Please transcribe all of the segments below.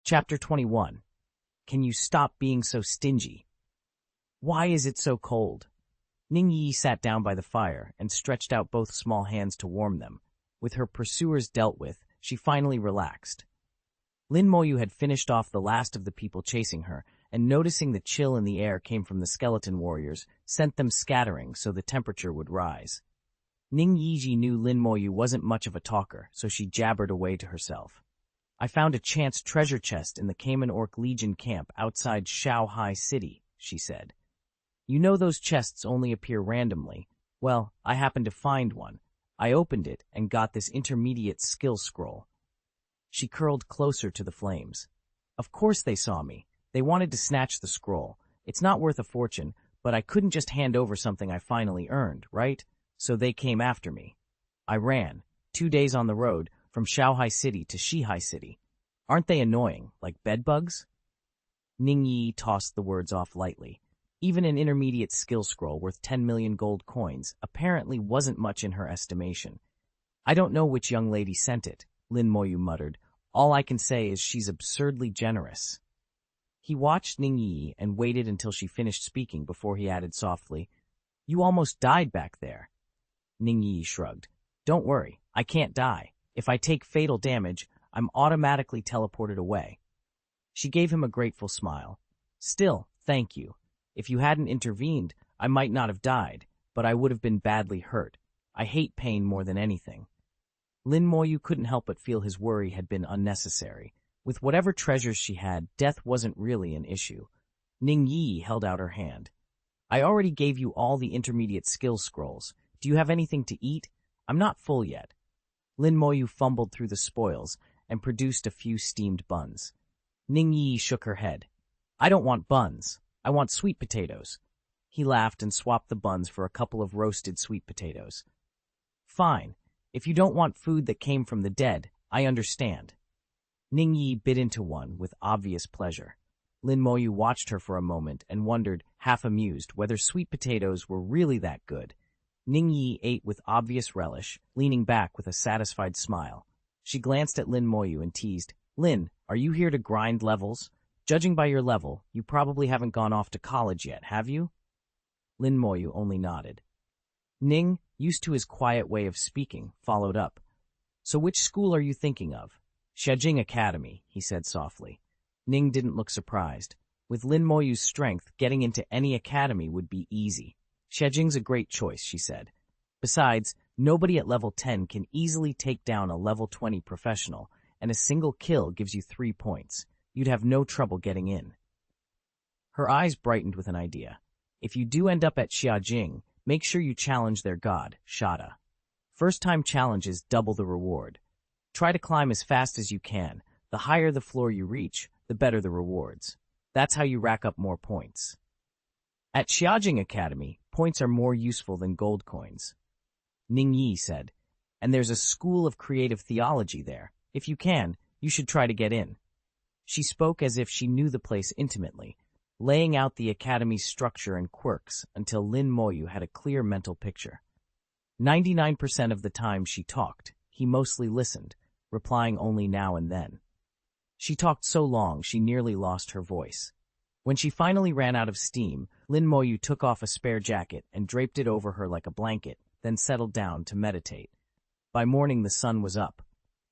Chapter 21. Can you stop being so stingy? Why is it so cold? Ning Yi sat down by the fire and stretched out both small hands to warm them. With her pursuers dealt with, she finally relaxed. Lin Moyu had finished off the last of the people chasing her, and noticing the chill in the air came from the skeleton warriors, sent them scattering so the temperature would rise. Ning Yiji knew Lin Moyu wasn't much of a talker, so she jabbered away to herself. I found a chance treasure chest in the Cayman Orc Legion camp outside Shanghai City, she said. You know those chests only appear randomly. Well, I happened to find one. I opened it and got this intermediate skill scroll. She curled closer to the flames. Of course they saw me. They wanted to snatch the scroll. It's not worth a fortune, but I couldn't just hand over something I finally earned, right? So they came after me. I ran, 2 days on the road, from Shanghai City to Shihai City. Aren't they annoying, like bedbugs? Ning Yi tossed the words off lightly. Even an intermediate skill scroll worth 10 million gold coins apparently wasn't much in her estimation. I don't know which young lady sent it, Lin Moyu muttered. All I can say is she's absurdly generous. He watched Ning Yi and waited until she finished speaking before he added softly, You almost died back there. Ning Yi shrugged. Don't worry, I can't die. If I take fatal damage, I'm automatically teleported away. She gave him a grateful smile. Still, thank you. If you hadn't intervened, I might not have died, but I would have been badly hurt. I hate pain more than anything. Lin Moyu couldn't help but feel his worry had been unnecessary. With whatever treasures she had, death wasn't really an issue. Ning Yi held out her hand. I already gave you all the intermediate skill scrolls. Do you have anything to eat? I'm not full yet. Lin Moyu fumbled through the spoils and produced a few steamed buns. Ning Yi shook her head. I don't want buns. I want sweet potatoes. He laughed and swapped the buns for a couple of roasted sweet potatoes. Fine. If you don't want food that came from the dead, I understand. Ning Yi bit into one with obvious pleasure. Lin Moyu watched her for a moment and wondered, half amused, whether sweet potatoes were really that good. Ning Yi ate with obvious relish, leaning back with a satisfied smile. She glanced at Lin Moyu and teased, Lin, are you here to grind levels? Judging by your level, you probably haven't gone off to college yet, have you? Lin Moyu only nodded. Ning, used to his quiet way of speaking, followed up. So which school are you thinking of? Xiajing Academy, he said softly. Ning didn't look surprised. With Lin Moyu's strength, getting into any academy would be easy. Xiajing's a great choice, she said. Besides, nobody at level 10 can easily take down a level 20 professional, and a single kill gives you 3 points. You'd have no trouble getting in. Her eyes brightened with an idea. If you do end up at Xiajing, make sure you challenge their god, Shada. First-time challenges double the reward. Try to climb as fast as you can. The higher the floor you reach, the better the rewards. That's how you rack up more points. At Xiajing Academy, points are more useful than gold coins. Ning Yi said, and there's a school of creative theology there. If you can, you should try to get in. She spoke as if she knew the place intimately, laying out the academy's structure and quirks until Lin Moyu had a clear mental picture. 99% of the time she talked, he mostly listened, replying only now and then. She talked so long she nearly lost her voice. When she finally ran out of steam, Lin Moyu took off a spare jacket and draped it over her like a blanket, then settled down to meditate. By morning the sun was up.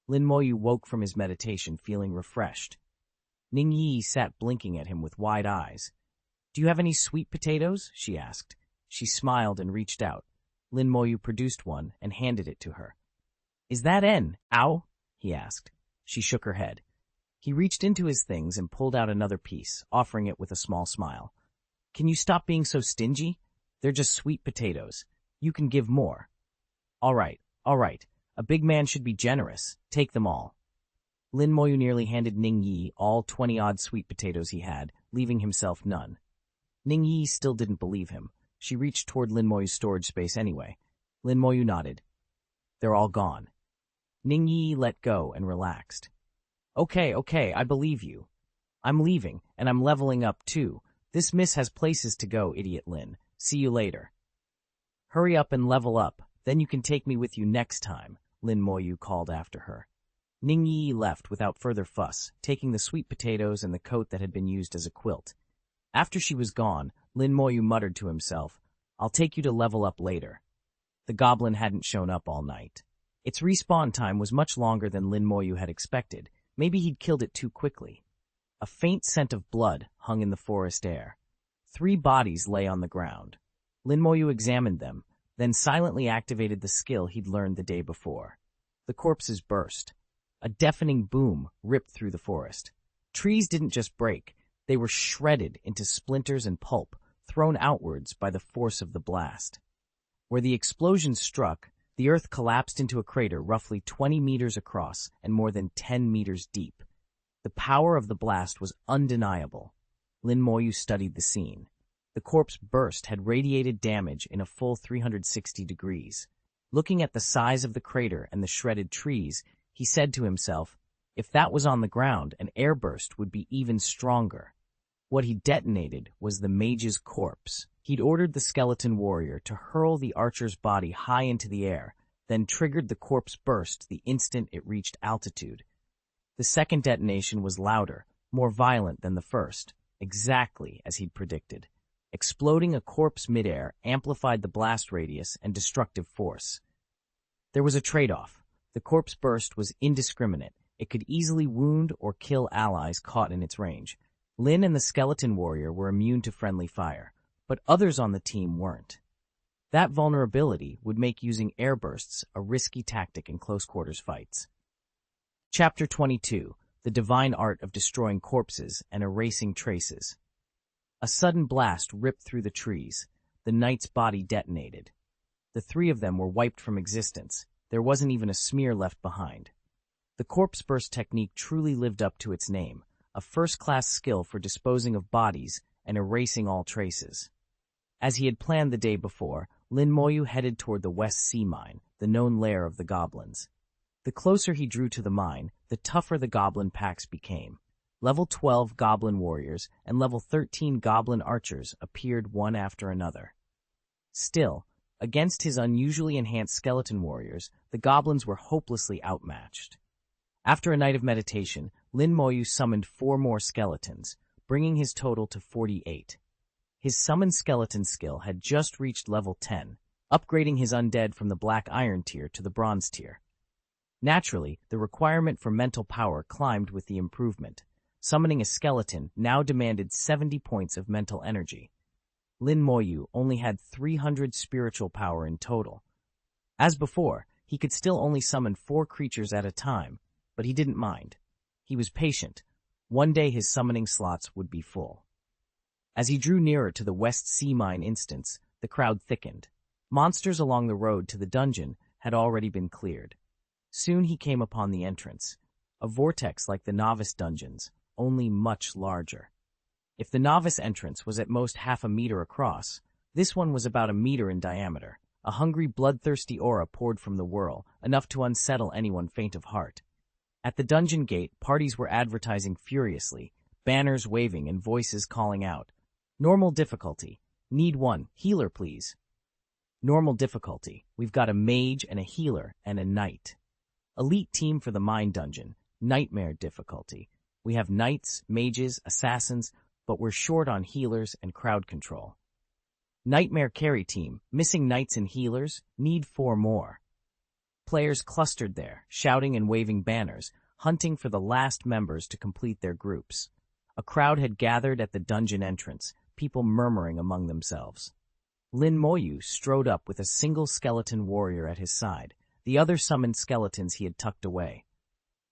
Lin Moyu woke from his meditation feeling refreshed. Ning Yi sat blinking at him with wide eyes. Do you have any sweet potatoes? She asked. She smiled and reached out. Lin Moyu produced one and handed it to her. Is that ow? He asked. She shook her head. He reached into his things and pulled out another piece, offering it with a small smile. Can you stop being so stingy? They're just sweet potatoes. You can give more. All right. A big man should be generous. Take them all. Lin Moyu nearly handed Ning Yi all 20-odd sweet potatoes he had, leaving himself none. Ning Yi still didn't believe him. She reached toward Lin Moyu's storage space anyway. Lin Moyu nodded. They're all gone. Ning Yi let go and relaxed. Okay, I believe you. I'm leaving, and I'm leveling up too. This miss has places to go, idiot Lin. See you later. Hurry up and level up, then you can take me with you next time, Lin Moyu called after her. Ning Yi left without further fuss, taking the sweet potatoes and the coat that had been used as a quilt. After she was gone, Lin Moyu muttered to himself, "I'll take you to level up later." The goblin hadn't shown up all night. Its respawn time was much longer than Lin Moyu had expected. Maybe he'd killed it too quickly. A faint scent of blood hung in the forest air. 3 bodies lay on the ground. Lin Moyu examined them, then silently activated the skill he'd learned the day before. The corpses burst. A deafening boom ripped through the forest. Trees didn't just break, they were shredded into splinters and pulp, thrown outwards by the force of the blast. Where the explosion struck, the earth collapsed into a crater roughly 20 meters across and more than 10 meters deep. The power of the blast was undeniable. Lin Moyu studied the scene. The corpse burst had radiated damage in a full 360 degrees. Looking at the size of the crater and the shredded trees, he said to himself, if that was on the ground, an airburst would be even stronger. What he detonated was the mage's corpse. He'd ordered the skeleton warrior to hurl the archer's body high into the air, then triggered the corpse burst the instant it reached altitude. The second detonation was louder, more violent than the first, exactly as he'd predicted. Exploding a corpse midair amplified the blast radius and destructive force. There was a trade-off. The corpse burst was indiscriminate. It could easily wound or kill allies caught in its range. Lin and the skeleton warrior were immune to friendly fire, but others on the team weren't. That vulnerability would make using airbursts a risky tactic in close-quarters fights. Chapter 22: The Divine Art of Destroying Corpses and Erasing Traces. A sudden blast ripped through the trees. The knight's body detonated. The 3 of them were wiped from existence. There wasn't even a smear left behind. The corpse burst technique truly lived up to its name, a first-class skill for disposing of bodies and erasing all traces. As he had planned the day before, Lin Moyu headed toward the West Sea Mine, the known lair of the goblins. The closer he drew to the mine, the tougher the goblin packs became. Level 12 goblin warriors and level 13 goblin archers appeared one after another. Still, against his unusually enhanced skeleton warriors, the goblins were hopelessly outmatched. After a night of meditation, Lin Moyu summoned 4 more skeletons, bringing his total to 48. His summon skeleton skill had just reached level 10, upgrading his undead from the black iron tier to the bronze tier. Naturally, the requirement for mental power climbed with the improvement. Summoning a skeleton now demanded 70 points of mental energy. Lin Moyu only had 300 spiritual power in total. As before, he could still only summon 4 creatures at a time, but he didn't mind. He was patient. One day his summoning slots would be full. As he drew nearer to the West Sea Mine instance, the crowd thickened. Monsters along the road to the dungeon had already been cleared. Soon he came upon the entrance, a vortex like the novice dungeons, only much larger. If the novice entrance was at most half a meter across, this one was about a meter in diameter. A hungry, bloodthirsty aura poured from the whirl, enough to unsettle anyone faint of heart. At the dungeon gate, parties were advertising furiously, banners waving and voices calling out. Normal difficulty. Need 1. Healer, please. Normal difficulty. We've got a mage and a healer and a knight. Elite team for the mine dungeon. Nightmare difficulty. We have knights, mages, assassins, but we're short on healers and crowd control. Nightmare carry team. Missing knights and healers. Need 4 more. Players clustered there, shouting and waving banners, hunting for the last members to complete their groups. A crowd had gathered at the dungeon entrance, people murmuring among themselves. Lin Moyu strode up with a single skeleton warrior at his side. The other summoned skeletons he had tucked away.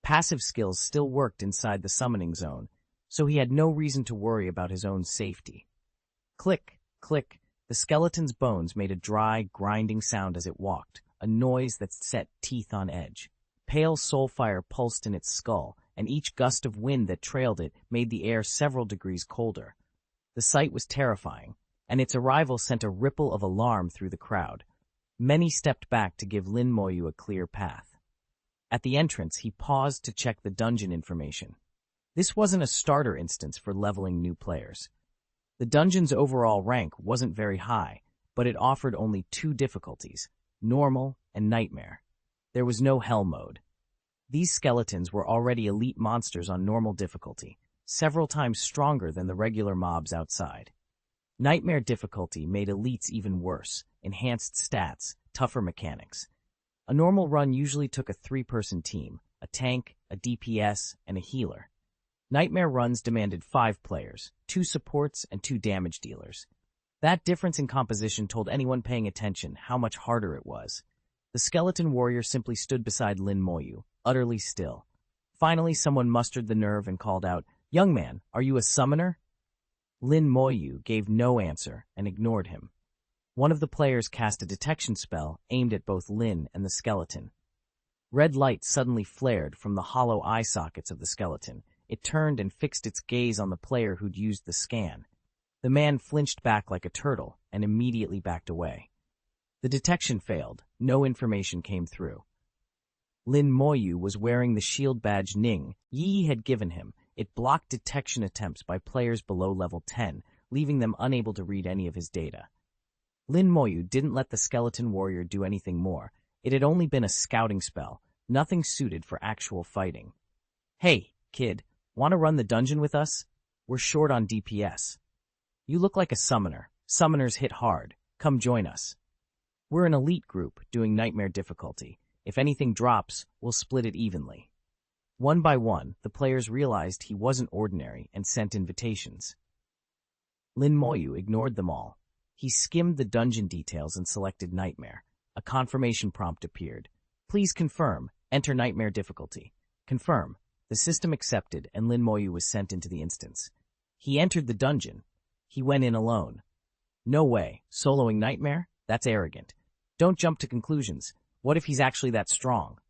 Passive skills still worked inside the summoning zone, so he had no reason to worry about his own safety. Click, click, the skeleton's bones made a dry, grinding sound as it walked, a noise that set teeth on edge. Pale soul fire pulsed in its skull, and each gust of wind that trailed it made the air several degrees colder. The sight was terrifying, and its arrival sent a ripple of alarm through the crowd. Many stepped back to give Lin Moyu a clear path. At the entrance, he paused to check the dungeon information. This wasn't a starter instance for leveling new players. The dungeon's overall rank wasn't very high, but it offered only 2 difficulties, normal and nightmare. There was no hell mode. These skeletons were already elite monsters on normal difficulty, several times stronger than the regular mobs outside. Nightmare difficulty made elites even worse, enhanced stats, tougher mechanics. A normal run usually took a 3-person team, a tank, a DPS, and a healer. Nightmare runs demanded 5 players, 2 supports, and 2 damage dealers. That difference in composition told anyone paying attention how much harder it was. The skeleton warrior simply stood beside Lin Moyu, utterly still. Finally, someone mustered the nerve and called out, "Young man, are you a summoner?" Lin Moyu gave no answer and ignored him. One of the players cast a detection spell aimed at both Lin and the skeleton. Red light suddenly flared from the hollow eye sockets of the skeleton. It turned and fixed its gaze on the player who'd used the scan. The man flinched back like a turtle and immediately backed away. The detection failed. No information came through. Lin Moyu was wearing the shield badge Ning Yi had given him. It blocked detection attempts by players below level 10, leaving them unable to read any of his data. Lin Moyu didn't let the skeleton warrior do anything more. It had only been a scouting spell, nothing suited for actual fighting. "Hey, kid, want to run the dungeon with us? We're short on DPS. You look like a summoner. Summoners hit hard. Come join us. We're an elite group doing nightmare difficulty. If anything drops, we'll split it evenly." One by one, the players realized he wasn't ordinary and sent invitations. Lin Moyu ignored them all. He skimmed the dungeon details and selected Nightmare. A confirmation prompt appeared. "Please confirm. Enter Nightmare difficulty." Confirm. The system accepted, and Lin Moyu was sent into the instance. He entered the dungeon. He went in alone. No way. Soloing Nightmare? That's arrogant. Don't jump to conclusions. What if he's actually that strong?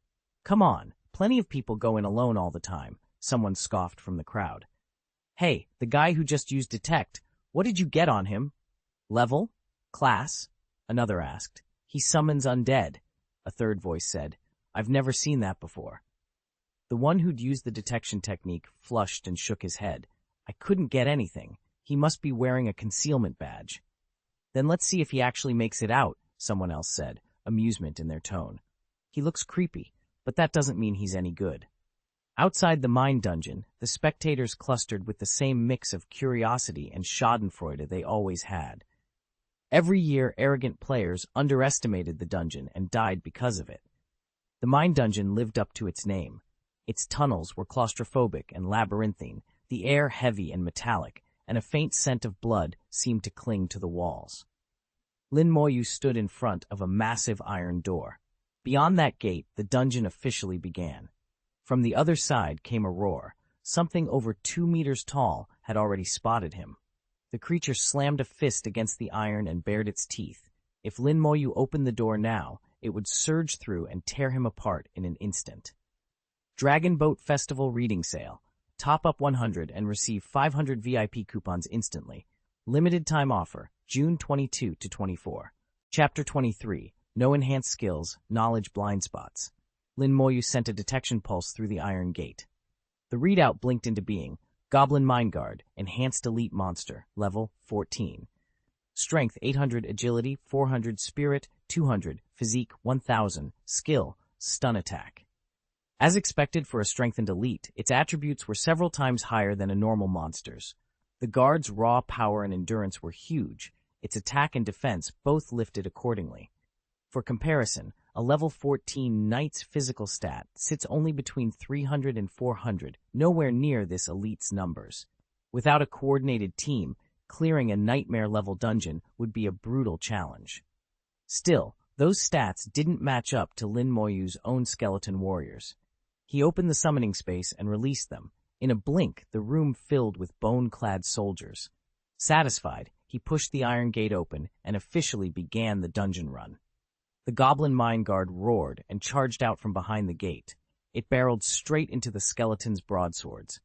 Come on. Plenty of people go in alone all the time, someone scoffed from the crowd. "Hey, the guy who just used detect, what did you get on him?" "Level? Class?" another asked. "He summons undead," a third voice said. "I've never seen that before." The one who'd used the detection technique flushed and shook his head. "I couldn't get anything. He must be wearing a concealment badge." "Then let's see if he actually makes it out," someone else said, amusement in their tone. "He looks creepy, but that doesn't mean he's any good." Outside the mine dungeon, the spectators clustered with the same mix of curiosity and schadenfreude they always had. Every year, arrogant players underestimated the dungeon and died because of it. The mine dungeon lived up to its name. Its tunnels were claustrophobic and labyrinthine, the air heavy and metallic, and a faint scent of blood seemed to cling to the walls. Lin Moyu stood in front of a massive iron door. Beyond that gate, the dungeon officially began. From the other side came a roar. Something over 2 meters tall had already spotted him. The creature slammed a fist against the iron and bared its teeth. If Lin Moyu opened the door now, it would surge through and tear him apart in an instant. Dragon Boat Festival Reading Sale. Top up 100 and receive 500 VIP coupons instantly. Limited time offer, June 22 to 24. Chapter 23. No enhanced skills, knowledge blind spots. Lin Moyu sent a detection pulse through the iron gate. The readout blinked into being. Goblin Mind Guard, enhanced elite monster, level 14. Strength 800, agility 400, spirit 200, physique 1000, skill, stun attack. As expected for a strengthened elite, its attributes were several times higher than a normal monster's. The guard's raw power and endurance were huge. Its attack and defense both lifted accordingly. For comparison, a level 14 knight's physical stat sits only between 300 and 400, nowhere near this elite's numbers. Without a coordinated team, clearing a nightmare-level dungeon would be a brutal challenge. Still, those stats didn't match up to Lin Moyu's own skeleton warriors. He opened the summoning space and released them. In a blink, the room filled with bone-clad soldiers. Satisfied, he pushed the iron gate open and officially began the dungeon run. The Goblin Mind Guard roared and charged out from behind the gate. It barreled straight into the skeleton's broadswords.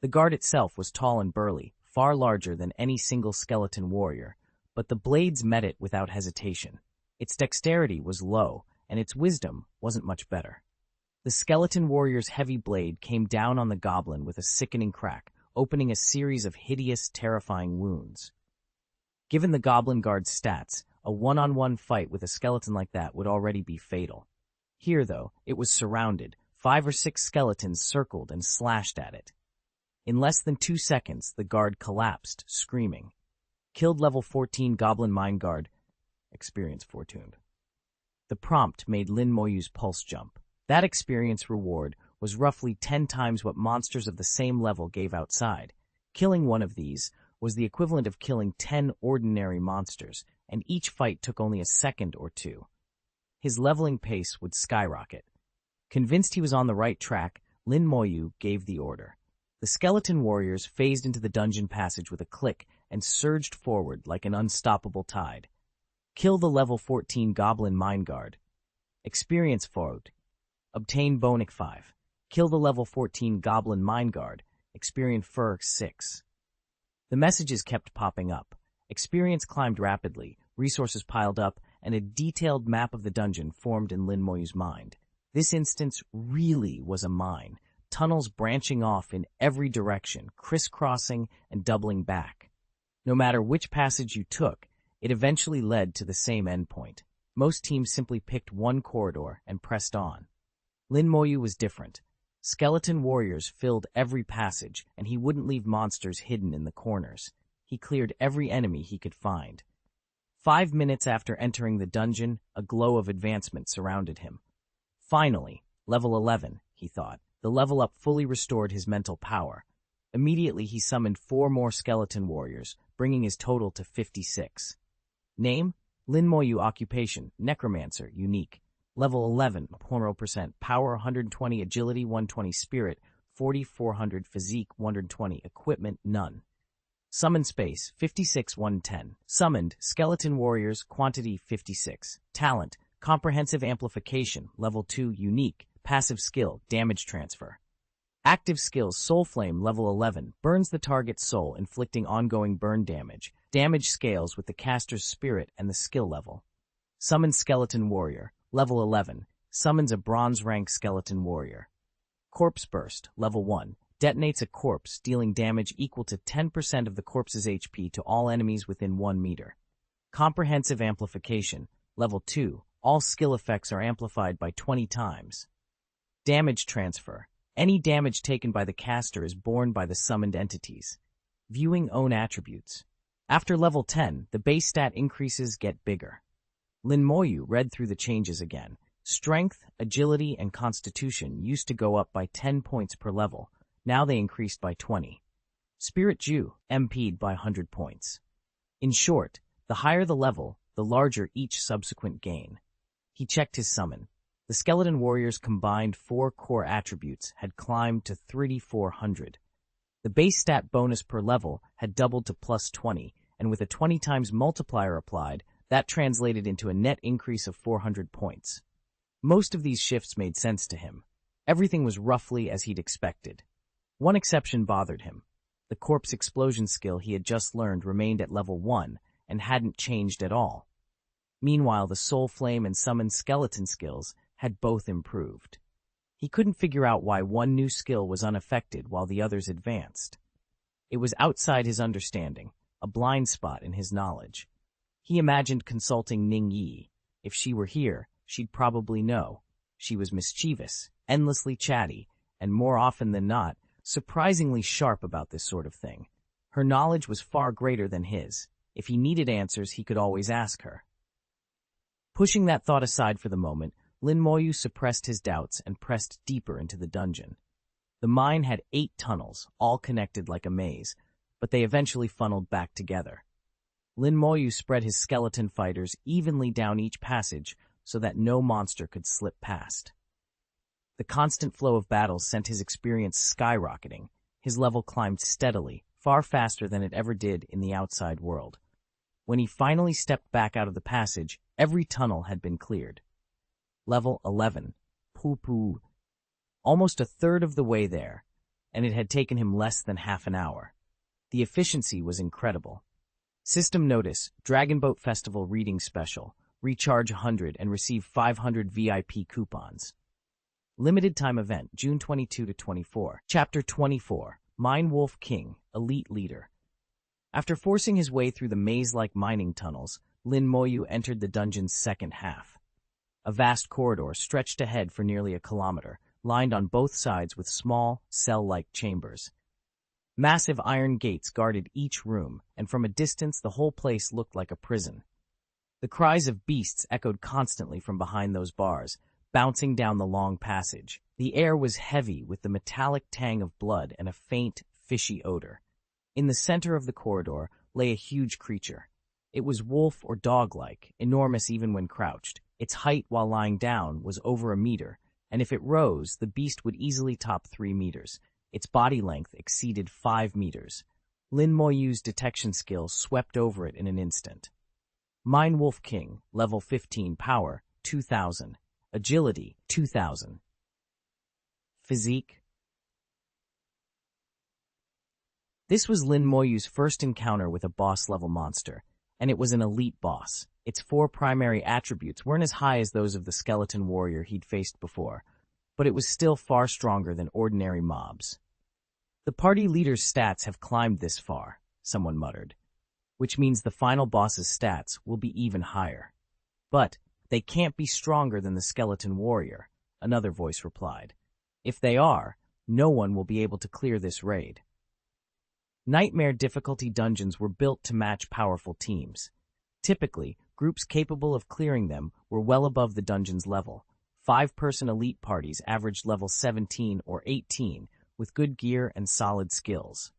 The guard itself was tall and burly, far larger than any single skeleton warrior, but the blades met it without hesitation. Its dexterity was low, and its wisdom wasn't much better. The skeleton warrior's heavy blade came down on the goblin with a sickening crack, opening a series of hideous, terrifying wounds. Given the Goblin Guard's stats, a one-on-one fight with a skeleton like that would already be fatal. Here, though, it was surrounded, 5 or 6 skeletons circled and slashed at it. In less than 2 seconds, the guard collapsed, screaming. Killed level 14 Goblin Mind Guard. Experience fortuned. The prompt made Lin Moyu's pulse jump. That experience reward was roughly 10 times what monsters of the same level gave outside. Killing one of these was the equivalent of killing 10 ordinary monsters, and each fight took only a second or two. His leveling pace would skyrocket. Convinced he was on the right track, Lin Moyu gave the order. The skeleton warriors phased into the dungeon passage with a click and surged forward like an unstoppable tide. Kill the level 14 Goblin Mind Guard. Experience forward. Obtain Bonic 5. Kill the level 14 Goblin Mind Guard. Experience Fur 6. The messages kept popping up. Experience climbed rapidly, resources piled up, and a detailed map of the dungeon formed in Lin Moyu's mind. This instance really was a mine, tunnels branching off in every direction, crisscrossing and doubling back. No matter which passage you took, it eventually led to the same endpoint. Most teams simply picked one corridor and pressed on. Lin Moyu was different. Skeleton warriors filled every passage, and he wouldn't leave monsters hidden in the corners. He cleared every enemy he could find. 5 minutes after entering the dungeon, a glow of advancement surrounded him. Finally, level 11, he thought. The level up fully restored his mental power. Immediately he summoned 4 more skeleton warriors, bringing his total to 56. Name? Lin Moyu. Occupation, Necromancer, unique. Level 11, 100%, power 120, agility 120, spirit 4400, physique 120, equipment none. Summon space 56 110. Summoned skeleton warriors, quantity 56. Talent, comprehensive amplification, level 2, unique. Passive skill, damage transfer. Active skills, soul flame, level 11, burns the target's soul, inflicting ongoing burn damage. Damage scales with the caster's spirit and the skill level. Summon skeleton warrior, level 11, summons a bronze rank skeleton warrior. Corpse burst, level 1, detonates a corpse, dealing damage equal to 10% of the corpse's HP to all enemies within 1 meter. Comprehensive amplification, level 2, all skill effects are amplified by 20 times. Damage transfer. Any damage taken by the caster is borne by the summoned entities. Viewing own attributes. After level 10, the base stat increases get bigger. Lin Moyu read through the changes again. Strength, agility, and constitution used to go up by 10 points per level. Now they increased by 20. Spirit Ju, MP'd by 100 points. In short, the higher the level, the larger each subsequent gain. He checked his summon. The skeleton warriors' combined 4 core attributes had climbed to 3,400. The base stat bonus per level had doubled to plus 20, and with a 20 times multiplier applied, that translated into a net increase of 400 points. Most of these shifts made sense to him. Everything was roughly as he'd expected. One exception bothered him. The corpse explosion skill he had just learned remained at level 1 and hadn't changed at all. Meanwhile, the soul flame and summon skeleton skills had both improved. He couldn't figure out why one new skill was unaffected while the others advanced. It was outside his understanding, a blind spot in his knowledge. He imagined consulting Ning Yi. If she were here, she'd probably know. She was mischievous, endlessly chatty, and more often than not, surprisingly sharp about this sort of thing. Her knowledge was far greater than his. If he needed answers, he could always ask her. Pushing that thought aside for the moment, Lin Moyu suppressed his doubts and pressed deeper into the dungeon. The mine had 8 tunnels, all connected like a maze, but they eventually funneled back together. Lin Moyu spread his skeleton fighters evenly down each passage so that no monster could slip past. The constant flow of battles sent his experience skyrocketing. His level climbed steadily, far faster than it ever did in the outside world. When he finally stepped back out of the passage, every tunnel had been cleared. Level 11. Poo-poo. Almost a third of the way there, and it had taken him less than half an hour. The efficiency was incredible. System notice, Dragon Boat Festival reading special. Recharge 100 and receive 500 VIP coupons. Limited time event, June 22 to 24. Chapter 24. Mine Wolf King, Elite Leader. After forcing his way through the maze-like mining tunnels, Lin Moyu entered the dungeon's second half. A vast corridor stretched ahead for nearly a kilometer, lined on both sides with small, cell-like chambers. Massive iron gates guarded each room, and from a distance the whole place looked like a prison. The cries of beasts echoed constantly from behind those bars, bouncing down the long passage. The air was heavy with the metallic tang of blood and a faint, fishy odor. In the center of the corridor lay a huge creature. It was wolf or dog-like, enormous even when crouched. Its height while lying down was over a meter, and if it rose, the beast would easily top 3 meters. Its body length exceeded 5 meters. Lin Moyu's detection skill swept over it in an instant. Mine Wolf King, level 15, power, 2000. Agility, 2000. Physique. This was Lin Moyu's first encounter with a boss-level monster, and it was an elite boss. Its 4 primary attributes weren't as high as those of the skeleton warrior he'd faced before, but it was still far stronger than ordinary mobs. The party leader's stats have climbed this far, someone muttered, which means the final boss's stats will be even higher. But they can't be stronger than the skeleton warrior, another voice replied. If they are, no one will be able to clear this raid. Nightmare difficulty dungeons were built to match powerful teams. Typically, groups capable of clearing them were well above the dungeon's level. 5-person elite parties averaged level 17 or 18 with good gear and solid skills.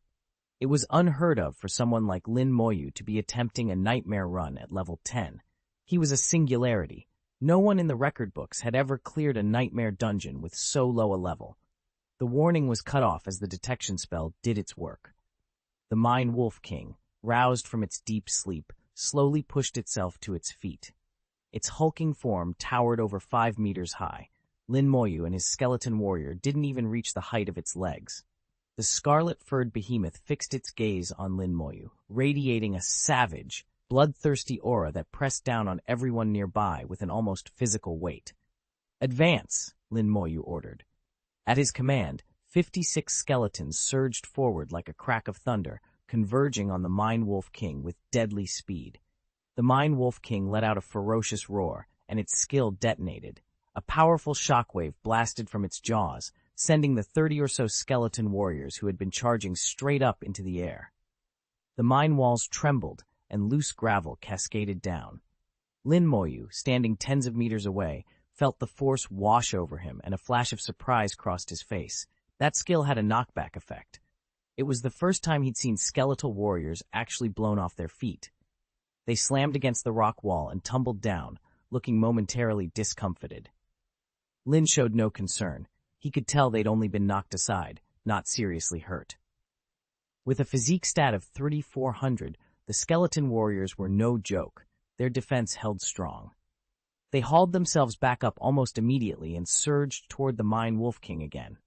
It was unheard of for someone like Lin Moyu to be attempting a nightmare run at level 10. He was a singularity. No one in the record books had ever cleared a nightmare dungeon with so low a level. The warning was cut off as the detection spell did its work. The Mine Wolf King, roused from its deep sleep, slowly pushed itself to its feet. Its hulking form towered over 5 meters high. Lin Moyu and his skeleton warrior didn't even reach the height of its legs. The scarlet-furred behemoth fixed its gaze on Lin Moyu, radiating a savage, bloodthirsty aura that pressed down on everyone nearby with an almost physical weight. "Advance," Lin Moyu ordered. At his command, 56 skeletons surged forward like a crack of thunder, converging on the Mine Wolf King with deadly speed. The Mine Wolf King let out a ferocious roar, and its skill detonated. A powerful shockwave blasted from its jaws, sending the 30 or so skeleton warriors who had been charging straight up into the air. The mine walls trembled, and loose gravel cascaded down. Lin Moyu, standing tens of meters away, felt the force wash over him, and a flash of surprise crossed his face. That skill had a knockback effect. It was the first time he'd seen skeletal warriors actually blown off their feet. They slammed against the rock wall and tumbled down, looking momentarily discomfited. Lin showed no concern. He could tell they'd only been knocked aside, not seriously hurt. With a physique stat of 3,400, the skeleton warriors were no joke. Their defense held strong. They hauled themselves back up almost immediately and surged toward the Mine Wolf King again.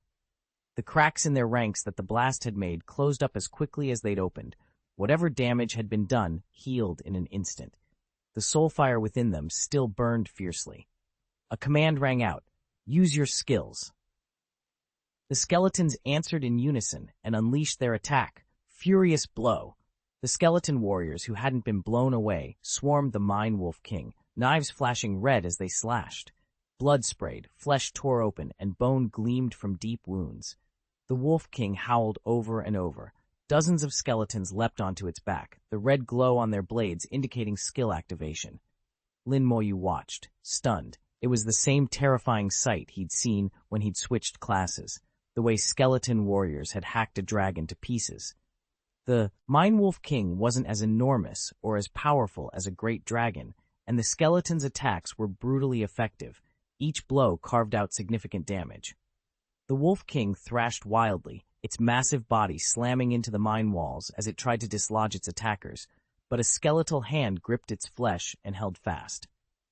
The cracks in their ranks that the blast had made closed up as quickly as they'd opened. Whatever damage had been done healed in an instant. The soul fire within them still burned fiercely. A command rang out, "Use your skills." The skeletons answered in unison and unleashed their attack, Furious Blow. The skeleton warriors who hadn't been blown away swarmed the Mine Wolf King, knives flashing red as they slashed. Blood sprayed, flesh tore open, and bone gleamed from deep wounds. The Wolf King howled over and over. Dozens of skeletons leapt onto its back, the red glow on their blades indicating skill activation. Lin Moyu watched, stunned. It was the same terrifying sight he'd seen when he'd switched classes, the way skeleton warriors had hacked a dragon to pieces. The Mine Wolf King wasn't as enormous or as powerful as a great dragon, and the skeleton's attacks were brutally effective. Each blow carved out significant damage. The Wolf King thrashed wildly, its massive body slamming into the mine walls as it tried to dislodge its attackers, but a skeletal hand gripped its flesh and held fast.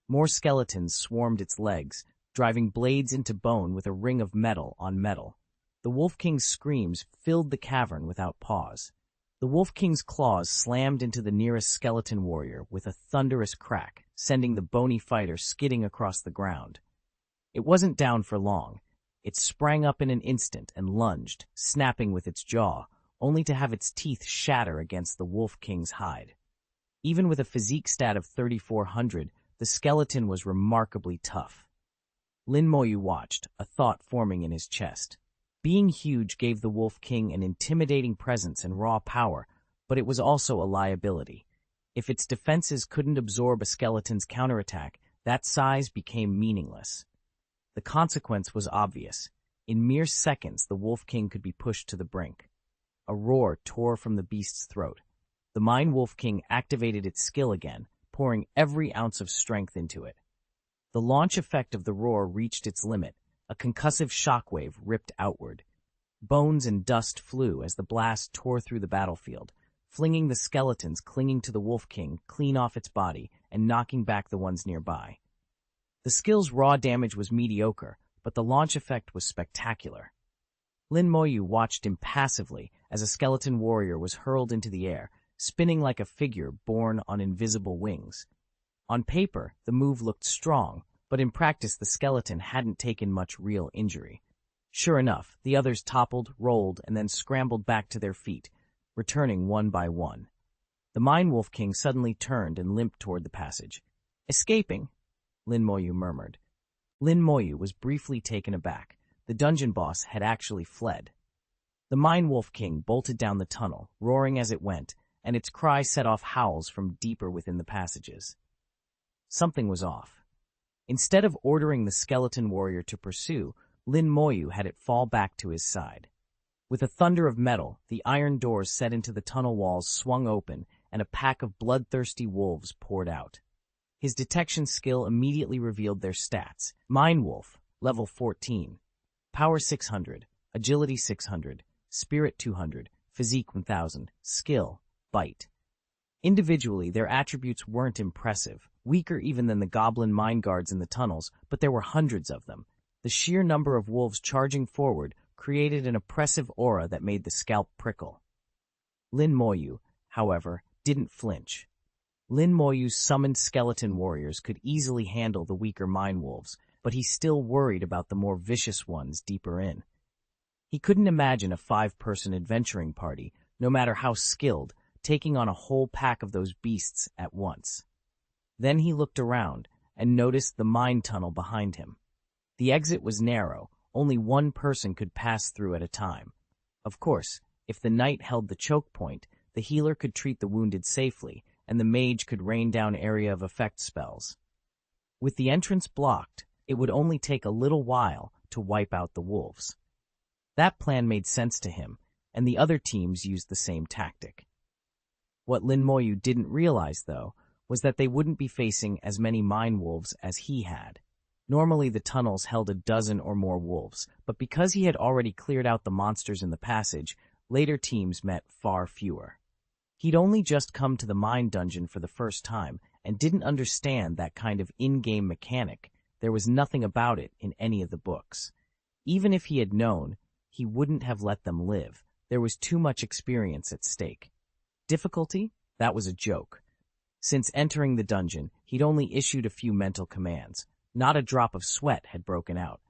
More skeletons swarmed its legs, driving blades into bone with a ring of metal on metal. The Wolf King's screams filled the cavern without pause. The Wolf King's claws slammed into the nearest skeleton warrior with a thunderous crack, sending the bony fighter skidding across the ground. It wasn't down for long. It sprang up in an instant and lunged, snapping with its jaw, only to have its teeth shatter against the Wolf King's hide. Even with a physique stat of 3,400, the skeleton was remarkably tough. Lin Moyu watched, a thought forming in his chest. Being huge gave the Wolf King an intimidating presence and raw power, but it was also a liability. If its defenses couldn't absorb a skeleton's counterattack, that size became meaningless. The consequence was obvious. In mere seconds, the Wolf King could be pushed to the brink. A roar tore from the beast's throat. The Mind Wolf King activated its skill again, pouring every ounce of strength into it. The launch effect of the roar reached its limit. A concussive shockwave ripped outward. Bones and dust flew as the blast tore through the battlefield, flinging the skeletons clinging to the Wolf King clean off its body and knocking back the ones nearby. The skill's raw damage was mediocre, but the launch effect was spectacular. Lin Moyu watched impassively as a skeleton warrior was hurled into the air, spinning like a figure borne on invisible wings. On paper, the move looked strong, but in practice the skeleton hadn't taken much real injury. Sure enough, the others toppled, rolled, and then scrambled back to their feet, returning one by one. The Mind Wolf King suddenly turned and limped toward the passage. "Escaping," Lin Moyu murmured. Lin Moyu was briefly taken aback. The dungeon boss had actually fled. The Mind Wolf King bolted down the tunnel, roaring as it went, and its cry set off howls from deeper within the passages. Something was off. Instead of ordering the skeleton warrior to pursue, Lin Moyu had it fall back to his side. With a thunder of metal, the iron doors set into the tunnel walls swung open, and a pack of bloodthirsty wolves poured out. His detection skill immediately revealed their stats. Mind Wolf, level 14. Power 600, Agility 600, Spirit 200, Physique 1000, Skill, Bite. Individually, their attributes weren't impressive, weaker even than the goblin mine guards in the tunnels, but there were hundreds of them. The sheer number of wolves charging forward created an oppressive aura that made the scalp prickle. Lin Moyu, however, didn't flinch. Lin Moyu's summoned skeleton warriors could easily handle the weaker mine wolves, but he still worried about the more vicious ones deeper in. He couldn't imagine a 5-person adventuring party, no matter how skilled, taking on a whole pack of those beasts at once. Then he looked around and noticed the mine tunnel behind him. The exit was narrow, only one person could pass through at a time. Of course, if the knight held the choke point, the healer could treat the wounded safely, and the mage could rain down area of effect spells. With the entrance blocked, it would only take a little while to wipe out the wolves. That plan made sense to him, and the other teams used the same tactic. What Lin Moyu didn't realize, though, was that they wouldn't be facing as many mine wolves as he had. Normally the tunnels held a dozen or more wolves, but because he had already cleared out the monsters in the passage, later teams met far fewer. He'd only just come to the mine dungeon for the first time and didn't understand that kind of in-game mechanic. There was nothing about it in any of the books. Even if he had known, he wouldn't have let them live. There was too much experience at stake. Difficulty? That was a joke. Since entering the dungeon, he'd only issued a few mental commands. Not a drop of sweat had broken out.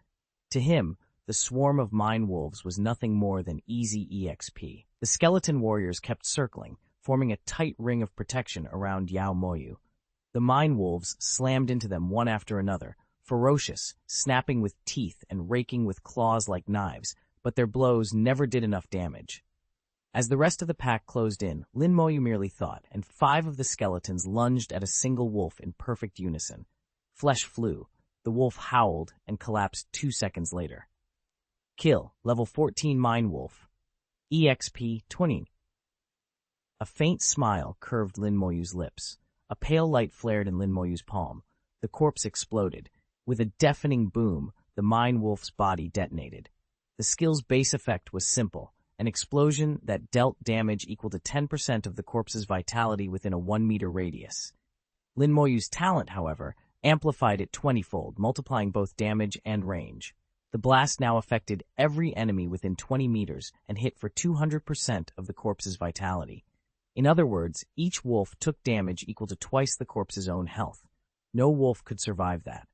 To him, the swarm of mine wolves was nothing more than easy EXP. The skeleton warriors kept circling, forming a tight ring of protection around Yao Moyu. The mine wolves slammed into them one after another, ferocious, snapping with teeth and raking with claws like knives, but their blows never did enough damage. As the rest of the pack closed in, Lin Moyu merely thought, and 5 of the skeletons lunged at a single wolf in perfect unison. Flesh flew. The wolf howled and collapsed 2 seconds later. Kill, level 14 Mine Wolf. EXP 20. A faint smile curved Lin Moyu's lips. A pale light flared in Lin Moyu's palm. The corpse exploded. With a deafening boom, the Mine Wolf's body detonated. The skill's base effect was simple, an explosion that dealt damage equal to 10% of the corpse's vitality within a 1-meter radius. Lin Moyu's talent, however, amplified it 20-fold, multiplying both damage and range. The blast now affected every enemy within 20 meters and hit for 200% of the corpse's vitality. In other words, each wolf took damage equal to twice the corpse's own health. No wolf could survive that.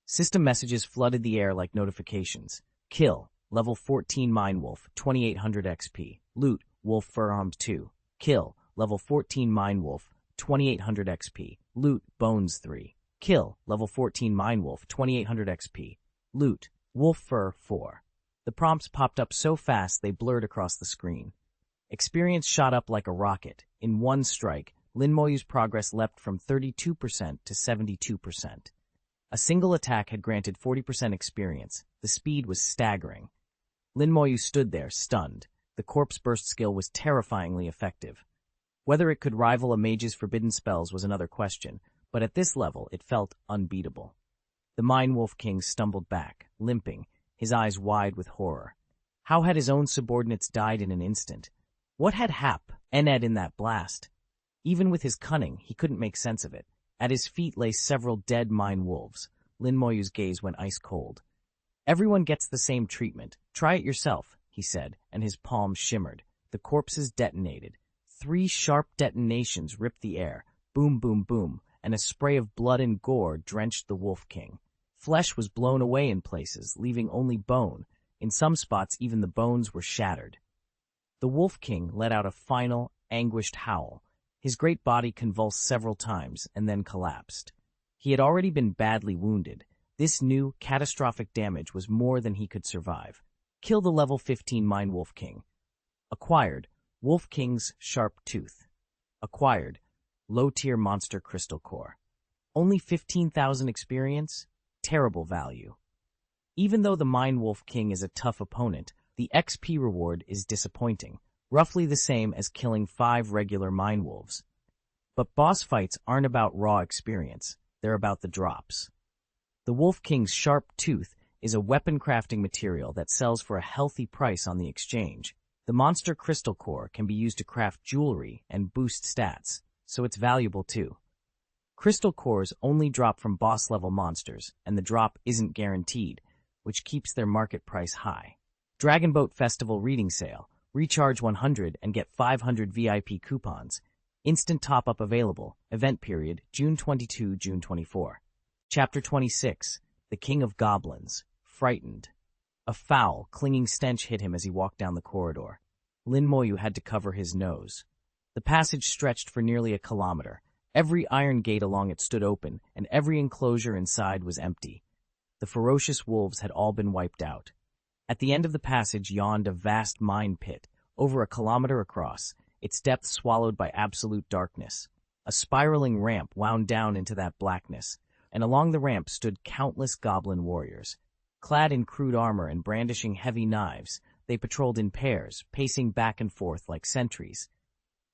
System messages flooded the air like notifications. Kill, level 14 Mine Wolf, 2800 XP. Loot, Wolf Fur Arms 2. Kill, level 14 Mine Wolf, 2800 XP. Loot, Bones 3. Kill, level 14 Mine Wolf, 2800 XP. Loot, wolf fur 4. The prompts popped up so fast they blurred across the screen. Experience shot up like a rocket. In one strike, Lin Moyu's progress leapt from 32% to 72%. A single attack had granted 40% experience. The speed was staggering. Lin Moyu stood there, stunned. The corpse burst skill was terrifyingly effective. Whether it could rival a mage's forbidden spells was another question, but at this level it felt unbeatable. The Mine Wolf King stumbled back, limping, his eyes wide with horror. How had his own subordinates died in an instant? What had happened in that blast? Even with his cunning, he couldn't make sense of it. At his feet lay several dead mine wolves. Lin Moyu's gaze went ice cold. Everyone gets the same treatment. Try it yourself, he said, and his palms shimmered. The corpses detonated. 3 sharp detonations ripped the air. Boom, boom, boom, and a spray of blood and gore drenched the Wolf King. Flesh was blown away in places, leaving only bone. In some spots, even the bones were shattered. The Wolf King let out a final, anguished howl. His great body convulsed several times and then collapsed. He had already been badly wounded. This new, catastrophic damage was more than he could survive. Kill the level 15 Mine Wolf King. Acquired, Wolf King's Sharp Tooth. Acquired, low-tier monster crystal core. Only 15,000 experience? Terrible value. Even though the Mine Wolf King is a tough opponent, the XP reward is disappointing, roughly the same as killing 5 regular mine wolves. But boss fights aren't about raw experience, they're about the drops. The Wolf King's Sharp Tooth is a weapon crafting material that sells for a healthy price on the exchange. The monster crystal core can be used to craft jewelry and boost stats, so it's valuable too. Crystal cores only drop from boss-level monsters, and the drop isn't guaranteed, which keeps their market price high. Dragon Boat Festival Reading Sale. Recharge 100 and get 500 VIP coupons. Instant top-up available. Event period, June 22, June 24. Chapter 26. The King of Goblins. Frightened. A foul, clinging stench hit him as he walked down the corridor. Lin Moyu had to cover his nose. The passage stretched for nearly a kilometer. Every iron gate along it stood open, and every enclosure inside was empty. The ferocious wolves had all been wiped out. At the end of the passage yawned a vast mine pit, over a kilometer across, its depth swallowed by absolute darkness. A spiraling ramp wound down into that blackness, and along the ramp stood countless goblin warriors. Clad in crude armor and brandishing heavy knives, they patrolled in pairs, pacing back and forth like sentries.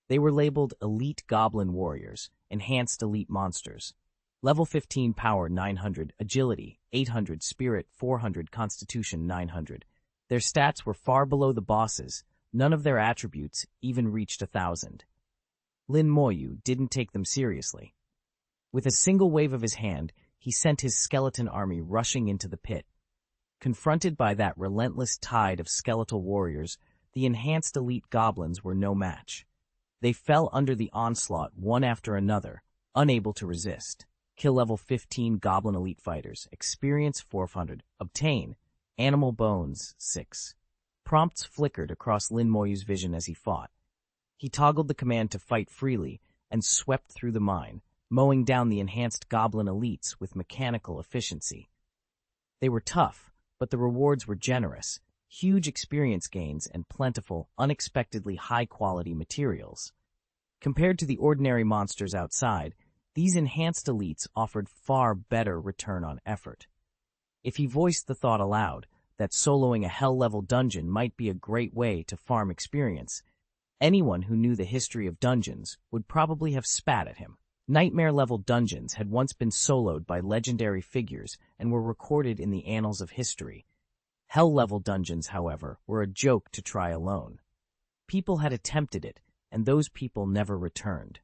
They were labeled Elite Goblin Warriors, Enhanced Elite Monsters. Level 15 Power 900, Agility 800, Spirit 400, Constitution 900. Their stats were far below the boss's. None of their attributes even reached 1,000. Lin Moyu didn't take them seriously. With a single wave of his hand, he sent his skeleton army rushing into the pit. Confronted by that relentless tide of skeletal warriors, the enhanced elite goblins were no match. They fell under the onslaught one after another, unable to resist. Kill level 15 Goblin Elite Fighters. Experience 400. Obtain Animal Bones 6. Prompts flickered across Lin Moyu's vision as he fought. He toggled the command to fight freely and swept through the mine, mowing down the enhanced Goblin Elites with mechanical efficiency. They were tough, but the rewards were generous. Huge experience gains and plentiful, unexpectedly high-quality materials. Compared to the ordinary monsters outside, these enhanced elites offered far better return on effort. If he voiced the thought aloud, that soloing a hell-level dungeon might be a great way to farm experience, anyone who knew the history of dungeons would probably have spat at him. Nightmare-level dungeons had once been soloed by legendary figures and were recorded in the annals of history. Hell-level dungeons, however, were a joke to try alone. People had attempted it, and those people never returned.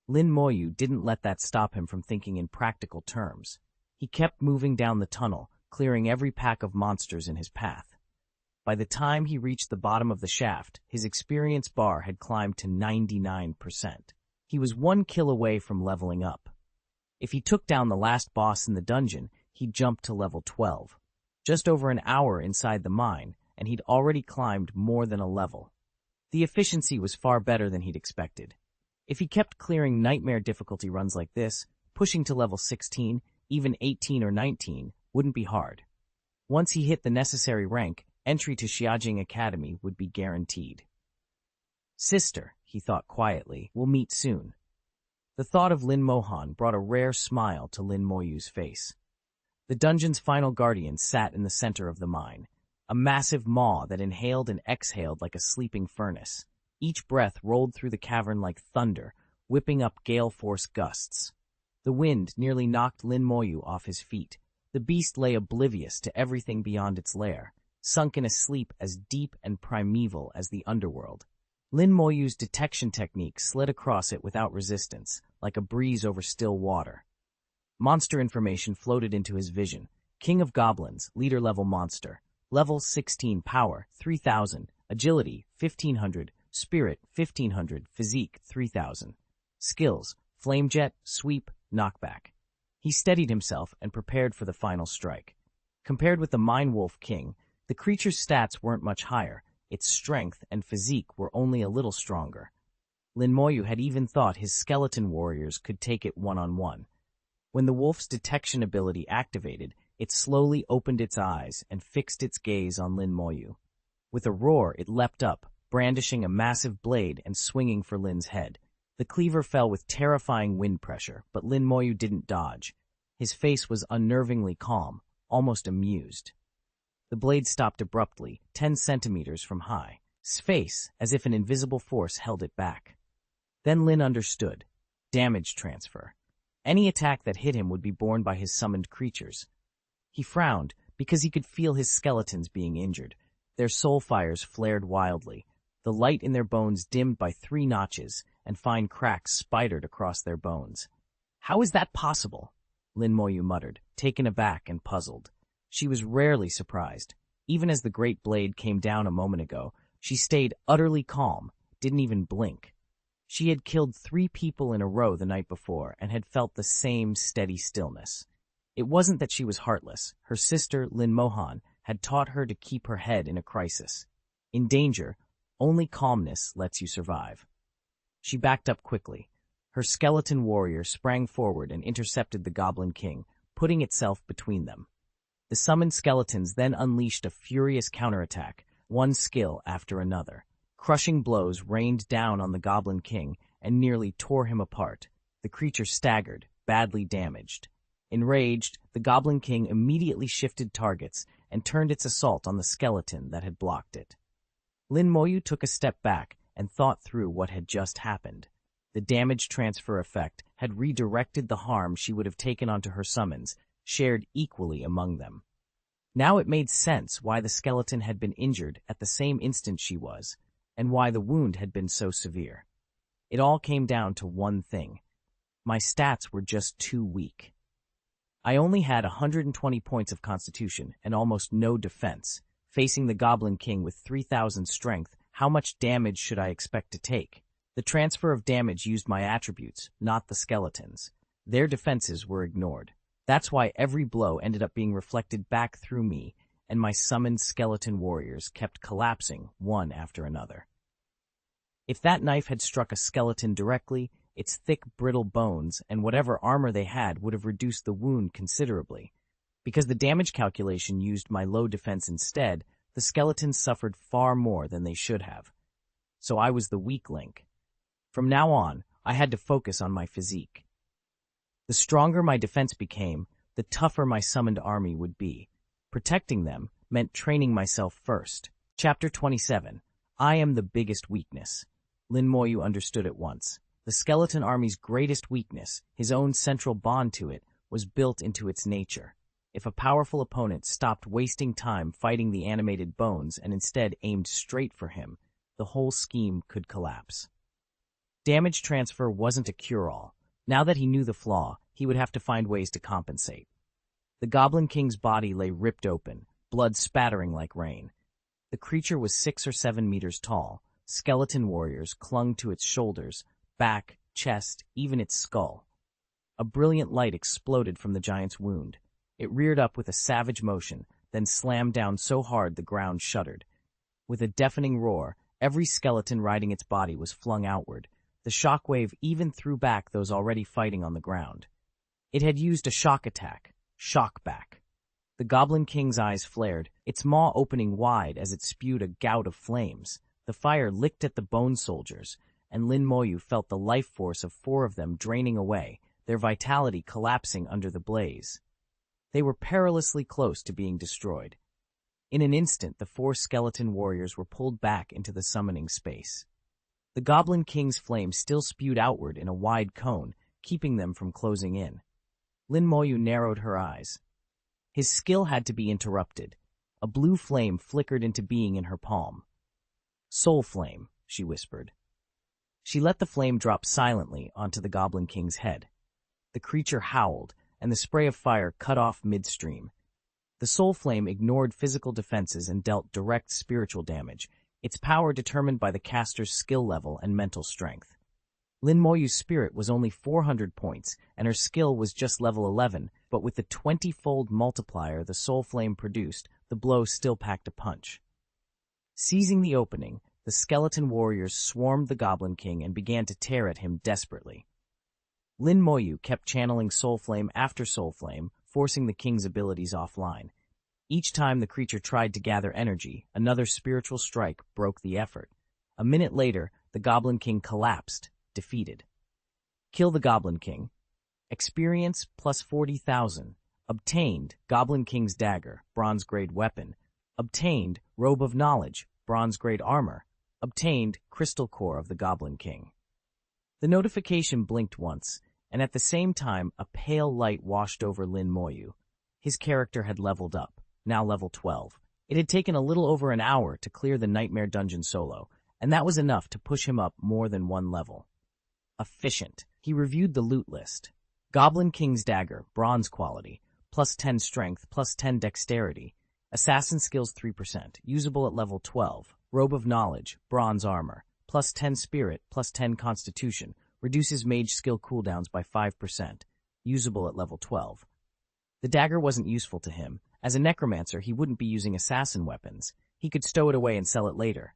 Lin Moyu didn't let that stop him from thinking in practical terms. He kept moving down the tunnel, clearing every pack of monsters in his path. By the time he reached the bottom of the shaft, his experience bar had climbed to 99%. He was 1 kill away from leveling up. If he took down the last boss in the dungeon, he'd jump to level 12. Just over an hour inside the mine, and he'd already climbed more than a level. The efficiency was far better than he'd expected. If he kept clearing nightmare difficulty runs like this, pushing to level 16, even 18 or 19, wouldn't be hard. Once he hit the necessary rank, entry to Xiajing Academy would be guaranteed. Sister, he thought quietly, we'll meet soon. The thought of Lin Mohan brought a rare smile to Lin Moyu's face. The dungeon's final guardian sat in the center of the mine, a massive maw that inhaled and exhaled like a sleeping furnace. Each breath rolled through the cavern like thunder, whipping up gale-force gusts. The wind nearly knocked Lin Moyu off his feet. The beast lay oblivious to everything beyond its lair, sunk in a sleep as deep and primeval as the underworld. Lin Moyu's detection technique slid across it without resistance, like a breeze over still water. Monster information floated into his vision. King of Goblins, leader-level monster. Level 16 power, 3000. Agility, 1500. Spirit, 1500. Physique, 3000. Skills, flamejet, sweep, knockback. He steadied himself and prepared for the final strike. Compared with the Mine Wolf King, the creature's stats weren't much higher. Its strength and physique were only a little stronger. Lin Moyu had even thought his skeleton warriors could take it one-on-one. When the wolf's detection ability activated, it slowly opened its eyes and fixed its gaze on Lin Moyu. With a roar, it leapt up, brandishing a massive blade and swinging for Lin's head. The cleaver fell with terrifying wind pressure, but Lin Moyu didn't dodge. His face was unnervingly calm, almost amused. The blade stopped abruptly, 10 centimeters from high. Space, as if an invisible force held it back. Then Lin understood. Damage transfer. Any attack that hit him would be borne by his summoned creatures. He frowned, because he could feel his skeletons being injured. Their soul fires flared wildly, the light in their bones dimmed by 3 notches, and fine cracks spidered across their bones. How is that possible? Lin Moyu muttered, taken aback and puzzled. She was rarely surprised. Even as the great blade came down a moment ago, she stayed utterly calm, didn't even blink. She had killed 3 people in a row the night before and had felt the same steady stillness. It wasn't that she was heartless. Her sister, Lin Mohan, had taught her to keep her head in a crisis. In danger, only calmness lets you survive. She backed up quickly. Her skeleton warrior sprang forward and intercepted the Goblin King, putting itself between them. The summoned skeletons then unleashed a furious counterattack, one skill after another. Crushing blows rained down on the Goblin King and nearly tore him apart. The creature staggered, badly damaged. Enraged, the Goblin King immediately shifted targets and turned its assault on the skeleton that had blocked it. Lin Moyu took a step back and thought through what had just happened. The damage transfer effect had redirected the harm she would have taken onto her summons, shared equally among them. Now it made sense why the skeleton had been injured at the same instant she was, and why the wound had been so severe. It all came down to one thing. My stats were just too weak. I only had 120 points of constitution and almost no defense. Facing the Goblin King with 3,000 strength, how much damage should I expect to take? The transfer of damage used my attributes, not the skeletons. Their defenses were ignored. That's why every blow ended up being reflected back through me, and my summoned skeleton warriors kept collapsing one after another. If that knife had struck a skeleton directly, its thick, brittle bones and whatever armor they had would have reduced the wound considerably. Because the damage calculation used my low defense instead, the skeletons suffered far more than they should have. So I was the weak link. From now on, I had to focus on my physique. The stronger my defense became, the tougher my summoned army would be. Protecting them meant training myself first. Chapter 27. I am the biggest weakness. Lin Moyu understood at once. The skeleton army's greatest weakness, his own central bond to it, was built into its nature. If a powerful opponent stopped wasting time fighting the animated bones and instead aimed straight for him, the whole scheme could collapse. Damage transfer wasn't a cure-all. Now that he knew the flaw, he would have to find ways to compensate. The Goblin King's body lay ripped open, blood spattering like rain. The creature was 6 or 7 meters tall. Skeleton warriors clung to its shoulders, back, chest, even its skull. A brilliant light exploded from the giant's wound. It reared up with a savage motion, then slammed down so hard the ground shuddered. With a deafening roar, every skeleton riding its body was flung outward. The shockwave even threw back those already fighting on the ground. It had used a shock attack, shock back. The Goblin King's eyes flared, its maw opening wide as it spewed a gout of flames. The fire licked at the bone soldiers, and Lin Moyu felt the life force of 4 of them draining away, their vitality collapsing under the blaze. They were perilously close to being destroyed. In an instant, the 4 skeleton warriors were pulled back into the summoning space. The Goblin King's flame still spewed outward in a wide cone, keeping them from closing in. Lin Moyu narrowed her eyes. His skill had to be interrupted. A blue flame flickered into being in her palm. "Soul flame," she whispered. She let the flame drop silently onto the Goblin King's head. The creature howled, and the spray of fire cut off midstream. The soul flame ignored physical defenses and dealt direct spiritual damage, its power determined by the caster's skill level and mental strength. Lin Moyu's spirit was only 400 points, and her skill was just level 11, but with the 20-fold multiplier the soul flame produced, the blow still packed a punch. Seizing the opening, the skeleton warriors swarmed the Goblin King and began to tear at him desperately. Lin Moyu kept channeling soul flame after soul flame, forcing the king's abilities offline. Each time the creature tried to gather energy, another spiritual strike broke the effort. A minute later, the Goblin King collapsed, defeated. Kill the Goblin King. Experience plus 40,000. Obtained, Goblin King's Dagger, bronze grade weapon. Obtained, Robe of Knowledge, bronze grade armor. Obtained, Crystal Core of the Goblin King. The notification blinked once, and at the same time a pale light washed over Lin Moyu. His character had leveled up, now level 12. It had taken a little over an hour to clear the Nightmare Dungeon solo, and that was enough to push him up more than 1 level. Efficient. He reviewed the loot list. Goblin King's Dagger, bronze quality, plus 10 strength, plus 10 dexterity. Assassin skills 3%, usable at level 12. Robe of Knowledge, bronze armor, plus 10 spirit, plus 10 constitution, reduces mage skill cooldowns by 5%, usable at level 12. The dagger wasn't useful to him. As a necromancer, he wouldn't be using assassin weapons. He could stow it away and sell it later.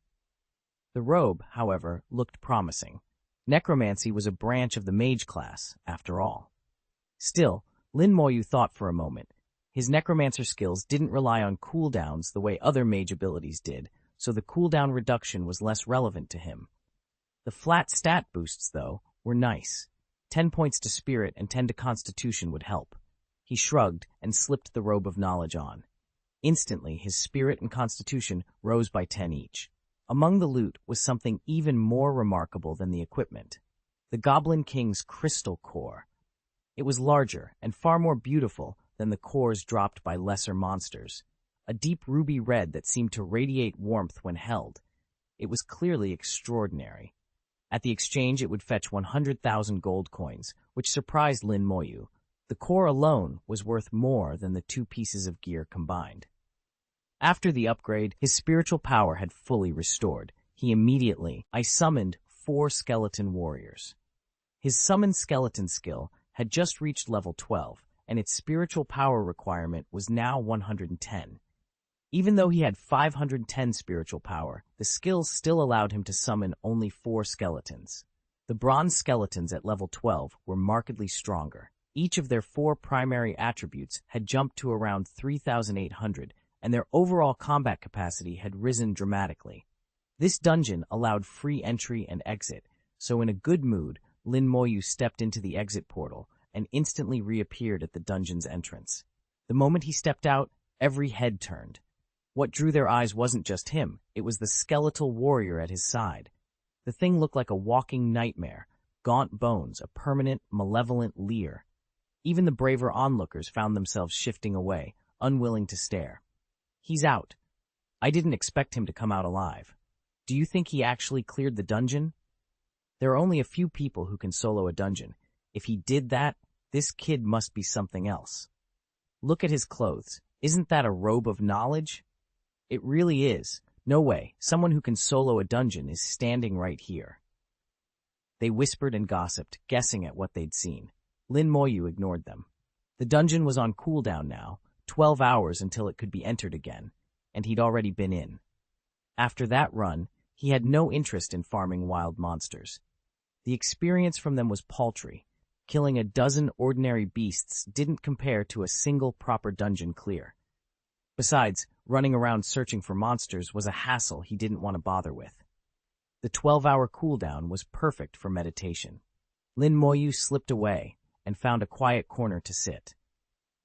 The robe, however, looked promising. Necromancy was a branch of the mage class, after all. Still, Lin Moyu thought for a moment. His necromancer skills didn't rely on cooldowns the way other mage abilities did, so the cooldown reduction was less relevant to him. The flat stat boosts, though, were nice. 10 points to spirit and 10 to constitution would help. He shrugged and slipped the Robe of Knowledge on. Instantly, his spirit and constitution rose by 10 each. Among the loot was something even more remarkable than the equipment. The Goblin King's Crystal Core. It was larger and far more beautiful than the cores dropped by lesser monsters. A deep ruby red that seemed to radiate warmth when held. It was clearly extraordinary. At the exchange, it would fetch 100,000 gold coins, which surprised Lin Moyu. The core alone was worth more than the 2 pieces of gear combined. After the upgrade, his spiritual power had fully restored. He immediately summoned 4 skeleton warriors. His summon skeleton skill had just reached level 12, and its spiritual power requirement was now 110. Even though he had 510 spiritual power, the skills still allowed him to summon only 4 skeletons. The bronze skeletons at level 12 were markedly stronger. Each of their 4 primary attributes had jumped to around 3,800, and their overall combat capacity had risen dramatically. This dungeon allowed free entry and exit, so in a good mood, Lin Moyu stepped into the exit portal and instantly reappeared at the dungeon's entrance. The moment he stepped out, every head turned. What drew their eyes wasn't just him, it was the skeletal warrior at his side. The thing looked like a walking nightmare, gaunt bones, a permanent, malevolent leer. Even the braver onlookers found themselves shifting away, unwilling to stare. He's out. I didn't expect him to come out alive. Do you think he actually cleared the dungeon? There are only a few people who can solo a dungeon. If he did that, this kid must be something else. Look at his clothes. Isn't that a robe of knowledge? It really is. No way. Someone who can solo a dungeon is standing right here. They whispered and gossiped, guessing at what they'd seen. Lin Moyu ignored them. The dungeon was on cooldown now, 12 hours until it could be entered again, and he'd already been in. After that run, he had no interest in farming wild monsters. The experience from them was paltry. Killing a dozen ordinary beasts didn't compare to a single proper dungeon clear. Besides, running around searching for monsters was a hassle he didn't want to bother with. The 12-hour cooldown was perfect for meditation. Lin Moyu slipped away and found a quiet corner to sit.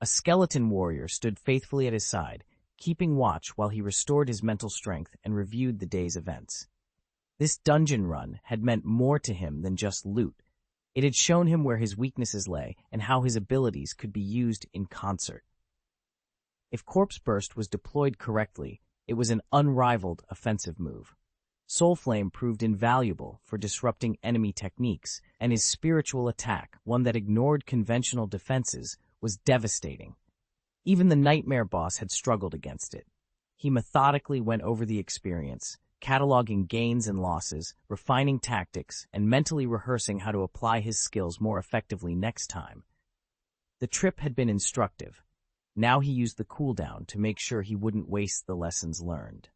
A skeleton warrior stood faithfully at his side, keeping watch while he restored his mental strength and reviewed the day's events. This dungeon run had meant more to him than just loot. It had shown him where his weaknesses lay and how his abilities could be used in concert. If Corpse Burst was deployed correctly, it was an unrivaled offensive move. Soul Flame proved invaluable for disrupting enemy techniques, and his spiritual attack, one that ignored conventional defenses, was devastating. Even the Nightmare boss had struggled against it. He methodically went over the experience, cataloging gains and losses, refining tactics, and mentally rehearsing how to apply his skills more effectively next time. The trip had been instructive. Now he used the cooldown to make sure he wouldn't waste the lessons learned.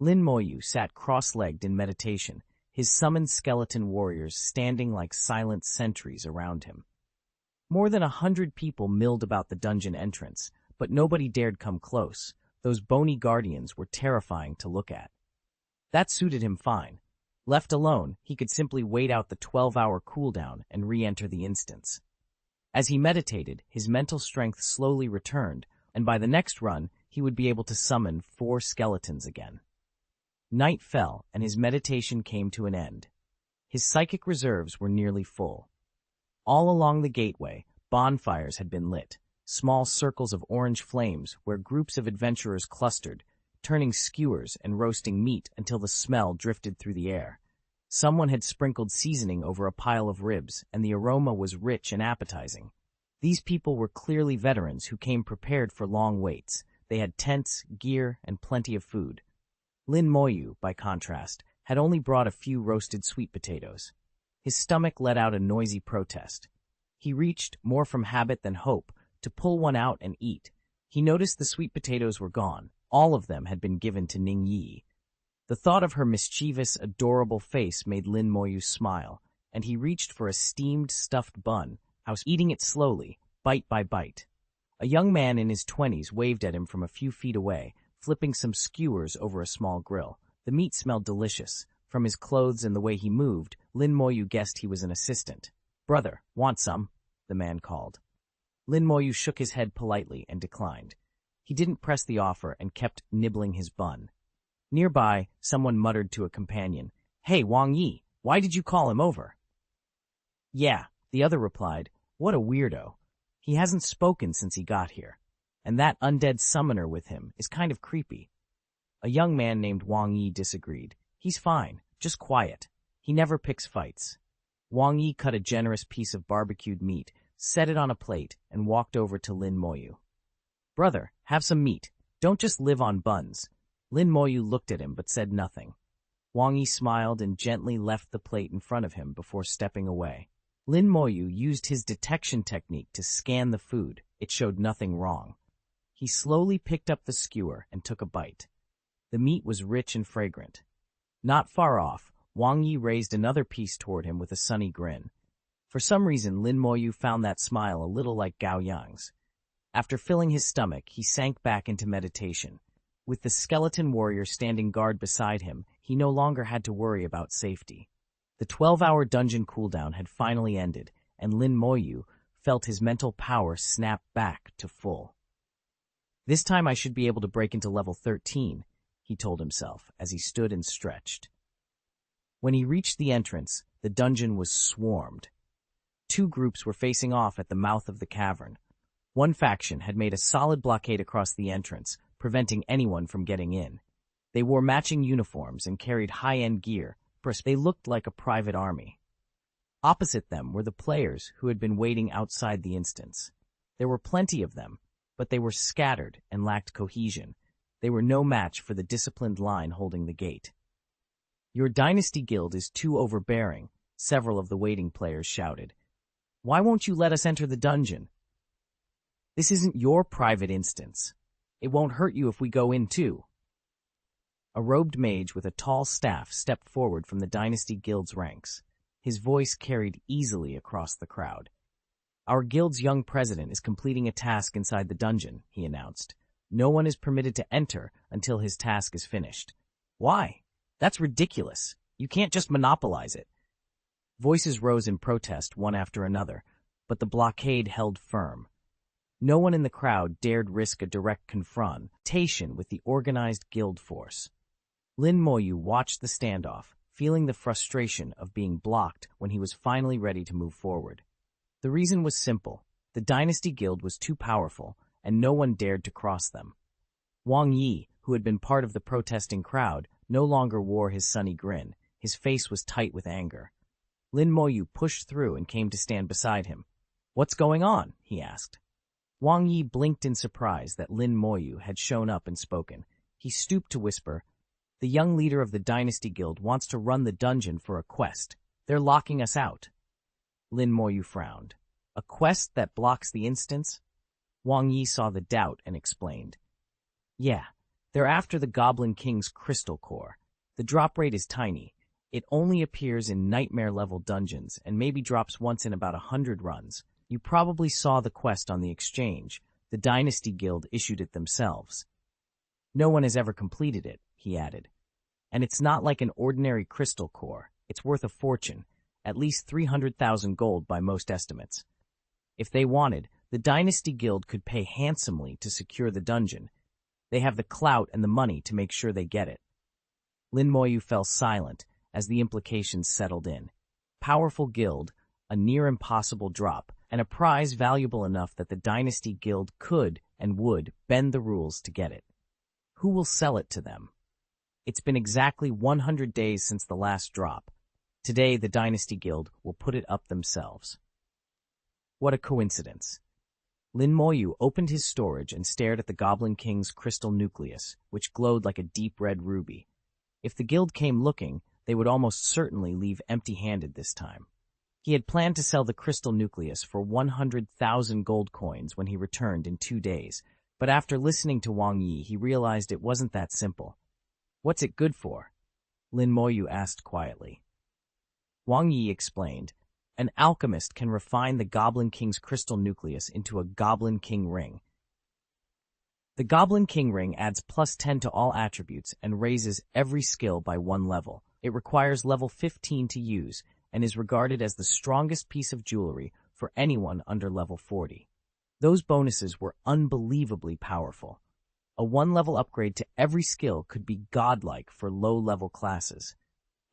Lin Moyu sat cross-legged in meditation, his summoned skeleton warriors standing like silent sentries around him. More than 100 people milled about the dungeon entrance, but nobody dared come close. Those bony guardians were terrifying to look at. That suited him fine. Left alone, he could simply wait out the 12-hour cooldown and re-enter the instance. As he meditated, his mental strength slowly returned, and by the next run, he would be able to summon 4 skeletons again. Night fell, and his meditation came to an end. His psychic reserves were nearly full. All along the gateway, bonfires had been lit, small circles of orange flames where groups of adventurers clustered, turning skewers and roasting meat until the smell drifted through the air. Someone had sprinkled seasoning over a pile of ribs, and the aroma was rich and appetizing. These people were clearly veterans who came prepared for long waits. They had tents, gear, and plenty of food. Lin Moyu, by contrast, had only brought a few roasted sweet potatoes. His stomach let out a noisy protest. He reached, more from habit than hope, to pull one out and eat. He noticed the sweet potatoes were gone. All of them had been given to Ning Yi. The thought of her mischievous, adorable face made Lin Moyu smile, and he reached for a steamed, stuffed bun, eating it slowly, bite by bite. A young man in his 20s waved at him from a few feet away, flipping some skewers over a small grill. The meat smelled delicious. From his clothes and the way he moved, Lin Moyu guessed he was an assistant. "Brother, want some?" the man called. Lin Moyu shook his head politely and declined. He didn't press the offer and kept nibbling his bun. Nearby, someone muttered to a companion, "Hey, Wang Yi, why did you call him over?" "Yeah," the other replied, "what a weirdo. He hasn't spoken since he got here. And that undead summoner with him is kind of creepy." A young man named Wang Yi disagreed. "He's fine, just quiet. He never picks fights." Wang Yi cut a generous piece of barbecued meat, set it on a plate, and walked over to Lin Moyu. "Brother, have some meat. Don't just live on buns." Lin Moyu looked at him but said nothing. Wang Yi smiled and gently left the plate in front of him before stepping away. Lin Moyu used his detection technique to scan the food. It showed nothing wrong. He slowly picked up the skewer and took a bite. The meat was rich and fragrant. Not far off, Wang Yi raised another piece toward him with a sunny grin. For some reason, Lin Moyu found that smile a little like Gao Yang's. After filling his stomach, he sank back into meditation. With the skeleton warrior standing guard beside him, he no longer had to worry about safety. The 12-hour dungeon cooldown had finally ended, and Lin Moyu felt his mental power snap back to full. "This time I should be able to break into level 13, he told himself as he stood and stretched. When he reached the entrance, the dungeon was swarmed. 2 groups were facing off at the mouth of the cavern. One faction had made a solid blockade across the entrance, preventing anyone from getting in. They wore matching uniforms and carried high-end gear. They looked like a private army. Opposite them were the players who had been waiting outside the instance. There were plenty of them, but they were scattered and lacked cohesion. They were no match for the disciplined line holding the gate. "Your dynasty guild is too overbearing," several of the waiting players shouted. "Why won't you let us enter the dungeon? This isn't your private instance. It won't hurt you if we go in too." A robed mage with a tall staff stepped forward from the dynasty guild's ranks. His voice carried easily across the crowd. "Our guild's young president is completing a task inside the dungeon," he announced. No one is permitted to enter until his task is finished. Why? That's ridiculous. You can't just monopolize it. Voices rose in protest one after another, but the blockade held firm. No one in the crowd dared risk a direct confrontation with the organized guild force. Lin Moyu watched the standoff, feeling the frustration of being blocked when he was finally ready to move forward. The reason was simple. The Dynasty Guild was too powerful, and no one dared to cross them. Wang Yi, who had been part of the protesting crowd, no longer wore his sunny grin. His face was tight with anger. Lin Moyu pushed through and came to stand beside him. "What's going on?" he asked. Wang Yi blinked in surprise that Lin Moyu had shown up and spoken. He stooped to whisper, "The young leader of the Dynasty Guild wants to run the dungeon for a quest. They're locking us out." Lin Moyu frowned. "A quest that blocks the instance?" Wang Yi saw the doubt and explained. "Yeah, they're after the Goblin King's crystal core. The drop rate is tiny. It only appears in nightmare-level dungeons and maybe drops once in about 100 runs. You probably saw the quest on the exchange. The Dynasty Guild issued it themselves. No one has ever completed it," he added. "And it's not like an ordinary crystal core. It's worth a fortune, at least 300,000 gold by most estimates. If they wanted, the Dynasty Guild could pay handsomely to secure the dungeon. They have the clout and the money to make sure they get it." Lin Moyu fell silent as the implications settled in. Powerful guild, a near-impossible drop, and a prize valuable enough that the Dynasty Guild could and would bend the rules to get it. Who will sell it to them? It's been exactly 100 days since the last drop. Today, the Dynasty Guild will put it up themselves. What a coincidence. Lin Moyu opened his storage and stared at the Goblin King's crystal nucleus, which glowed like a deep red ruby. If the guild came looking, they would almost certainly leave empty-handed this time. He had planned to sell the crystal nucleus for 100,000 gold coins when he returned in 2 days, but after listening to Wang Yi, he realized it wasn't that simple. "What's it good for?" Lin Moyu asked quietly. Wang Yi explained, "An alchemist can refine the Goblin King's crystal nucleus into a Goblin King ring. The Goblin King ring adds +10 to all attributes and raises every skill by 1 level. It requires level 15 to use, and is regarded as the strongest piece of jewelry for anyone under level 40. Those bonuses were unbelievably powerful. A 1-level upgrade to every skill could be godlike for low-level classes.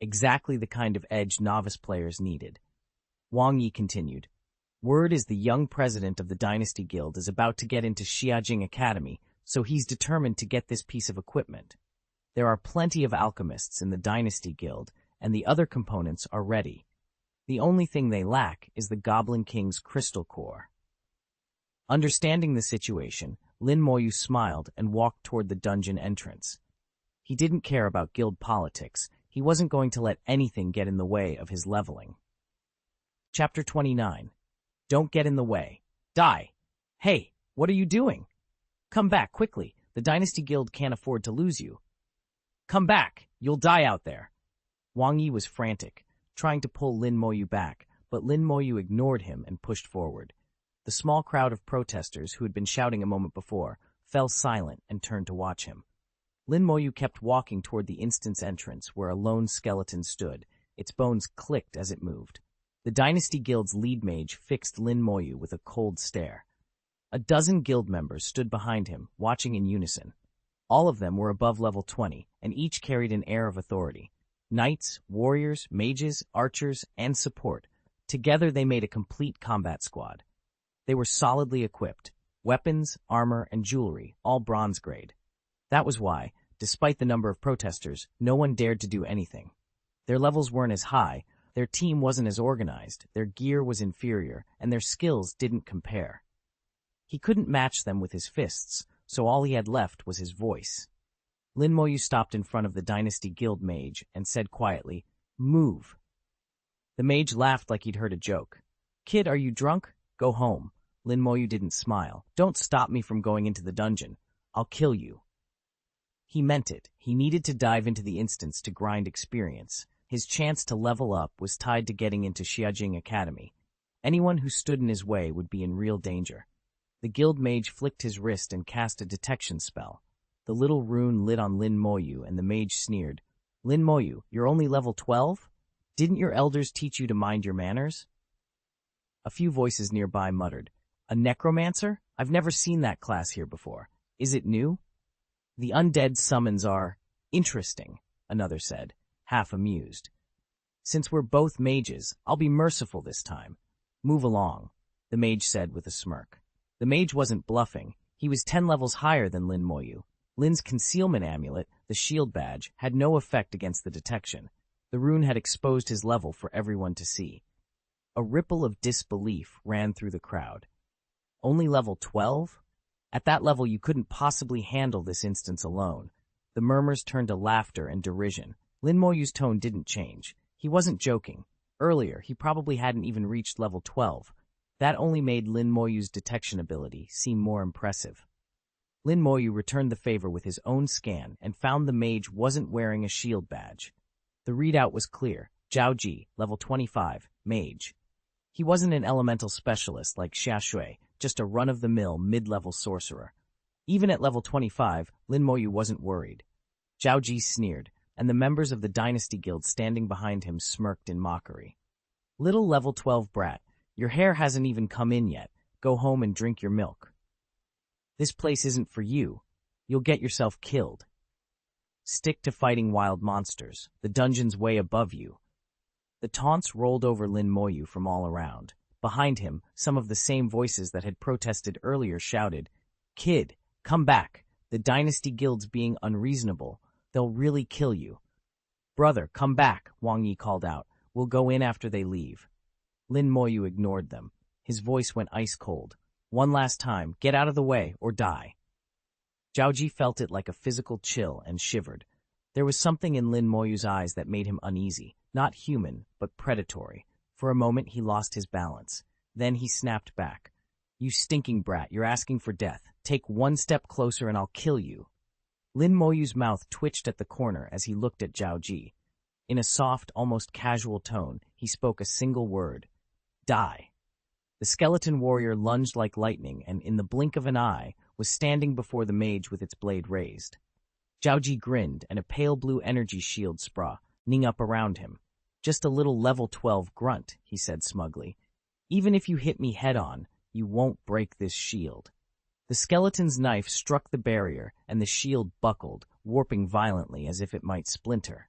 Exactly the kind of edge novice players needed." Wang Yi continued, "Word is the young president of the Dynasty Guild is about to get into Xiajing Academy, so he's determined to get this piece of equipment. There are plenty of alchemists in the Dynasty Guild, and the other components are ready. The only thing they lack is the Goblin King's crystal core." Understanding the situation, Lin Moyu smiled and walked toward the dungeon entrance. He didn't care about guild politics. He wasn't going to let anything get in the way of his leveling. Chapter 29. Don't get in the way. Die. "Hey, what are you doing? Come back quickly. The Dynasty Guild can't afford to lose you. Come back. You'll die out there." Wang Yi was frantic, trying to pull Lin Moyu back, but Lin Moyu ignored him and pushed forward. The small crowd of protesters who had been shouting a moment before fell silent and turned to watch him. Lin Moyu kept walking toward the instant's entrance where a lone skeleton stood. Its bones clicked as it moved. The Dynasty Guild's lead mage fixed Lin Moyu with a cold stare. A dozen guild members stood behind him, watching in unison. All of them were above level 20, and each carried an air of authority. Knights, warriors, mages, archers, and support. Together they made a complete combat squad. They were solidly equipped. Weapons, armor, and jewelry, all bronze grade. That was why, despite the number of protesters, no one dared to do anything. Their levels weren't as high, their team wasn't as organized, their gear was inferior, and their skills didn't compare. He couldn't match them with his fists, so all he had left was his voice. Lin Moyu stopped in front of the Dynasty Guild mage and said quietly, "Move." The mage laughed like he'd heard a joke. "Kid, are you drunk? Go home." Lin Moyu didn't smile. "Don't stop me from going into the dungeon. I'll kill you." He meant it. He needed to dive into the instance to grind experience. His chance to level up was tied to getting into Xiajing Academy. Anyone who stood in his way would be in real danger. The guild mage flicked his wrist and cast a detection spell. The little rune lit on Lin Moyu, and the mage sneered. "Lin Moyu, you're only level 12? Didn't your elders teach you to mind your manners?" A few voices nearby muttered, "A necromancer? I've never seen that class here before. Is it new?" "The undead summons are interesting," another said, half amused. "Since we're both mages, I'll be merciful this time. Move along," the mage said with a smirk. The mage wasn't bluffing. He was 10 levels higher than Lin Moyu. Lin's concealment amulet, the shield badge, had no effect against the detection. The rune had exposed his level for everyone to see. A ripple of disbelief ran through the crowd. Only level 12? At that level, you couldn't possibly handle this instance alone. The murmurs turned to laughter and derision. Lin Moyu's tone didn't change. He wasn't joking. Earlier, he probably hadn't even reached level 12. That only made Lin Moyu's detection ability seem more impressive. Lin Moyu returned the favor with his own scan and found the mage wasn't wearing a shield badge. The readout was clear. Zhao Ji, level 25, mage. He wasn't an elemental specialist like Xia Shui, just a run-of-the-mill mid-level sorcerer. Even at level 25, Lin Moyu wasn't worried. Zhao Ji sneered, and the members of the Dynasty Guild standing behind him smirked in mockery. "Little level 12 brat, your hair hasn't even come in yet. Go home and drink your milk. This place isn't for you. You'll get yourself killed. Stick to fighting wild monsters. The dungeon's way above you." The taunts rolled over Lin Moyu from all around. Behind him, some of the same voices that had protested earlier shouted, "Kid, come back. The Dynasty Guild's being unreasonable. They'll really kill you." "Brother, come back," Wang Yi called out. "We'll go in after they leave." Lin Moyu ignored them. His voice went ice cold. "One last time, get out of the way or die." Zhao Ji felt it like a physical chill and shivered. There was something in Lin Moyu's eyes that made him uneasy, not human, but predatory. For a moment he lost his balance. Then he snapped back. "You stinking brat, you're asking for death. Take one step closer and I'll kill you." Lin Moyu's mouth twitched at the corner as he looked at Zhao Ji. In a soft, almost casual tone, he spoke a single word. "Die." The skeleton warrior lunged like lightning and, in the blink of an eye, was standing before the mage with its blade raised. Zhao Ji grinned, and a pale blue energy shield sprang up around him. "Just a little level 12 grunt," he said smugly. "Even if you hit me head-on, you won't break this shield." The skeleton's knife struck the barrier, and the shield buckled, warping violently as if it might splinter.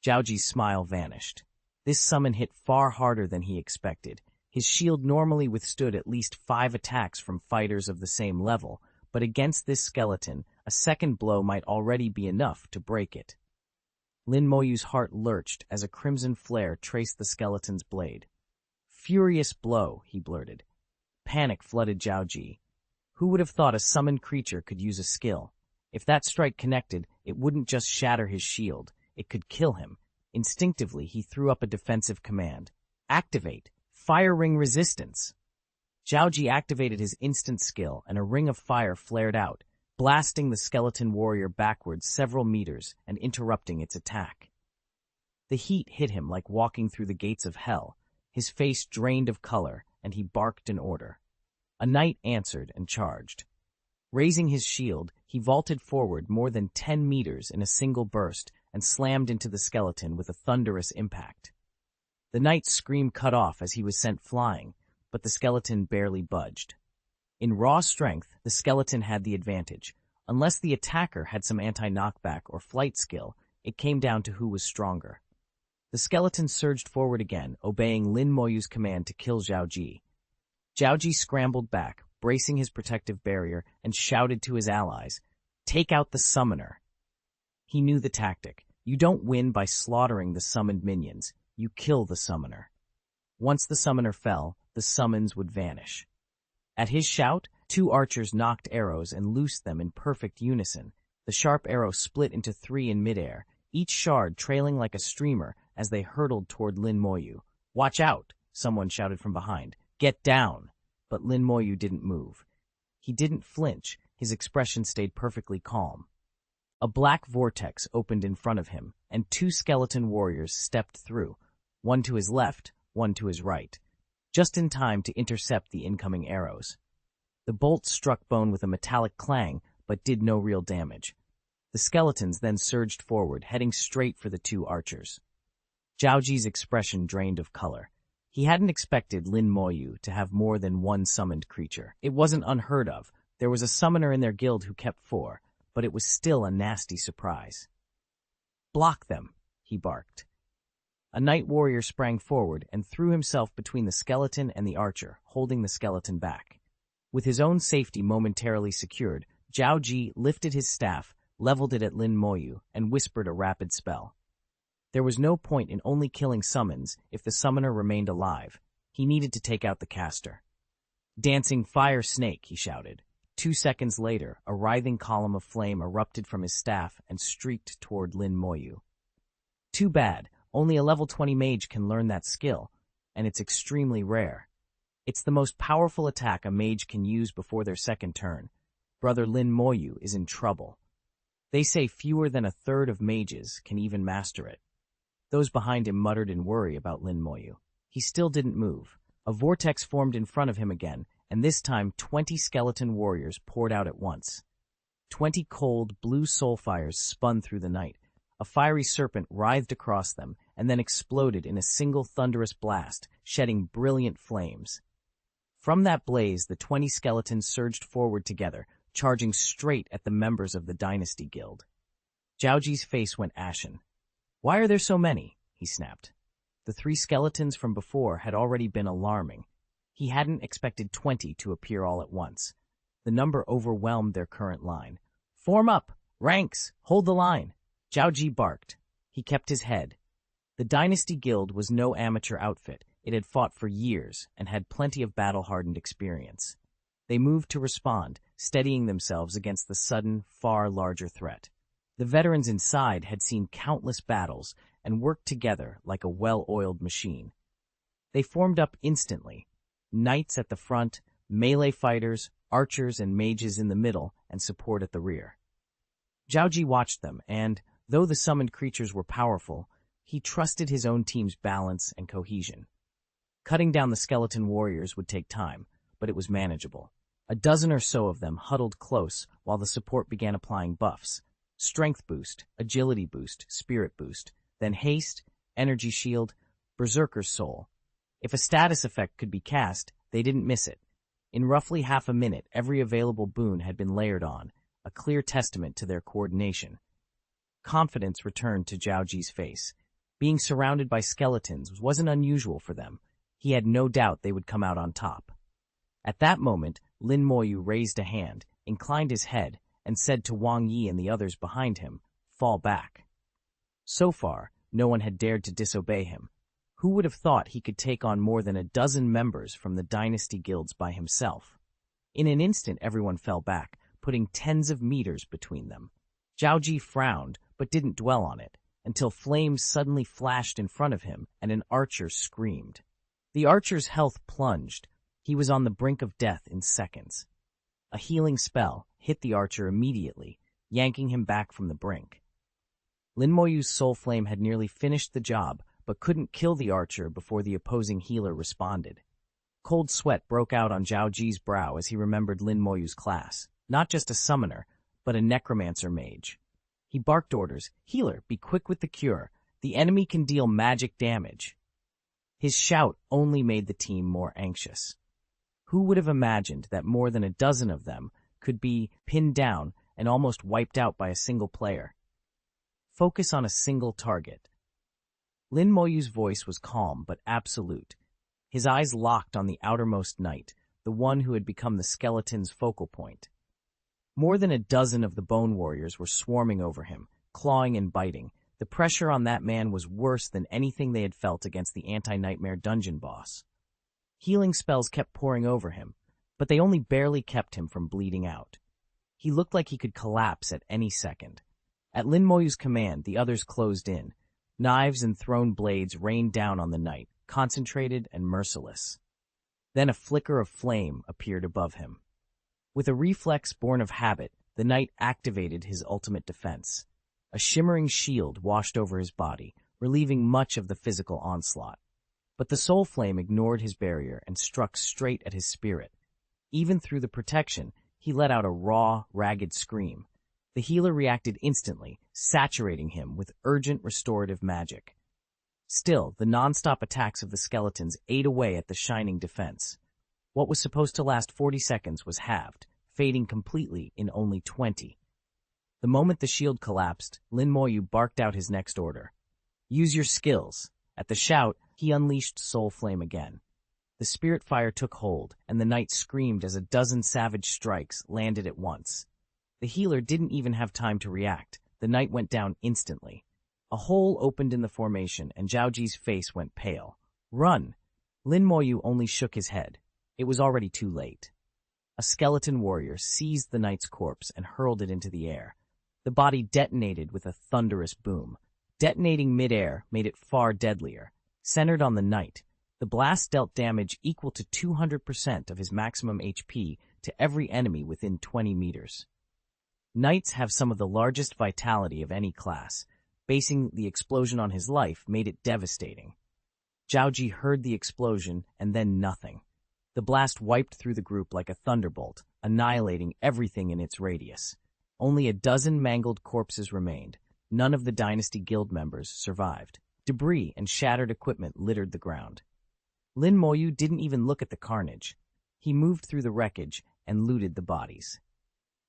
Zhao Ji's smile vanished. This summon hit far harder than he expected. His shield normally withstood at least 5 attacks from fighters of the same level, but against this skeleton, a second blow might already be enough to break it. Lin Moyu's heart lurched as a crimson flare traced the skeleton's blade. "Furious blow," he blurted. Panic flooded Zhao Ji. Who would have thought a summoned creature could use a skill? If that strike connected, it wouldn't just shatter his shield, it could kill him. Instinctively, he threw up a defensive command. "Activate! Fire ring resistance!" Zhao Ji activated his instant skill, and a ring of fire flared out, blasting the skeleton warrior backwards several meters and interrupting its attack. The heat hit him like walking through the gates of hell. His face drained of color, and he barked an order. A knight answered and charged. Raising his shield, he vaulted forward more than 10 meters in a single burst and slammed into the skeleton with a thunderous impact. The knight's scream cut off as he was sent flying, but the skeleton barely budged. In raw strength, the skeleton had the advantage. Unless the attacker had some anti-knockback or flight skill, it came down to who was stronger. The skeleton surged forward again, obeying Lin Moyu's command to kill Zhao Ji. Zhao Ji scrambled back, bracing his protective barrier, and shouted to his allies, "Take out the summoner." He knew the tactic. You don't win by slaughtering the summoned minions. You kill the summoner. Once the summoner fell, the summons would vanish. At his shout, 2 archers knocked arrows and loosed them in perfect unison. The sharp arrow split into 3 in midair, each shard trailing like a streamer as they hurtled toward Lin Moyu. "Watch out!" someone shouted from behind. "Get down!" But Lin Moyu didn't move. He didn't flinch. His expression stayed perfectly calm. A black vortex opened in front of him, and 2 skeleton warriors stepped through, one to his left, one to his right, just in time to intercept the incoming arrows. The bolt struck bone with a metallic clang, but did no real damage. The skeletons then surged forward, heading straight for the two archers. Zhaoji's expression drained of color. He hadn't expected Lin Moyu to have more than one summoned creature. It wasn't unheard of. There was a summoner in their guild who kept 4, but it was still a nasty surprise. "Block them," he barked. A night warrior sprang forward and threw himself between the skeleton and the archer, holding the skeleton back. With his own safety momentarily secured, Zhao Ji lifted his staff, leveled it at Lin Moyu, and whispered a rapid spell. There was no point in only killing summons if the summoner remained alive. He needed to take out the caster. "Dancing fire snake," he shouted. 2 seconds later, a writhing column of flame erupted from his staff and streaked toward Lin Moyu. Too bad, only a level 20 mage can learn that skill, and it's extremely rare. It's the most powerful attack a mage can use before their second turn. Brother Lin Moyu is in trouble. They say fewer than a third of mages can even master it. Those behind him muttered in worry about Lin Moyu. He still didn't move. A vortex formed in front of him again, and this time 20 skeleton warriors poured out at once. 20 cold, blue soulfires spun through the night. A fiery serpent writhed across them and then exploded in a single thunderous blast, shedding brilliant flames. From that blaze, the 20 skeletons surged forward together, charging straight at the members of the Dynasty Guild. Zhaoji's face went ashen. "Why are there so many?" he snapped. The 3 skeletons from before had already been alarming. He hadn't expected 20 to appear all at once. The number overwhelmed their current line. "Form up! Ranks! Hold the line!" Zhao Ji barked. He kept his head. The Dynasty Guild was no amateur outfit. It had fought for years and had plenty of battle-hardened experience. They moved to respond, steadying themselves against the sudden, far larger threat. The veterans inside had seen countless battles and worked together like a well-oiled machine. They formed up instantly. Knights at the front, melee fighters, archers and mages in the middle, and support at the rear. Zhao Ji watched them, and, though the summoned creatures were powerful, he trusted his own team's balance and cohesion. Cutting down the skeleton warriors would take time, but it was manageable. A dozen or so of them huddled close while the support began applying buffs. Strength boost, agility boost, spirit boost, then haste, energy shield, berserker's soul. If a status effect could be cast, they didn't miss it. In roughly half a minute, every available boon had been layered on, a clear testament to their coordination. Confidence returned to Zhao Ji's face. Being surrounded by skeletons wasn't unusual for them. He had no doubt they would come out on top. At that moment, Lin Moyu raised a hand, inclined his head, and said to Wang Yi and the others behind him, "Fall back." So far, no one had dared to disobey him. Who would have thought he could take on more than a dozen members from the Dynasty Guilds by himself? In an instant, everyone fell back, putting tens of meters between them. Zhao Ji frowned, but didn't dwell on it, until flames suddenly flashed in front of him and an archer screamed. The archer's health plunged. He was on the brink of death in seconds. A healing spell hit the archer immediately, yanking him back from the brink. Lin Moyu's soul flame had nearly finished the job, but couldn't kill the archer before the opposing healer responded. Cold sweat broke out on Zhao Ji's brow as he remembered Lin Moyu's class. Not just a summoner, but a Necromancer mage. He barked orders, "Healer, be quick with the cure. The enemy can deal magic damage." His shout only made the team more anxious. Who would have imagined that more than a dozen of them could be pinned down and almost wiped out by a single player? Focus on a single target. Lin Moyu's voice was calm but absolute. His eyes locked on the outermost knight, the one who had become the skeleton's focal point. More than a dozen of the bone warriors were swarming over him, clawing and biting. The pressure on that man was worse than anything they had felt against the anti-nightmare dungeon boss. Healing spells kept pouring over him, but they only barely kept him from bleeding out. He looked like he could collapse at any second. At Lin Moyu's command, the others closed in. Knives and thrown blades rained down on the knight, concentrated and merciless. Then a flicker of flame appeared above him. With a reflex born of habit, the knight activated his ultimate defense. A shimmering shield washed over his body, relieving much of the physical onslaught. But the soul flame ignored his barrier and struck straight at his spirit. Even through the protection, he let out a raw, ragged scream. The healer reacted instantly, saturating him with urgent restorative magic. Still, the non-stop attacks of the skeletons ate away at the shining defense. What was supposed to last 40 seconds was halved, fading completely in only 20. The moment the shield collapsed, Lin Moyu barked out his next order. Use your skills. At the shout, he unleashed Soul Flame again. The spirit fire took hold, and the knight screamed as a dozen savage strikes landed at once. The healer didn't even have time to react. The knight went down instantly. A hole opened in the formation, and Zhaoji's face went pale. Run! Lin Moyu only shook his head. It was already too late. A skeleton warrior seized the knight's corpse and hurled it into the air. The body detonated with a thunderous boom. Detonating mid-air made it far deadlier. Centered on the knight, the blast dealt damage equal to 200% of his maximum HP to every enemy within 20 meters. Knights have some of the largest vitality of any class. Basing the explosion on his life made it devastating. Zhaoji heard the explosion and then nothing. The blast wiped through the group like a thunderbolt, annihilating everything in its radius. Only a dozen mangled corpses remained. None of the Dynasty Guild members survived. Debris and shattered equipment littered the ground. Lin Moyu didn't even look at the carnage. He moved through the wreckage and looted the bodies.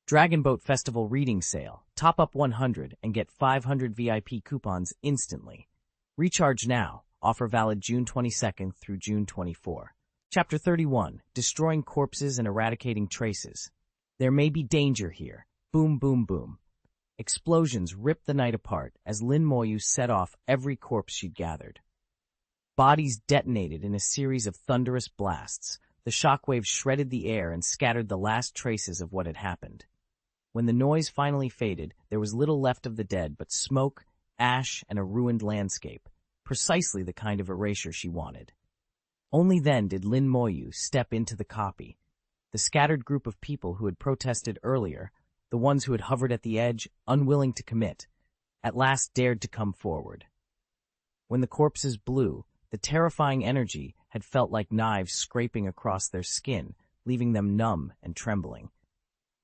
Dragon Boat Festival Reading Sale. Top up 100 and get 500 VIP coupons instantly. Recharge now. Offer valid June 22nd through June 24. Chapter 31. Destroying Corpses and Eradicating Traces. There may be danger here. Boom, boom, boom. Explosions ripped the night apart as Lin Moyu set off every corpse she'd gathered. Bodies detonated in a series of thunderous blasts. The shockwaves shredded the air and scattered the last traces of what had happened. When the noise finally faded, there was little left of the dead but smoke, ash, and a ruined landscape, precisely the kind of erasure she wanted. Only then did Lin Moyu step into the copy. The scattered group of people who had protested earlier, the ones who had hovered at the edge, unwilling to commit, at last dared to come forward. When the corpses blew, the terrifying energy had felt like knives scraping across their skin, leaving them numb and trembling.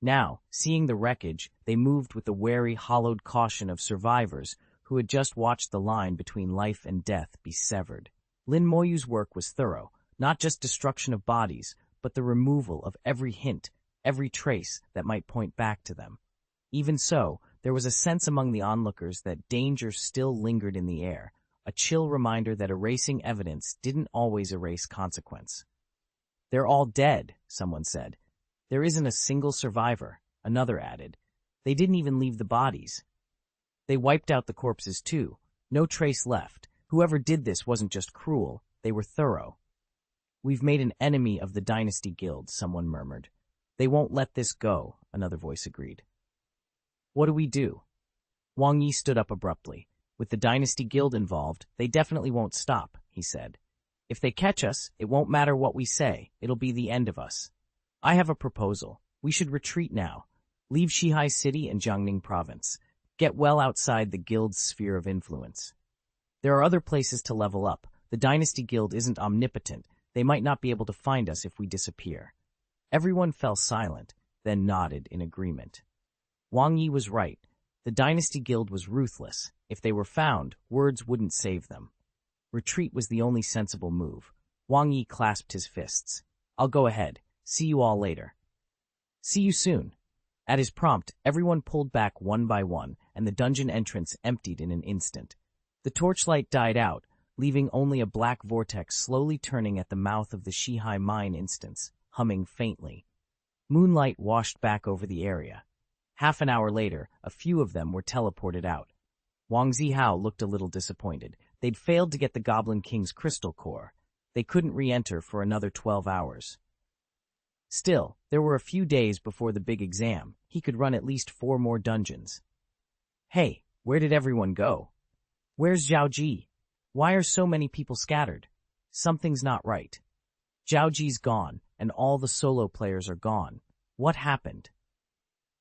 Now, seeing the wreckage, they moved with the wary, hollowed caution of survivors who had just watched the line between life and death be severed. Lin Moyu's work was thorough, not just destruction of bodies, but the removal of every hint, every trace that might point back to them. Even so, there was a sense among the onlookers that danger still lingered in the air, a chill reminder that erasing evidence didn't always erase consequence. "They're all dead," someone said. "There isn't a single survivor," another added. "They didn't even leave the bodies. They wiped out the corpses too. No trace left. Whoever did this wasn't just cruel, they were thorough." "We've made an enemy of the Dynasty Guild," someone murmured. "They won't let this go," another voice agreed. "What do we do?" Wang Yi stood up abruptly. "With the Dynasty Guild involved, they definitely won't stop," he said. "If they catch us, it won't matter what we say. It'll be the end of us. I have a proposal. We should retreat now. Leave Shihai City and Jiangning Province. Get well outside the Guild's sphere of influence. There are other places to level up. The Dynasty Guild isn't omnipotent. They might not be able to find us if we disappear." Everyone fell silent, then nodded in agreement. Wang Yi was right. The Dynasty Guild was ruthless. If they were found, words wouldn't save them. Retreat was the only sensible move. Wang Yi clasped his fists. "I'll go ahead. See you all later." "See you soon." At his prompt, everyone pulled back one by one, and the dungeon entrance emptied in an instant. The torchlight died out, leaving only a black vortex slowly turning at the mouth of the Shihai mine instance, humming faintly. Moonlight washed back over the area. Half an hour later, a few of them were teleported out. Wang Zihao looked a little disappointed. They'd failed to get the Goblin King's crystal core. They couldn't re-enter for another 12 hours. Still, there were a few days before the big exam. He could run at least 4 more dungeons. "Hey, where did everyone go? Where's Zhaoji? Why are so many people scattered? Something's not right. Zhaoji's gone, and all the solo players are gone. What happened?"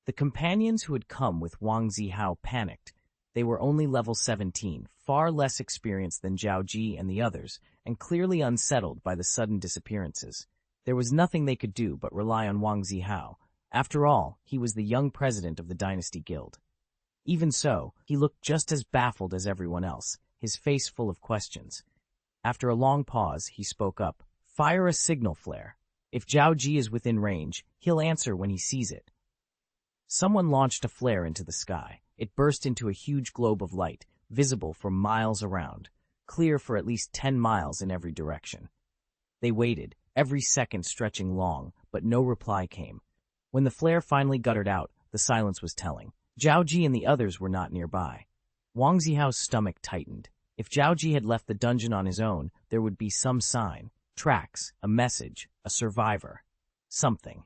The companions who had come with Wang Zihao panicked. They were only level 17, far less experienced than Zhaoji and the others, and clearly unsettled by the sudden disappearances. There was nothing they could do but rely on Wang Zihao. After all, he was the young president of the Dynasty Guild. Even so, he looked just as baffled as everyone else, his face full of questions. After a long pause, he spoke up. Fire a signal flare. If Zhao Ji is within range, he'll answer when he sees it. Someone launched a flare into the sky. It burst into a huge globe of light, visible for miles around, clear for at least 10 miles in every direction. They waited, every second stretching long, but no reply came. When the flare finally guttered out, the silence was telling. Zhao Ji and the others were not nearby. Wang Zihao's stomach tightened. If Zhao Ji had left the dungeon on his own, there would be some sign, tracks, a message, a survivor, something.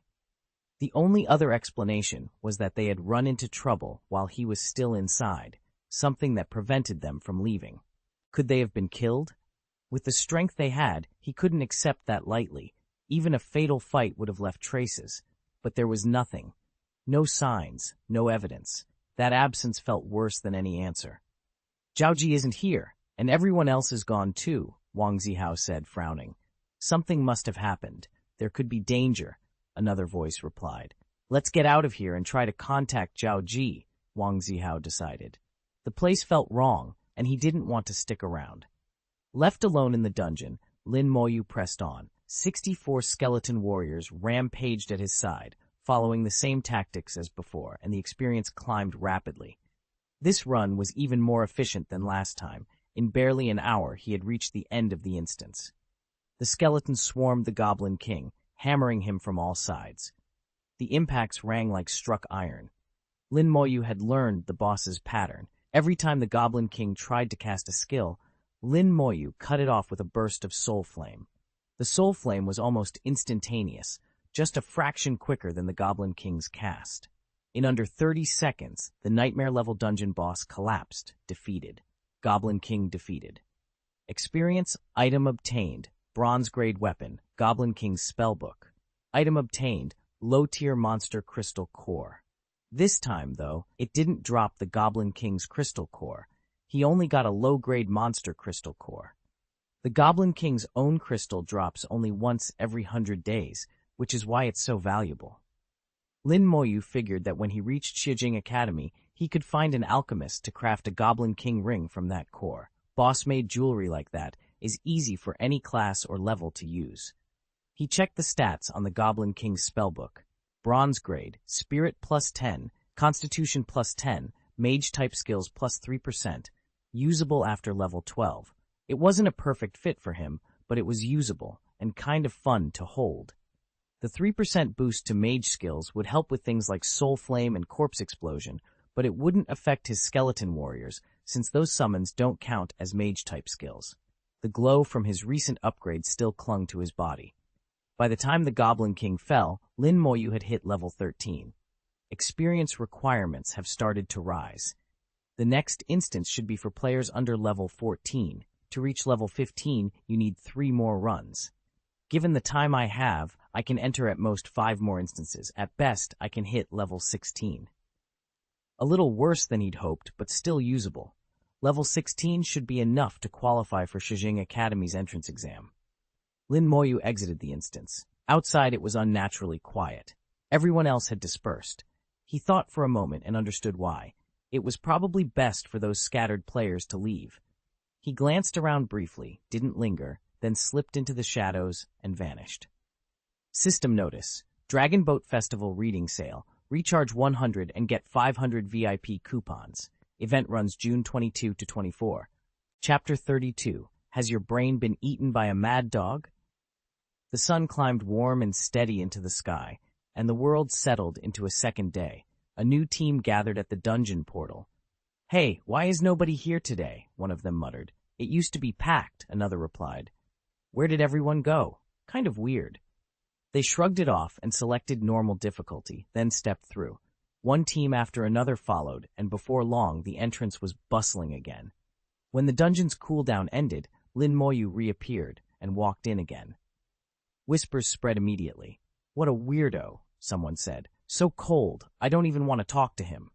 The only other explanation was that they had run into trouble while he was still inside, something that prevented them from leaving. Could they have been killed? With the strength they had, he couldn't accept that lightly. Even a fatal fight would have left traces. But there was nothing. No signs, no evidence. That absence felt worse than any answer. Zhao Ji isn't here, and everyone else is gone too, Wang Zihao said, frowning. Something must have happened. There could be danger, another voice replied. Let's get out of here and try to contact Zhao Ji, Wang Zihao decided. The place felt wrong, and he didn't want to stick around. Left alone in the dungeon, Lin Moyu pressed on. 64 skeleton warriors rampaged at his side, following the same tactics as before, and the experience climbed rapidly. This run was even more efficient than last time. In barely an hour, he had reached the end of the instance. The skeletons swarmed the Goblin King, hammering him from all sides. The impacts rang like struck iron. Lin Moyu had learned the boss's pattern. Every time the Goblin King tried to cast a skill, Lin Moyu cut it off with a burst of soul flame. The soul flame was almost instantaneous, just a fraction quicker than the Goblin King's cast. In under 30 seconds, the nightmare-level dungeon boss collapsed, defeated. Goblin King defeated. Experience, item obtained, bronze-grade weapon, Goblin King's spellbook. Item obtained, low-tier monster crystal core. This time, though, it didn't drop the Goblin King's crystal core. He only got a low-grade monster crystal core. The Goblin King's own crystal drops only once every 100 days, which is why it's so valuable. Lin Moyu figured that when he reached Shijing Academy, he could find an alchemist to craft a Goblin King ring from that core. Boss-made jewelry like that is easy for any class or level to use. He checked the stats on the Goblin King's spellbook. Bronze grade, Spirit plus 10, Constitution plus 10, Mage-type skills plus 3%, usable after level 12. It wasn't a perfect fit for him, but it was usable and kind of fun to hold. The 3% boost to mage skills would help with things like Soul Flame and Corpse Explosion, but it wouldn't affect his skeleton warriors, since those summons don't count as mage-type skills. The glow from his recent upgrade still clung to his body. By the time the Goblin King fell, Lin Moyu had hit level 13. Experience requirements have started to rise. The next instance should be for players under level 14. To reach level 15, you need 3 more runs. Given the time I have, I can enter at most 5 more instances. At best, I can hit level 16. A little worse than he'd hoped, but still usable. Level 16 should be enough to qualify for Shijing Academy's entrance exam. Lin Moyu exited the instance. Outside, it was unnaturally quiet. Everyone else had dispersed. He thought for a moment and understood why. It was probably best for those scattered players to leave. He glanced around briefly, didn't linger, then slipped into the shadows and vanished. System notice. Dragon Boat Festival reading sale. Recharge 100 and get 500 VIP coupons. Event runs June 22 to 24. Chapter 32. Has your brain been eaten by a mad dog? The sun climbed warm and steady into the sky, and the world settled into a second day. A new team gathered at the dungeon portal. Hey, why is nobody here today? One of them muttered. It used to be packed, another replied. Where did everyone go? Kind of weird. They shrugged it off and selected normal difficulty, then stepped through. One team after another followed, and before long the entrance was bustling again. When the dungeon's cooldown ended, Lin Moyu reappeared and walked in again. Whispers spread immediately. What a weirdo, someone said. So cold, I don't even want to talk to him.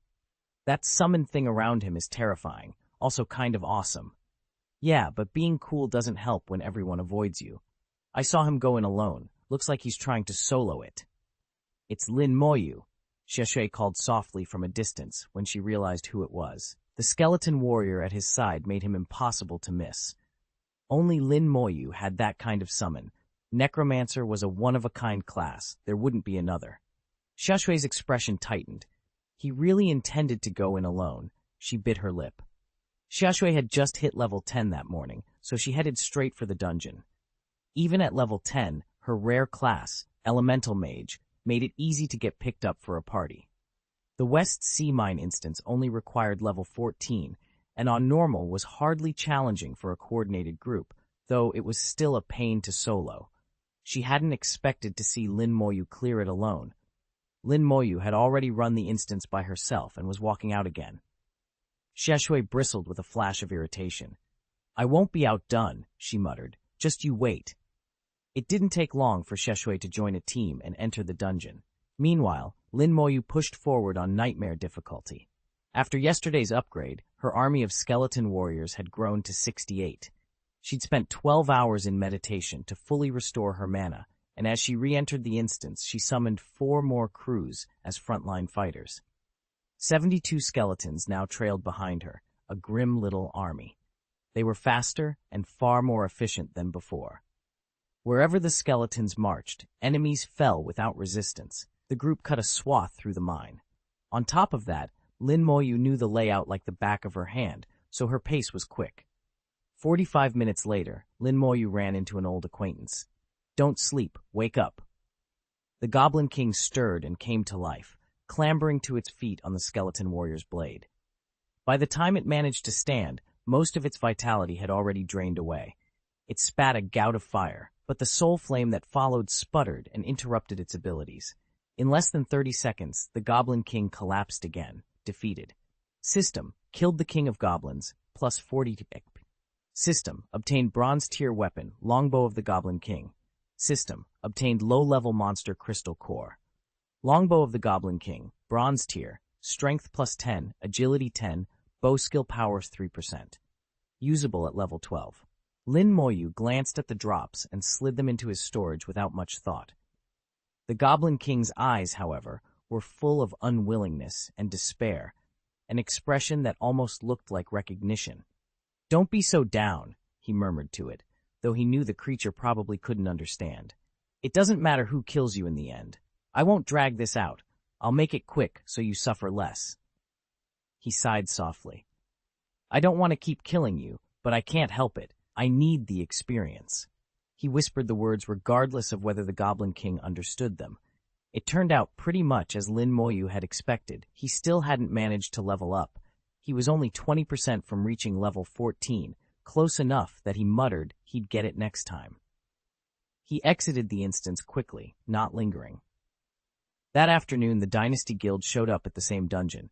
That summoned thing around him is terrifying, also kind of awesome. Yeah, but being cool doesn't help when everyone avoids you. I saw him go in alone. Looks like he's trying to solo it. It's Lin Moyu, Xiaoshui called softly from a distance when she realized who it was. The skeleton warrior at his side made him impossible to miss. Only Lin Moyu had that kind of summon. Necromancer was a one-of-a-kind class. There wouldn't be another. Xiaoshui's expression tightened. He really intended to go in alone. She bit her lip. Xiaoshui had just hit level 10 that morning, so she headed straight for the dungeon. Even at level 10, her rare class, Elemental Mage, made it easy to get picked up for a party. The West Sea Mine instance only required level 14, and on normal was hardly challenging for a coordinated group, though it was still a pain to solo. She hadn't expected to see Lin Moyu clear it alone. Lin Moyu had already run the instance by herself and was walking out again. Xiaoshui bristled with a flash of irritation. "I won't be outdone," she muttered. "Just you wait." It didn't take long for Xiaoshui to join a team and enter the dungeon. Meanwhile, Lin Moyu pushed forward on nightmare difficulty. After yesterday's upgrade, her army of skeleton warriors had grown to 68. She'd spent 12 hours in meditation to fully restore her mana, and as she re-entered the instance, she summoned 4 more crews as frontline fighters. 72 skeletons now trailed behind her, a grim little army. They were faster and far more efficient than before. Wherever the skeletons marched, enemies fell without resistance. The group cut a swath through the mine. On top of that, Lin Moyu knew the layout like the back of her hand, so her pace was quick. 45 minutes later, Lin Moyu ran into an old acquaintance. "Don't sleep, wake up." The Goblin King stirred and came to life, clambering to its feet on the skeleton warrior's blade. By the time it managed to stand, most of its vitality had already drained away. It spat a gout of fire, but the soul flame that followed sputtered and interrupted its abilities. In less than 30 seconds, the Goblin King collapsed again, defeated. System, killed the King of Goblins, plus 40 to XP. System, obtained Bronze Tier Weapon, Longbow of the Goblin King. System, obtained Low-Level Monster Crystal Core. Longbow of the Goblin King, Bronze Tier, Strength plus 10, Agility 10, Bow Skill Powers 3%. Usable at level 12. Lin Moyu glanced at the drops and slid them into his storage without much thought. The Goblin King's eyes, however, were full of unwillingness and despair, an expression that almost looked like recognition. "Don't be so down," he murmured to it, though he knew the creature probably couldn't understand. "It doesn't matter who kills you in the end. I won't drag this out. I'll make it quick so you suffer less." He sighed softly. "I don't want to keep killing you, but I can't help it. I need the experience." He whispered the words regardless of whether the Goblin King understood them. It turned out pretty much as Lin Moyu had expected. He still hadn't managed to level up. He was only 20% from reaching level 14, close enough that he muttered he'd get it next time. He exited the instance quickly, not lingering. That afternoon, the Dynasty Guild showed up at the same dungeon.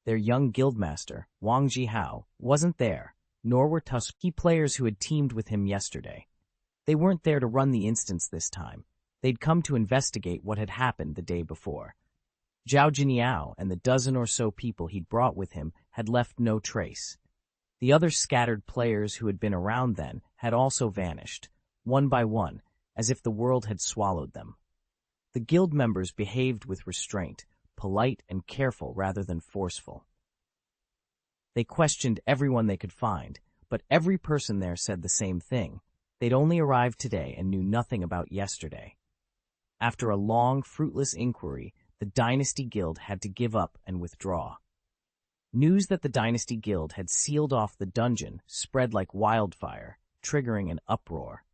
Their young guildmaster, Wang Jihao, wasn't there, nor were Tusky players who had teamed with him yesterday. They weren't there to run the instance this time. They'd come to investigate what had happened the day before. Zhao Jiniao and the dozen or so people he'd brought with him had left no trace. The other scattered players who had been around then had also vanished, one by one, as if the world had swallowed them. The guild members behaved with restraint, polite and careful rather than forceful. They questioned everyone they could find, but every person there said the same thing. They'd only arrived today and knew nothing about yesterday. After a long, fruitless inquiry, the Dynasty Guild had to give up and withdraw. News that the Dynasty Guild had sealed off the dungeon spread like wildfire, triggering an uproar.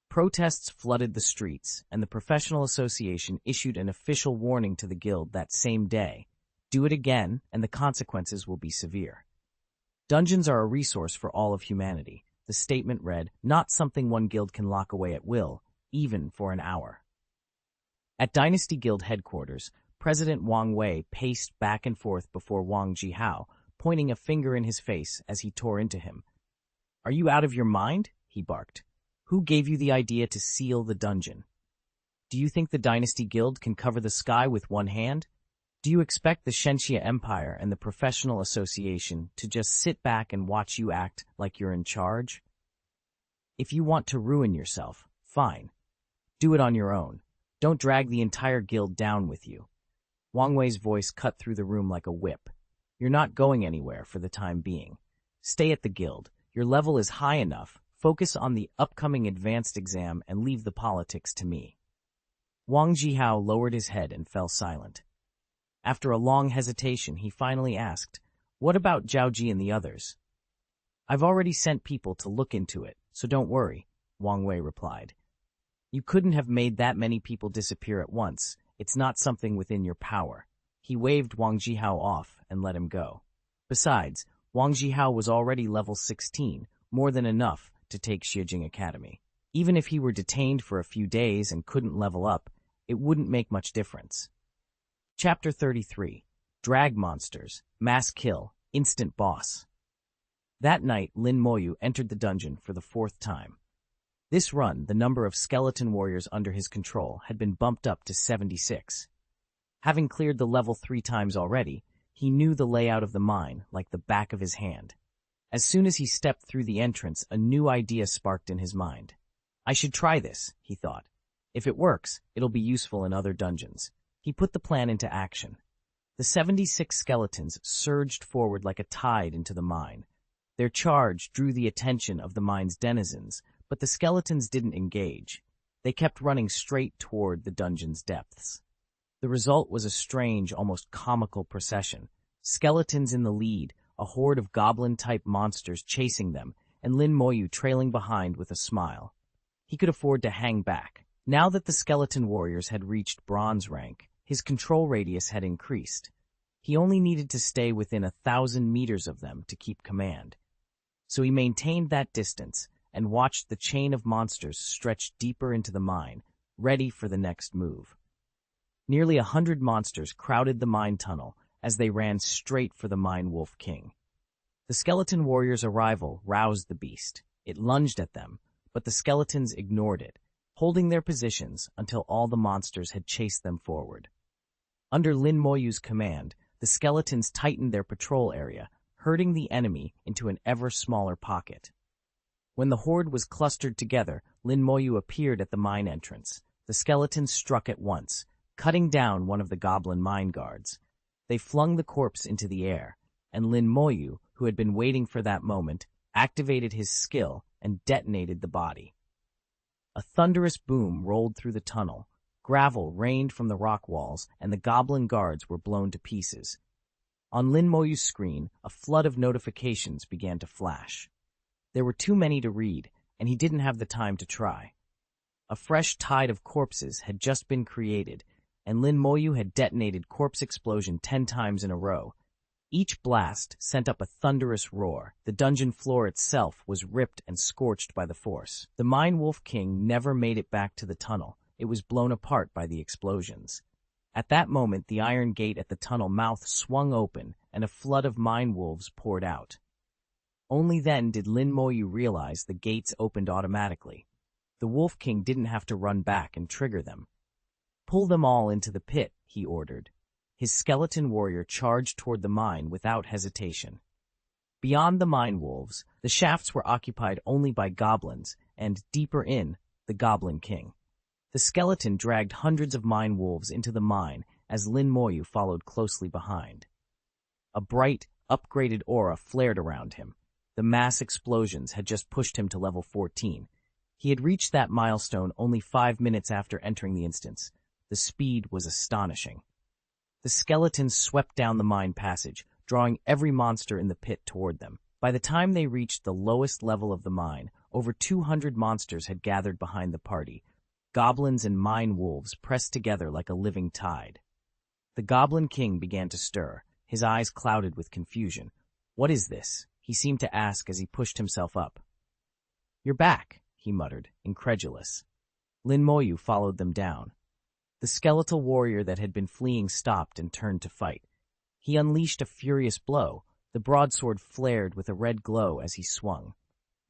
Protests flooded the streets, and the Professional Association issued an official warning to the guild that same day. Do it again, and the consequences will be severe. Dungeons are a resource for all of humanity. The statement read, not something one guild can lock away at will, even for an hour. At Dynasty Guild headquarters, President Wang Wei paced back and forth before Wang Jihao, pointing a finger in his face as he tore into him. "Are you out of your mind?" he barked. "Who gave you the idea to seal the dungeon? Do you think the Dynasty Guild can cover the sky with one hand? Do you expect the Shenxia Empire and the Professional Association to just sit back and watch you act like you're in charge? If you want to ruin yourself, fine. Do it on your own. Don't drag the entire guild down with you. Wang Wei's voice cut through the room like a whip. You're not going anywhere for the time being. Stay at the guild. Your level is high enough. Focus on the upcoming advanced exam and leave the politics to me. Wang Jihao lowered his head and fell silent. After a long hesitation, he finally asked, "What about Zhao Ji and the others?" "I've already sent people to look into it, so don't worry," Wang Wei replied. "You couldn't have made that many people disappear at once. It's not something within your power." He waved Wang Jihao off and let him go. Besides, Wang Jihao was already level 16, more than enough to take Xijing Academy. Even if he were detained for a few days and couldn't level up, it wouldn't make much difference. Chapter 33. Drag Monsters, Mass Kill, Instant Boss. That night, Lin Moyu entered the dungeon for the 4th time. This run, the number of skeleton warriors under his control had been bumped up to 76. Having cleared the level 3 times already, he knew the layout of the mine like the back of his hand. As soon as he stepped through the entrance, a new idea sparked in his mind. "I should try this," he thought. "If it works, it'll be useful in other dungeons." He put the plan into action. The 76 skeletons surged forward like a tide into the mine. Their charge drew the attention of the mine's denizens, but the skeletons didn't engage. They kept running straight toward the dungeon's depths. The result was a strange, almost comical procession. Skeletons in the lead, a horde of goblin-type monsters chasing them, and Lin Moyu trailing behind with a smile. He could afford to hang back. Now that the skeleton warriors had reached bronze rank, his control radius had increased. He only needed to stay within 1,000 meters of them to keep command. So he maintained that distance and watched the chain of monsters stretch deeper into the mine, ready for the next move. Nearly 100 monsters crowded the mine tunnel as they ran straight for the Mine Wolf King. The skeleton warrior's arrival roused the beast. It lunged at them, but the skeletons ignored it, holding their positions until all the monsters had chased them forward. Under Lin Moyu's command, the skeletons tightened their patrol area, herding the enemy into an ever smaller pocket. When the horde was clustered together, Lin Moyu appeared at the mine entrance. The skeletons struck at once, cutting down one of the goblin mine guards. They flung the corpse into the air, and Lin Moyu, who had been waiting for that moment, activated his skill and detonated the body. A thunderous boom rolled through the tunnel. Gravel rained from the rock walls, and the goblin guards were blown to pieces. On Lin Moyu's screen, a flood of notifications began to flash. There were too many to read, and he didn't have the time to try. A fresh tide of corpses had just been created, and Lin Moyu had detonated Corpse Explosion 10 times in a row. Each blast sent up a thunderous roar. The dungeon floor itself was ripped and scorched by the force. The Mine Wolf King never made it back to the tunnel. It was blown apart by the explosions. At that moment, the iron gate at the tunnel mouth swung open, and a flood of mine wolves poured out. Only then did Lin Moyu realize the gates opened automatically. The Wolf King didn't have to run back and trigger them. "Pull them all into the pit," he ordered. His skeleton warrior charged toward the mine without hesitation. Beyond the mine wolves, the shafts were occupied only by goblins, and, deeper in, the Goblin King. The skeleton dragged hundreds of mine wolves into the mine as Lin Moyu followed closely behind. A bright, upgraded aura flared around him. The mass explosions had just pushed him to level 14. He had reached that milestone only 5 minutes after entering the instance. The speed was astonishing. The skeletons swept down the mine passage, drawing every monster in the pit toward them. By the time they reached the lowest level of the mine, over 200 monsters had gathered behind the party. Goblins and mine wolves pressed together like a living tide. The Goblin King began to stir, his eyes clouded with confusion. "What is this?" he seemed to ask as he pushed himself up. "You're back," he muttered, incredulous. Lin Moyu followed them down. The skeletal warrior that had been fleeing stopped and turned to fight. He unleashed a furious blow. The broadsword flared with a red glow as he swung.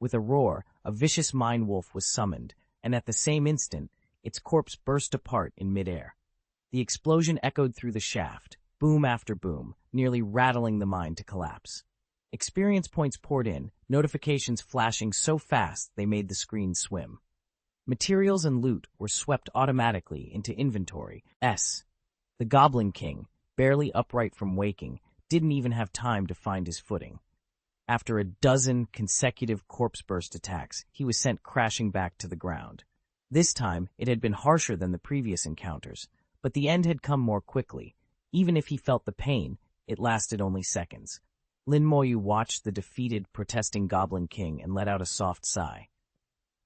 With a roar, a vicious mine wolf was summoned, and at the same instant, its corpse burst apart in midair. The explosion echoed through the shaft, boom after boom, nearly rattling the mine to collapse. Experience points poured in, notifications flashing so fast they made the screen swim. Materials and loot were swept automatically into inventory. The Goblin King, barely upright from waking, didn't even have time to find his footing. After a dozen consecutive corpse burst attacks, he was sent crashing back to the ground. This time, it had been harsher than the previous encounters, but the end had come more quickly. Even if he felt the pain, it lasted only seconds. Lin Moyu watched the defeated, protesting Goblin King and let out a soft sigh.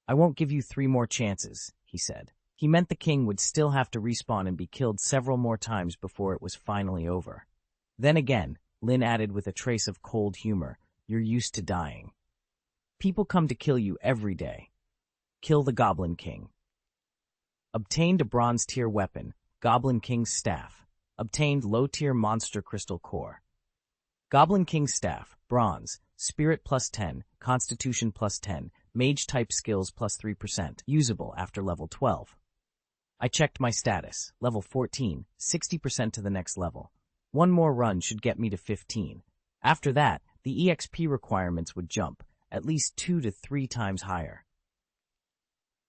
"I won't give you 3 more chances," he said. He meant the king would still have to respawn and be killed several more times before it was finally over. Then again, Lin added with a trace of cold humor, "You're used to dying. People come to kill you every day. Kill the Goblin King." Obtained a bronze-tier weapon, Goblin King's Staff. Obtained low-tier monster crystal core. Goblin King's Staff, bronze, spirit +10, constitution +10, mage type skills +3%, usable after level 12. I checked my status, level 14, 60% to the next level. 1 more run should get me to 15. After that, the EXP requirements would jump, at least 2 to 3 times higher.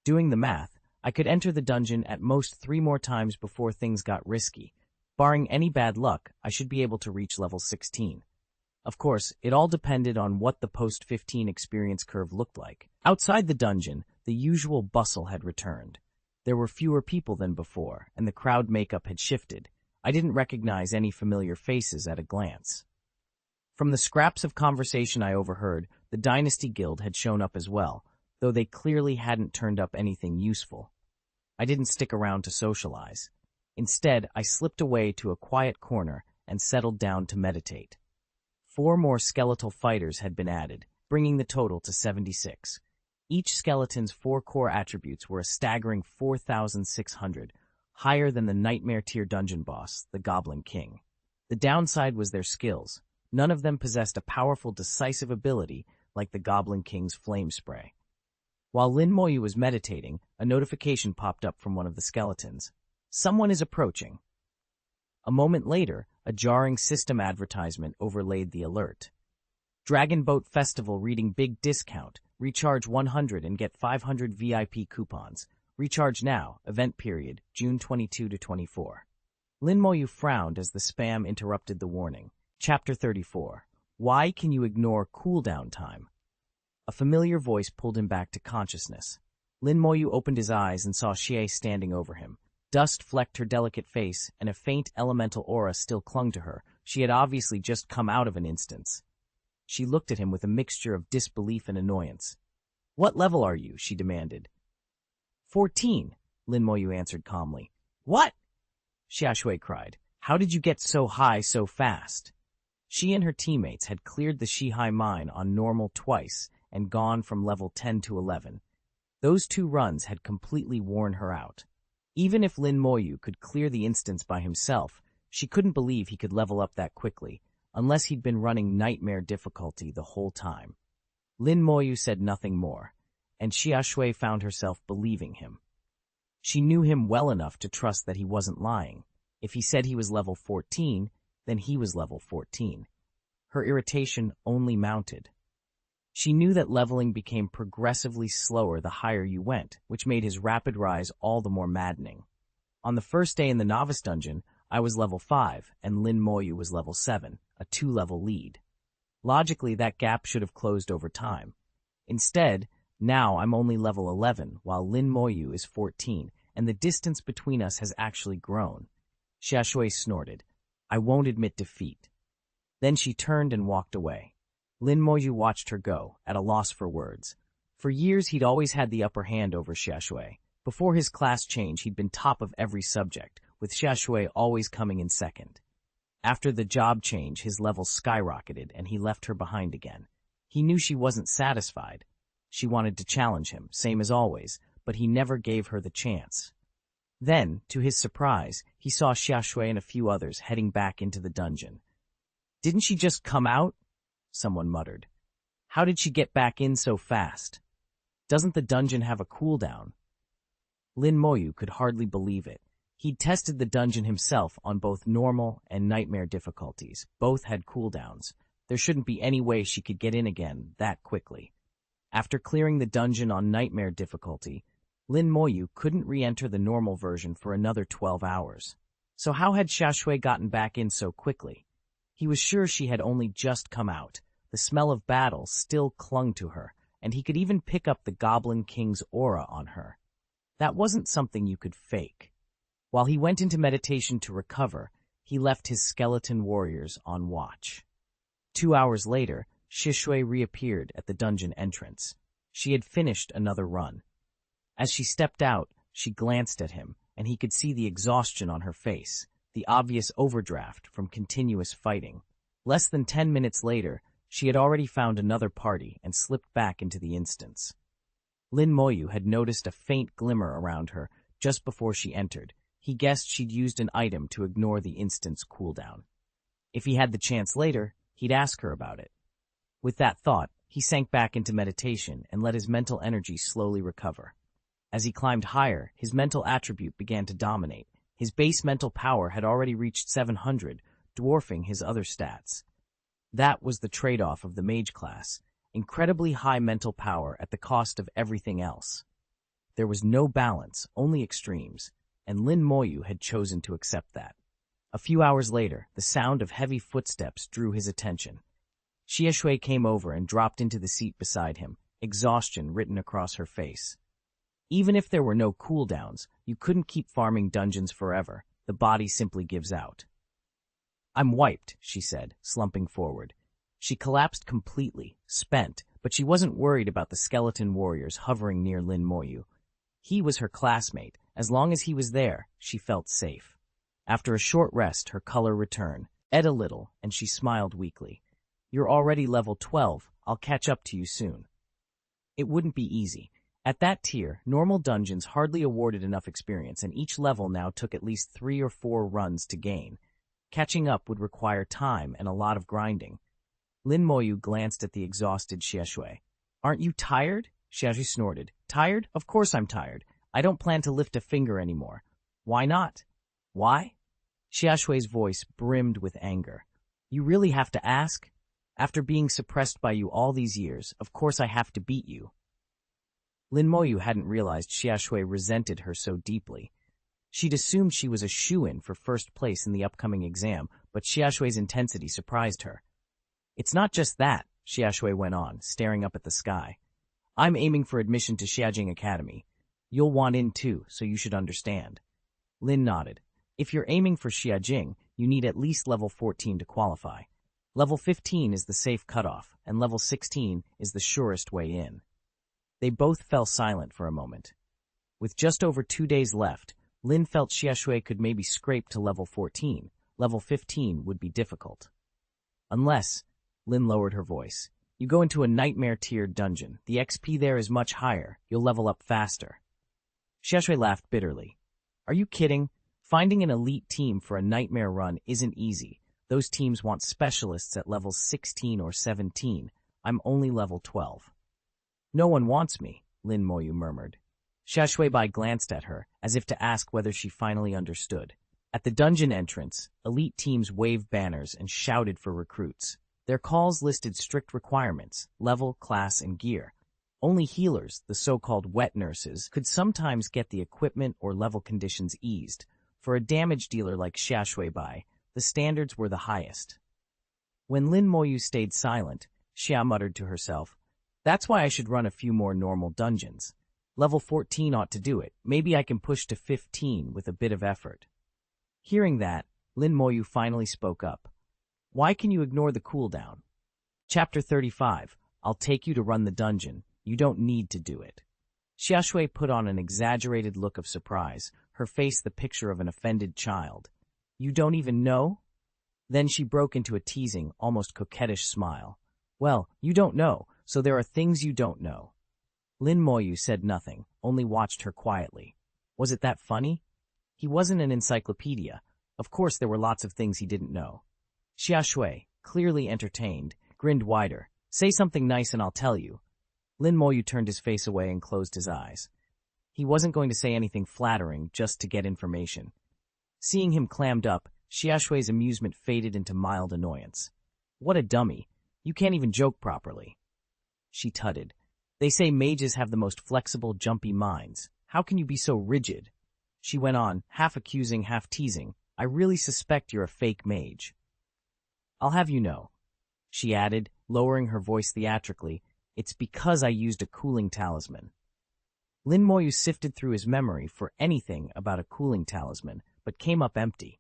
Doing the math, I could enter the dungeon at most 3 more times before things got risky. Barring any bad luck, I should be able to reach level 16. Of course, it all depended on what the post-15 experience curve looked like. Outside the dungeon, the usual bustle had returned. There were fewer people than before, and the crowd makeup had shifted. I didn't recognize any familiar faces at a glance. From the scraps of conversation I overheard, the Dynasty Guild had shown up as well, though they clearly hadn't turned up anything useful. I didn't stick around to socialize. Instead, I slipped away to a quiet corner and settled down to meditate. 4 more skeletal fighters had been added, bringing the total to 76. Each skeleton's 4 core attributes were a staggering 4,600, higher than the Nightmare tier dungeon boss, the Goblin King. The downside was their skills. None of them possessed a powerful decisive ability like the Goblin King's Flame Spray. While Lin Moyu was meditating, a notification popped up from one of the skeletons. "Someone is approaching." A moment later, a jarring system advertisement overlaid the alert. "Dragon Boat Festival reading big discount. Recharge 100 and get 500 VIP coupons. Recharge now. Event period, June 22 to 24. Lin Moyu frowned as the spam interrupted the warning. Chapter 34. Why can you ignore cooldown time? A familiar voice pulled him back to consciousness. Lin Moyu opened his eyes and saw Xie standing over him. Dust flecked her delicate face, and a faint elemental aura still clung to her. She had obviously just come out of an instance. She looked at him with a mixture of disbelief and annoyance. "What level are you?" she demanded. 14, Lin Moyu answered calmly. "What?" Xiaoshui cried. "How did you get so high so fast?" She and her teammates had cleared the Shihai mine on normal twice and gone from level 10 to 11. Those 2 runs had completely worn her out. Even if Lin Moyu could clear the instance by himself, she couldn't believe he could level up that quickly, unless he'd been running nightmare difficulty the whole time. Lin Moyu said nothing more, and Xiaoshui found herself believing him. She knew him well enough to trust that he wasn't lying. If he said he was level 14, then he was level 14. Her irritation only mounted. She knew that leveling became progressively slower the higher you went, which made his rapid rise all the more maddening. On the first day in the novice dungeon, I was level 5, and Lin Moyu was level 7, a 2-level lead. Logically, that gap should have closed over time. Instead, now I'm only level 11, while Lin Moyu is 14, and the distance between us has actually grown. Xiaoshui snorted. "I won't admit defeat." Then she turned and walked away. Lin Moyu watched her go, at a loss for words. For years, he'd always had the upper hand over Xiaoshui. Before his class change, he'd been top of every subject, with Xiaoshui always coming in second. After the job change, his levels skyrocketed, and he left her behind again. He knew she wasn't satisfied. She wanted to challenge him, same as always, but he never gave her the chance. Then, to his surprise, he saw Xiaoshui and a few others heading back into the dungeon. "Didn't she just come out?" someone muttered. "How did she get back in so fast? Doesn't the dungeon have a cooldown?" Lin Moyu could hardly believe it. He'd tested the dungeon himself on both normal and nightmare difficulties. Both had cooldowns. There shouldn't be any way she could get in again that quickly. After clearing the dungeon on nightmare difficulty, Lin Moyu couldn't re-enter the normal version for another 12 hours. So how had Xiaoshui gotten back in so quickly? He was sure she had only just come out. The smell of battle still clung to her, and he could even pick up the Goblin King's aura on her. That wasn't something you could fake. While he went into meditation to recover, he left his skeleton warriors on watch. 2 hours later, Xiaoshui reappeared at the dungeon entrance. She had finished another run. As she stepped out, she glanced at him, and he could see the exhaustion on her face, the obvious overdraft from continuous fighting. Less than 10 minutes later, she had already found another party and slipped back into the instance. Lin Moyu had noticed a faint glimmer around her just before she entered. He guessed she'd used an item to ignore the instant's cooldown. If he had the chance later, he'd ask her about it. With that thought, he sank back into meditation and let his mental energy slowly recover. As he climbed higher, his mental attribute began to dominate. His base mental power had already reached 700, dwarfing his other stats. That was the trade-off of the Mage class, incredibly high mental power at the cost of everything else. There was no balance, only extremes, and Lin Moyu had chosen to accept that. A few hours later, the sound of heavy footsteps drew his attention. Xiaoshui came over and dropped into the seat beside him, exhaustion written across her face. Even if there were no cooldowns, you couldn't keep farming dungeons forever. The body simply gives out. "I'm wiped," she said, slumping forward. She collapsed completely, spent, but she wasn't worried about the skeleton warriors hovering near Lin Moyu. He was her classmate. As long as he was there, she felt safe. After a short rest, her color returned, ate a little, and she smiled weakly. "You're already level 12. I'll catch up to you soon." It wouldn't be easy. At that tier, normal dungeons hardly awarded enough experience, and each level now took at least 3 or 4 runs to gain. Catching up would require time and a lot of grinding. Lin Moyu glanced at the exhausted Xiaoshui. "Aren't you tired?" Xiaoshui snorted. "Tired? Of course I'm tired. I don't plan to lift a finger anymore." "Why not?" "Why?" Xiaoshui's voice brimmed with anger. "You really have to ask? After being suppressed by you all these years, of course I have to beat you." Lin Moyu hadn't realized Xiaoshui resented her so deeply. She'd assumed she was a shoo-in for first place in the upcoming exam, but Xiaoshui's intensity surprised her. "It's not just that," Xiaoshui went on, staring up at the sky. "I'm aiming for admission to Xiajing Academy. You'll want in too, so you should understand." Lin nodded. "If you're aiming for Xiajing, you need at least level 14 to qualify. Level 15 is the safe cutoff, and level 16 is the surest way in." They both fell silent for a moment. With just over 2 days left, Lin felt Xiaoshui could maybe scrape to level 14. Level 15 would be difficult. Unless, Lin lowered her voice, you go into a nightmare-tiered dungeon. The XP there is much higher. You'll level up faster. Xiaoshui laughed bitterly. "Are you kidding? Finding an elite team for a nightmare run isn't easy. Those teams want specialists at levels 16 or 17. I'm only level 12. "No one wants me," Lin Moyu murmured. Xiaoshui glanced at her, as if to ask whether she finally understood. At the dungeon entrance, elite teams waved banners and shouted for recruits. Their calls listed strict requirements, level, class, and gear. Only healers, the so-called wet nurses, could sometimes get the equipment or level conditions eased. For a damage dealer like Xiaoshui, the standards were the highest. When Lin Moyu stayed silent, Xia muttered to herself, "That's why I should run a few more normal dungeons. Level 14 ought to do it. Maybe I can push to 15 with a bit of effort." Hearing that, Lin Moyu finally spoke up. "Why can you ignore the cooldown?" Chapter 35. I'll take you to run the dungeon. You don't need to do it. Xiaoshui put on an exaggerated look of surprise, her face the picture of an offended child. "You don't even know?" Then she broke into a teasing, almost coquettish smile. "Well, you don't know, so there are things you don't know." Lin Moyu said nothing, only watched her quietly. Was it that funny? He wasn't an encyclopedia. Of course there were lots of things he didn't know. Xiaoshui, clearly entertained, grinned wider. "Say something nice and I'll tell you." Lin Moyu turned his face away and closed his eyes. He wasn't going to say anything flattering just to get information. Seeing him clammed up, Xiaoshui's amusement faded into mild annoyance. "What a dummy. You can't even joke properly." She tutted. "They say mages have the most flexible, jumpy minds. How can you be so rigid? She went on, half accusing, half teasing. I really suspect you're a fake mage. I'll have you know, she added, lowering her voice theatrically, it's because I used a cooling talisman. Lin Moyu sifted through his memory for anything about a cooling talisman, but came up empty.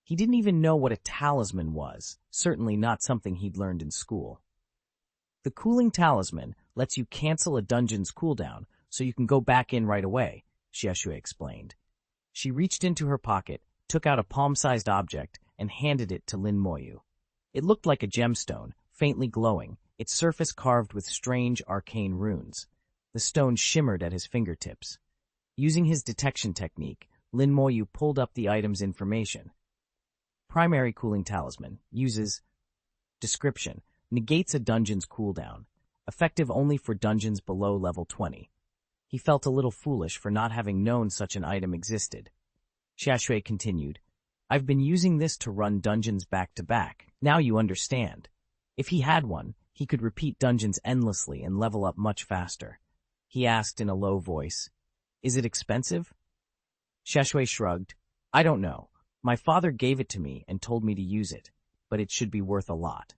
He didn't even know what a talisman was, certainly not something he'd learned in school. The cooling talisman lets you cancel a dungeon's cooldown so you can go back in right away, Xiaoshui explained. She reached into her pocket, took out a palm-sized object, and handed it to Lin Moyu. It looked like a gemstone, faintly glowing, its surface carved with strange arcane runes. The stone shimmered at his fingertips. Using his detection technique, Lin Moyu pulled up the item's information. Primary cooling talisman uses description, negates a dungeon's cooldown, effective only for dungeons below level 20. He felt a little foolish for not having known such an item existed. Xiaoshui continued, I've been using this to run dungeons back to back. Now you understand. If he had one, he could repeat dungeons endlessly and level up much faster. He asked in a low voice, Is it expensive? Xiaoshui shrugged. I don't know. My father gave it to me and told me to use it, but it should be worth a lot.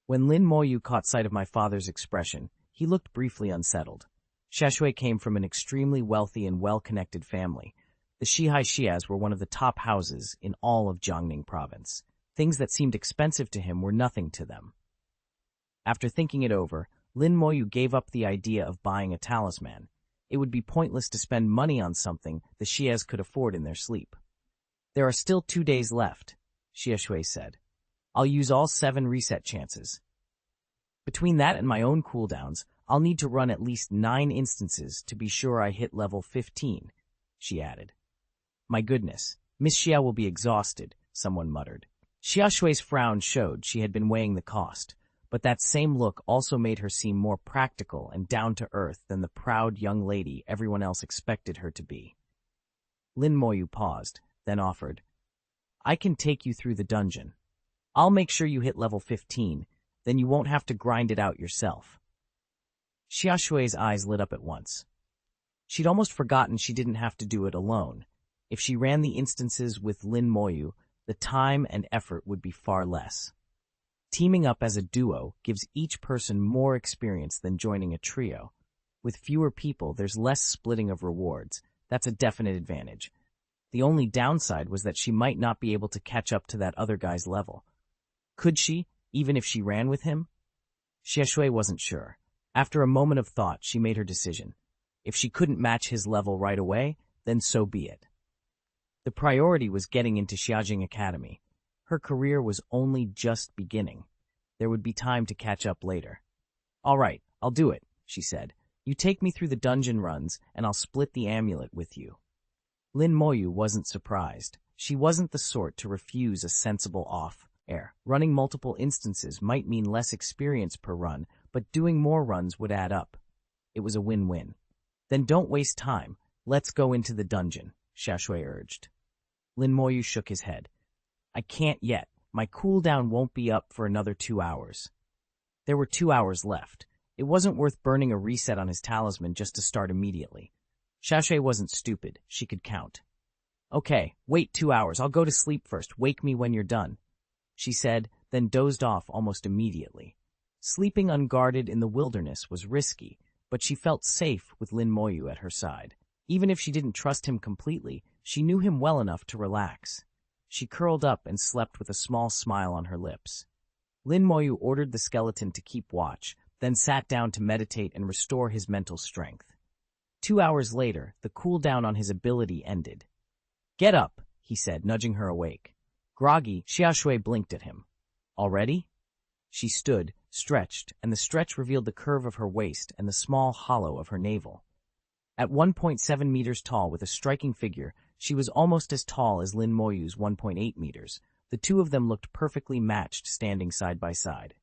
When Lin Moyu caught sight of my father's expression, he looked briefly unsettled. Xiaoshui came from an extremely wealthy and well-connected family. The Shihai Xias were one of the top houses in all of Jiangning province. Things that seemed expensive to him were nothing to them. After thinking it over, Lin Moyu gave up the idea of buying a talisman. It would be pointless to spend money on something the Xias could afford in their sleep. There are still 2 days left, Xiaoshui said. I'll use all 7 reset chances. Between that and my own cooldowns, I'll need to run at least 9 instances to be sure I hit level 15, she added. My goodness, Miss Xia will be exhausted, someone muttered. Xiaoshui's frown showed she had been weighing the cost, but that same look also made her seem more practical and down-to-earth than the proud young lady everyone else expected her to be. Lin Moyu paused, then offered, I can take you through the dungeon. I'll make sure you hit level 15, then you won't have to grind it out yourself. Xiaoshui's eyes lit up at once. She'd almost forgotten she didn't have to do it alone. If she ran the instances with Lin Moyu, the time and effort would be far less. Teaming up as a duo gives each person more experience than joining a trio. With fewer people, there's less splitting of rewards. That's a definite advantage. The only downside was that she might not be able to catch up to that other guy's level. Could she, even if she ran with him? Xiaoshui wasn't sure. After a moment of thought, she made her decision. If she couldn't match his level right away, then so be it. The priority was getting into Xiajing Academy. Her career was only just beginning. There would be time to catch up later. All right, I'll do it, she said. You take me through the dungeon runs, and I'll split the amulet with you. Lin Moyu wasn't surprised. She wasn't the sort to refuse a sensible off-air. Running multiple instances might mean less experience per run, but doing more runs would add up. It was a win-win. Then don't waste time. Let's go into the dungeon, Xiaoshui urged. Lin Moyu shook his head. I can't yet. My cooldown won't be up for another 2 hours. There were 2 hours left. It wasn't worth burning a reset on his talisman just to start immediately. Xiaoshui wasn't stupid. She could count. Okay, wait 2 hours. I'll go to sleep first. Wake me when you're done, she said, then dozed off almost immediately. Sleeping unguarded in the wilderness was risky, but she felt safe with Lin Moyu at her side. Even if she didn't trust him completely, she knew him well enough to relax. She curled up and slept with a small smile on her lips. Lin Moyu ordered the skeleton to keep watch, then sat down to meditate and restore his mental strength. 2 hours later, the cooldown on his ability ended. Get up, he said, nudging her awake. Groggy, Xiaoshui blinked at him. Already? She stood, stretched, and the stretch revealed the curve of her waist and the small hollow of her navel. At 1.7 meters tall with a striking figure, she was almost as tall as Lin Moyu's 1.8 meters. The two of them looked perfectly matched standing side by side.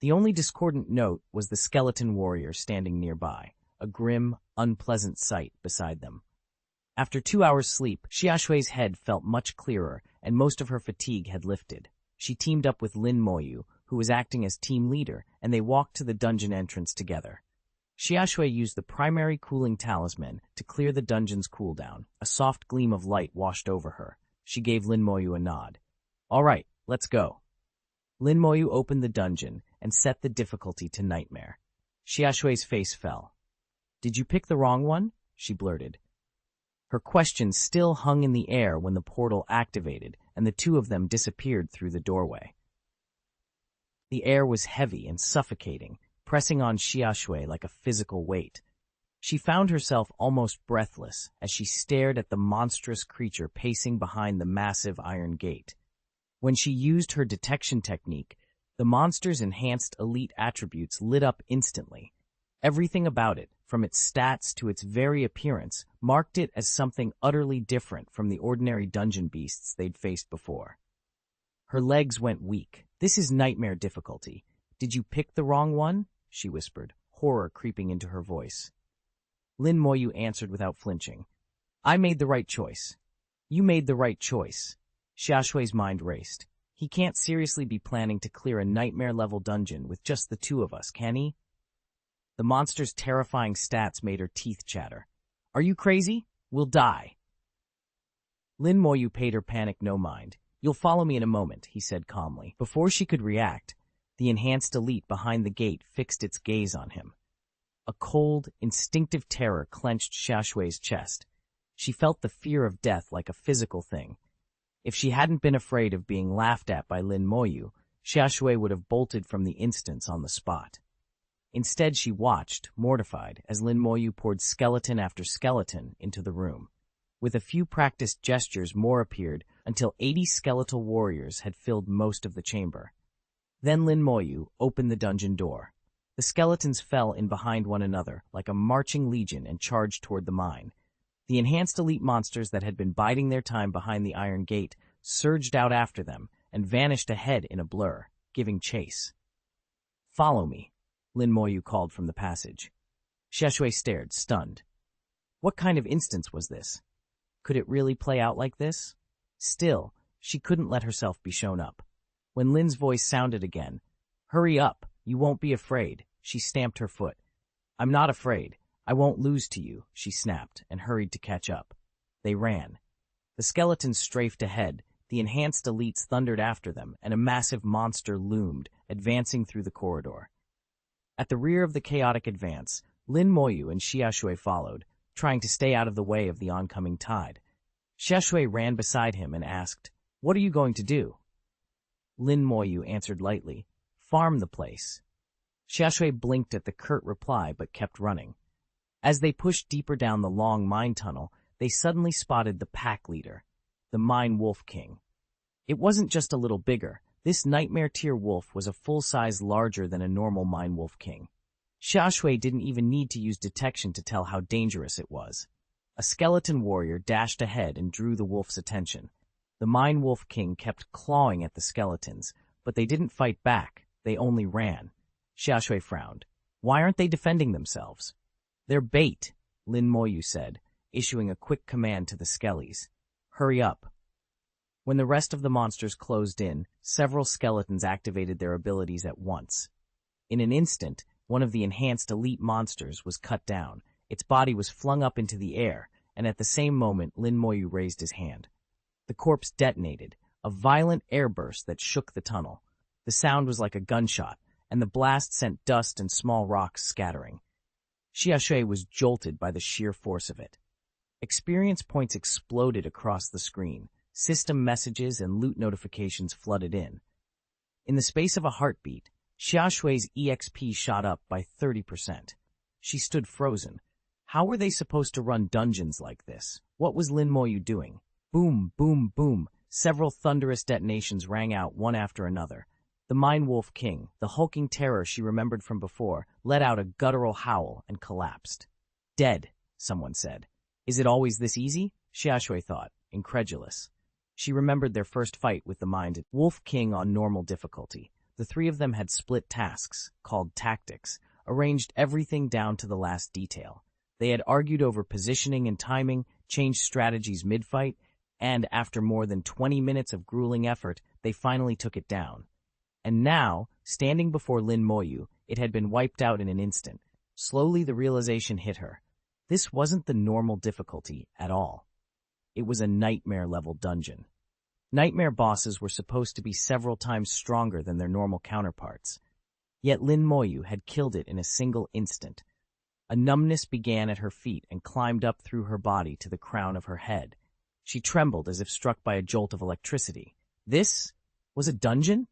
The only discordant note was the skeleton warrior standing nearby, a grim, unpleasant sight beside them. After 2 hours' sleep, Xiaoshui's head felt much clearer, and most of her fatigue had lifted. She teamed up with Lin Moyu, who was acting as team leader, and they walked to the dungeon entrance together. Xiaoshui used the primary cooling talisman to clear the dungeon's cooldown. A soft gleam of light washed over her. She gave Lin Moyu a nod. All right, let's go. Lin Moyu opened the dungeon and set the difficulty to nightmare. Xiaoshui's face fell. Did you pick the wrong one? She blurted. Her question still hung in the air when the portal activated and the two of them disappeared through the doorway. The air was heavy and suffocating, pressing on Xiaoshui like a physical weight. She found herself almost breathless as she stared at the monstrous creature pacing behind the massive iron gate. When she used her detection technique, the monster's enhanced elite attributes lit up instantly. Everything about it, from its stats to its very appearance, marked it as something utterly different from the ordinary dungeon beasts they'd faced before. Her legs went weak. This is nightmare difficulty. Did you pick the wrong one? She whispered, horror creeping into her voice. Lin Moyu answered without flinching. I made the right choice. You made the right choice. Xiaoshui's mind raced. He can't seriously be planning to clear a nightmare-level dungeon with just the two of us, can he? The monster's terrifying stats made her teeth chatter. Are you crazy? We'll die. Lin Moyu paid her panic no mind. You'll follow me in a moment, he said calmly. Before she could react, the enhanced elite behind the gate fixed its gaze on him. A cold, instinctive terror clenched Xiaoshui's chest. She felt the fear of death like a physical thing. If she hadn't been afraid of being laughed at by Lin Moyu, Xiaoshui would have bolted from the instance on the spot. Instead, she watched, mortified, as Lin Moyu poured skeleton after skeleton into the room. With a few practiced gestures, more appeared until 80 skeletal warriors had filled most of the chamber. Then Lin Moyu opened the dungeon door. The skeletons fell in behind one another like a marching legion and charged toward the mine. The enhanced elite monsters that had been biding their time behind the iron gate surged out after them and vanished ahead in a blur, giving chase. Follow me, Lin Moyu called from the passage. Xiaoshui stared, stunned. What kind of instance was this? Could it really play out like this? Still, she couldn't let herself be shown up. When Lin's voice sounded again, hurry up, you won't be afraid, she stamped her foot. I'm not afraid. I won't lose to you, she snapped, and hurried to catch up. They ran. The skeletons strafed ahead, the enhanced elites thundered after them, and a massive monster loomed, advancing through the corridor. At the rear of the chaotic advance, Lin Moyu and Xiaoshui followed, trying to stay out of the way of the oncoming tide. Xiaoshui ran beside him and asked, What are you going to do? Lin Moyu answered lightly, Farm the place. Xiaoshui blinked at the curt reply but kept running. As they pushed deeper down the long mine tunnel, they suddenly spotted the pack leader, the Mine Wolf King. It wasn't just a little bigger. This nightmare-tier wolf was a full size larger than a normal Mine Wolf King. Xiaoshui didn't even need to use detection to tell how dangerous it was. A skeleton warrior dashed ahead and drew the wolf's attention. The Mine Wolf King kept clawing at the skeletons, but they didn't fight back. They only ran. Xiaoshui frowned. Why aren't they defending themselves? They're bait, Lin Moyu said, issuing a quick command to the skellies. Hurry up. When the rest of the monsters closed in, several skeletons activated their abilities at once. In an instant, one of the enhanced elite monsters was cut down. Its body was flung up into the air, and at the same moment, Lin Moyu raised his hand. The corpse detonated, a violent airburst that shook the tunnel. The sound was like a gunshot, and the blast sent dust and small rocks scattering. Xiaoshui was jolted by the sheer force of it. Experience points exploded across the screen. System messages and loot notifications flooded in. In the space of a heartbeat, Xiaoshui's EXP shot up by 30%. She stood frozen. How were they supposed to run dungeons like this? What was Lin Moyu doing? Boom, boom, boom. Several thunderous detonations rang out one after another. The Mine Wolf King, the hulking terror she remembered from before, let out a guttural howl and collapsed. Dead, someone said. Is it always this easy? Xiaoshui thought, incredulous. She remembered their first fight with the Mine Wolf King on normal difficulty. The three of them had split tasks, called tactics, arranged everything down to the last detail. They had argued over positioning and timing, changed strategies mid-fight, and after more than 20 minutes of grueling effort, they finally took it down. And now, standing before Lin Moyu, it had been wiped out in an instant. Slowly the realization hit her. This wasn't the normal difficulty at all. It was a nightmare-level dungeon. Nightmare bosses were supposed to be several times stronger than their normal counterparts. Yet Lin Moyu had killed it in a single instant. A numbness began at her feet and climbed up through her body to the crown of her head. She trembled as if struck by a jolt of electricity. This was a dungeon?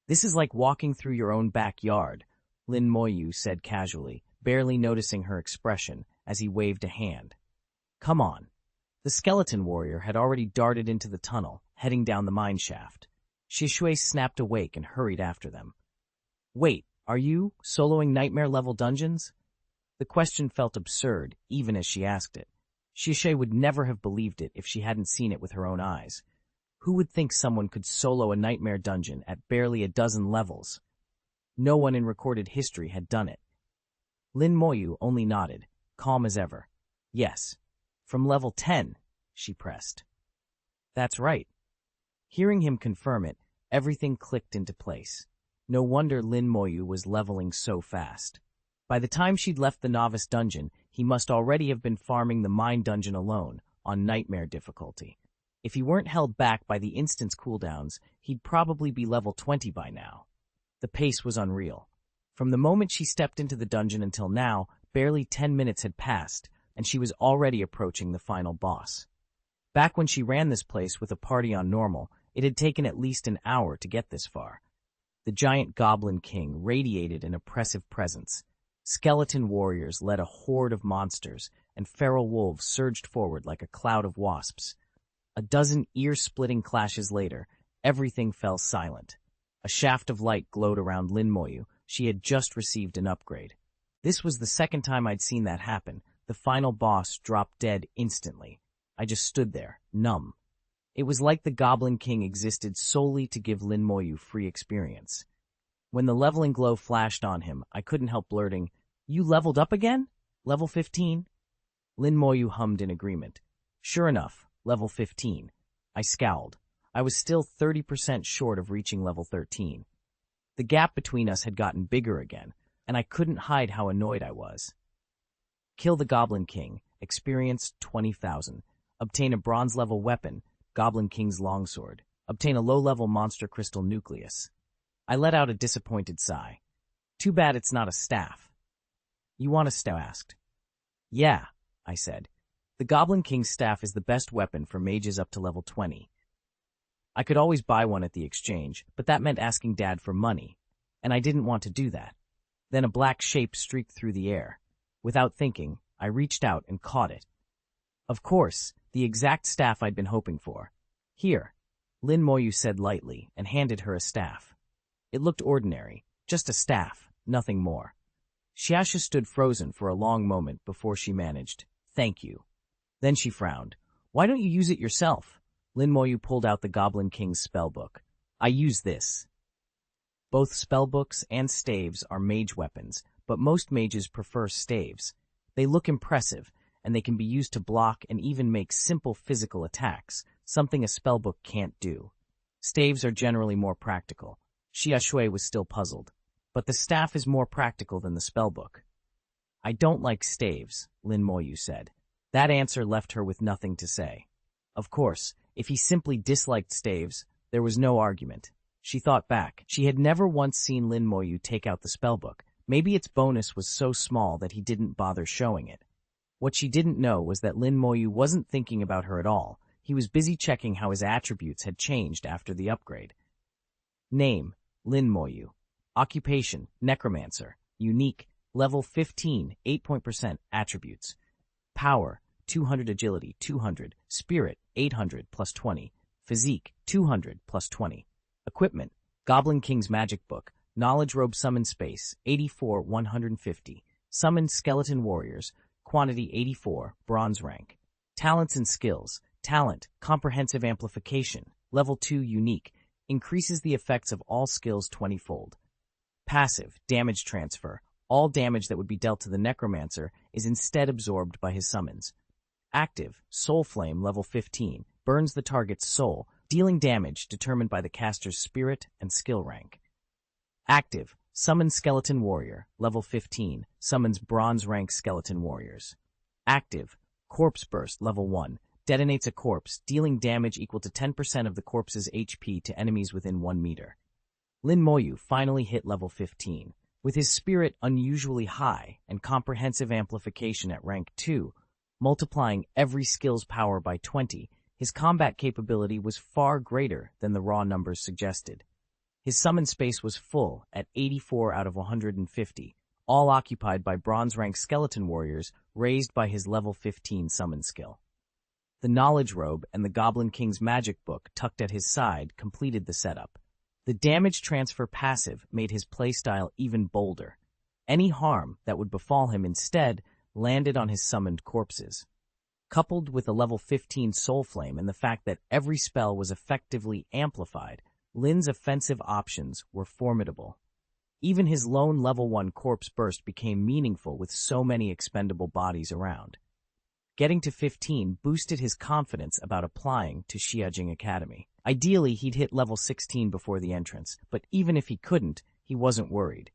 This is like walking through your own backyard, Lin Moyu said casually, barely noticing her expression as he waved a hand. Come on. The skeleton warrior had already darted into the tunnel, heading down the mine shaft. Shishui snapped awake and hurried after them. Wait, are you soloing nightmare-level dungeons? The question felt absurd, even as she asked it. Shishui would never have believed it if she hadn't seen it with her own eyes. Who would think someone could solo a nightmare dungeon at barely a dozen levels? No one in recorded history had done it. Lin Moyu only nodded, calm as ever. Yes. From level 10, she pressed. That's right. Hearing him confirm it, everything clicked into place. No wonder Lin Moyu was leveling so fast. By the time she'd left the novice dungeon, he must already have been farming the mine dungeon alone, on nightmare difficulty. If he weren't held back by the instance cooldowns, he'd probably be level 20 by now. The pace was unreal. From the moment she stepped into the dungeon until now, barely 10 minutes had passed, and she was already approaching the final boss. Back when she ran this place with a party on normal, it had taken at least an hour to get this far. The giant Goblin King radiated an oppressive presence. Skeleton warriors led a horde of monsters, and feral wolves surged forward like a cloud of wasps. A dozen ear-splitting clashes later, everything fell silent. A shaft of light glowed around Lin Moyu. She had just received an upgrade. This was the second time I'd seen that happen. The final boss dropped dead instantly. I just stood there, numb. It was like the Goblin King existed solely to give Lin Moyu free experience. When the leveling glow flashed on him, I couldn't help blurting, "You leveled up again? Level 15? Lin Moyu hummed in agreement. Sure enough, level 15. I scowled. I was still 30% short of reaching level 13. The gap between us had gotten bigger again, and I couldn't hide how annoyed I was. Kill the Goblin King, experience 20,000. Obtain a bronze-level weapon, Goblin King's longsword. Obtain a low-level monster crystal nucleus. I let out a disappointed sigh. Too bad it's not a staff. You want a staff? Asked. Yeah, I said. The Goblin King's staff is the best weapon for mages up to level 20. I could always buy one at the exchange, but that meant asking Dad for money, and I didn't want to do that. Then a black shape streaked through the air. Without thinking, I reached out and caught it. Of course, the exact staff I'd been hoping for. Here, Lin Moyu said lightly and handed her a staff. It looked ordinary, just a staff, nothing more. Xiaxia stood frozen for a long moment before she managed, "Thank you." Then she frowned. "Why don't you use it yourself?" Lin Moyu pulled out the Goblin King's spellbook. "I use this." Both spellbooks and staves are mage weapons, but most mages prefer staves. They look impressive, and they can be used to block and even make simple physical attacks, something a spellbook can't do. Staves are generally more practical. Xia Shui was still puzzled. But the staff is more practical than the spellbook. I don't like staves, Lin Moyu said. That answer left her with nothing to say. Of course, if he simply disliked staves, there was no argument. She thought back. She had never once seen Lin Moyu take out the spellbook. Maybe its bonus was so small that he didn't bother showing it. What she didn't know was that Lin Moyu wasn't thinking about her at all. He was busy checking how his attributes had changed after the upgrade. Name, Lin Moyu. Occupation, Necromancer. Unique, level 15, 8% attributes. Power, 200 agility, 200. Spirit, 800 plus 20. Physique, 200 plus 20. Equipment, Goblin King's Magic Book. Knowledge Robe Summon Space, 84, 150. Summon Skeleton Warriors. Quantity 84, Bronze rank. Talents and Skills. Talent, Comprehensive Amplification. Level 2 Unique. Increases the effects of all skills 20-fold. Passive, Damage Transfer. All damage that would be dealt to the Necromancer is instead absorbed by his summons. Active, Soul Flame, level 15. Burns the target's soul, dealing damage determined by the caster's spirit and skill rank. Active, Summon Skeleton Warrior, level 15, summons bronze rank skeleton warriors. Active, Corpse Burst, level 1, detonates a corpse, dealing damage equal to 10% of the corpse's HP to enemies within 1 meter. Lin Moyu finally hit level 15. With his spirit unusually high and comprehensive amplification at rank 2, multiplying every skill's power by 20, his combat capability was far greater than the raw numbers suggested. His summon space was full at 84 out of 150, all occupied by bronze-rank skeleton warriors raised by his level 15 summon skill. The Knowledge Robe and the Goblin King's magic book tucked at his side completed the setup. The damage transfer passive made his playstyle even bolder. Any harm that would befall him instead landed on his summoned corpses. Coupled with a level 15 Soul Flame and the fact that every spell was effectively amplified, Lin's offensive options were formidable. Even his lone level 1 Corpse Burst became meaningful with so many expendable bodies around. Getting to 15 boosted his confidence about applying to Xiajing Academy. Ideally, he'd hit level 16 before the entrance, but even if he couldn't, he wasn't worried.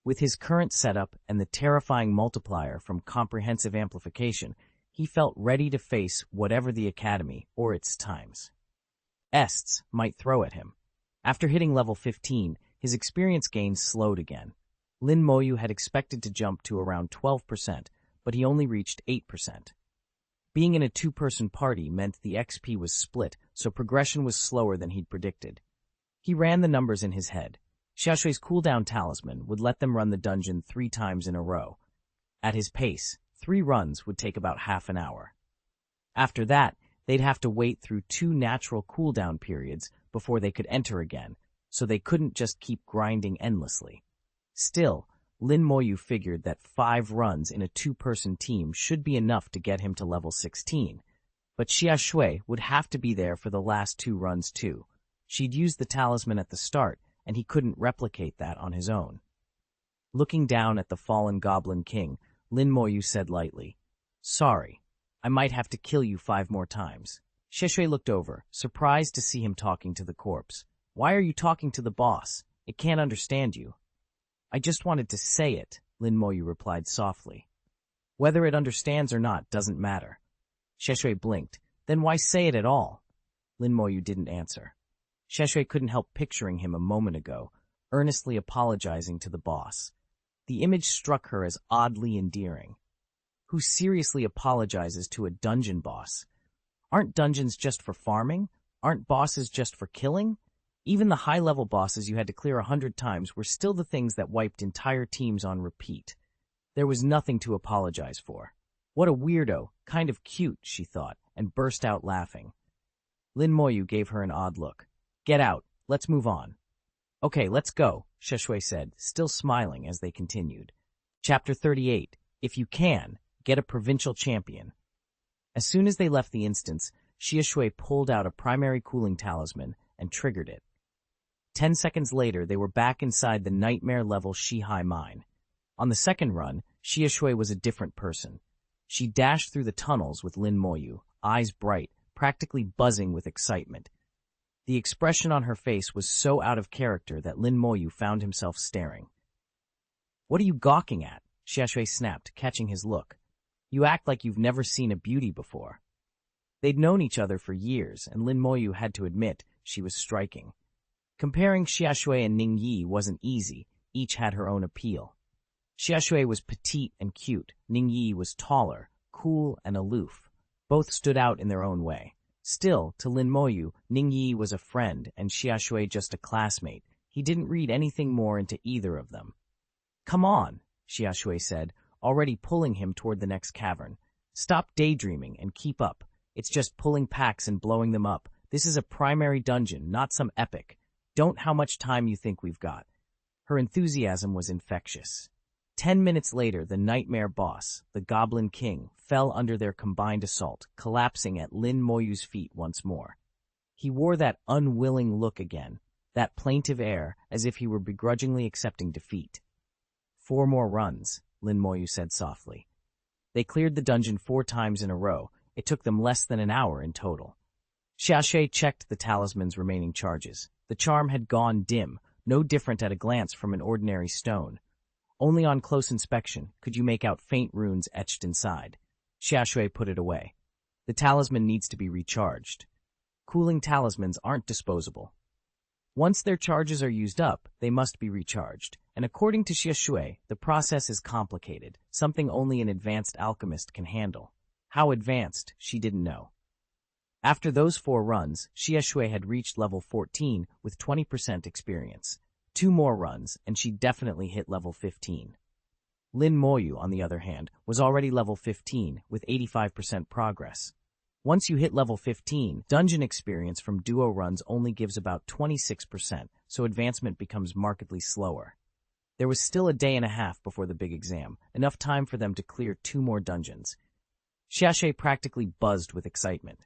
With his current setup and the terrifying multiplier from comprehensive amplification, he felt ready to face whatever the Academy or its times might throw at him. After hitting level 15, his experience gains slowed again. Lin Moyu had expected to jump to around 12%, but he only reached 8%. Being in a two-person party meant the XP was split, so progression was slower than he'd predicted. He ran the numbers in his head. Xiaoshui's cooldown talisman would let them run the dungeon 3 times in a row. At his pace, 3 runs would take about half an hour. After that, they'd have to wait through 2 natural cooldown periods before they could enter again, so they couldn't just keep grinding endlessly. Still, Lin Moyu figured that 5 runs in a 2-person team should be enough to get him to level 16, but Xiaoshui would have to be there for the last 2 runs too. She'd used the talisman at the start, and he couldn't replicate that on his own. Looking down at the fallen Goblin King, Lin Moyu said lightly, "Sorry, I might have to kill you 5 more times." Xiaoshui looked over, surprised to see him talking to the corpse. "Why are you talking to the boss? It can't understand you." "I just wanted to say it," Lin Moyu replied softly. "Whether it understands or not doesn't matter." Xiaoshui blinked. "Then why say it at all?" Lin Moyu didn't answer. Xiaoshui couldn't help picturing him a moment ago, earnestly apologizing to the boss. The image struck her as oddly endearing. Who seriously apologizes to a dungeon boss? Aren't dungeons just for farming? Aren't bosses just for killing? Even the high-level bosses you had to clear 100 times were still the things that wiped entire teams on repeat. There was nothing to apologize for. What a weirdo, kind of cute, she thought, and burst out laughing. Lin Moyu gave her an odd look. "Get out, let's move on." "Okay, let's go," Xiaoshui said, still smiling as they continued. Chapter 38. If you can, get a provincial champion. As soon as they left the instance, Xiaoshui pulled out a primary cooling talisman and triggered it. 10 seconds later, they were back inside the nightmare-level Shihai mine. On the second run, Xiaoshui was a different person. She dashed through the tunnels with Lin Moyu, eyes bright, practically buzzing with excitement. The expression on her face was so out of character that Lin Moyu found himself staring. "What are you gawking at?" Xiaoshui snapped, catching his look. "You act like you've never seen a beauty before." They'd known each other for years, and Lin Moyu had to admit she was striking. Comparing Xiaoshui and Ningyi wasn't easy, each had her own appeal. Xiaoshui was petite and cute, Ningyi was taller, cool and aloof. Both stood out in their own way. Still, to Lin Moyu, Ningyi was a friend and Xiaoshui just a classmate. He didn't read anything more into either of them. "Come on," Xiaoshui said, already pulling him toward the next cavern. "Stop daydreaming and keep up. It's just pulling packs and blowing them up. This is a primary dungeon, not some epic. Don't how much time you think we've got." Her enthusiasm was infectious. 10 minutes later, the nightmare boss, the Goblin King, fell under their combined assault, collapsing at Lin Moyu's feet once more. He wore that unwilling look again, that plaintive air, as if he were begrudgingly accepting defeat. 4 more runs, Lin Moyu said softly. They cleared the dungeon 4 times in a row. It took them less than an hour in total. Xiaoshui checked the talisman's remaining charges. The charm had gone dim, no different at a glance from an ordinary stone. Only on close inspection could you make out faint runes etched inside. Xiaoshui put it away. The talisman needs to be recharged. Cooling talismans aren't disposable. Once their charges are used up, they must be recharged, and according to Xiaoshui, the process is complicated, something only an advanced alchemist can handle. How advanced, she didn't know. After those 4 runs, Xiaoshui had reached level 14 with 20% experience. 2 more runs, and she'd definitely hit level 15. Lin Moyu, on the other hand, was already level 15 with 85% progress. Once you hit level 15, dungeon experience from duo runs only gives about 26%, so advancement becomes markedly slower. There was still a day and a half before the big exam, enough time for them to clear 2 more dungeons. Xiaoshui practically buzzed with excitement.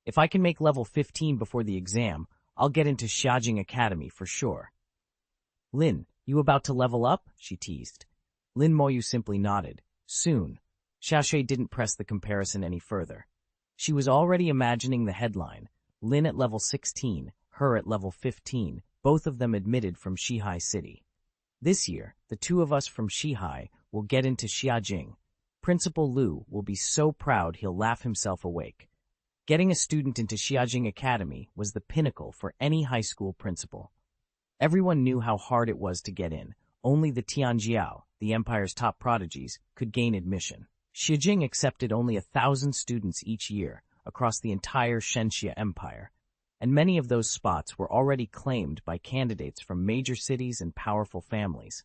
If I can make level 15 before the exam, I'll get into Xiajing Academy for sure. Lin, you about to level up? She teased. Lin Moyu simply nodded. Soon. Xiaoshui didn't press the comparison any further. She was already imagining the headline, Lin at level 16, her at level 15, both of them admitted from Shihai City. This year, the 2 of us from Shihai will get into Xiajing. Principal Lu will be so proud he'll laugh himself awake. Getting a student into Xiajing Academy was the pinnacle for any high school principal. Everyone knew how hard it was to get in. Only the Tianjiao, the Empire's top prodigies, could gain admission. Xiajing accepted only 1,000 students each year across the entire Shenxia Empire, and many of those spots were already claimed by candidates from major cities and powerful families.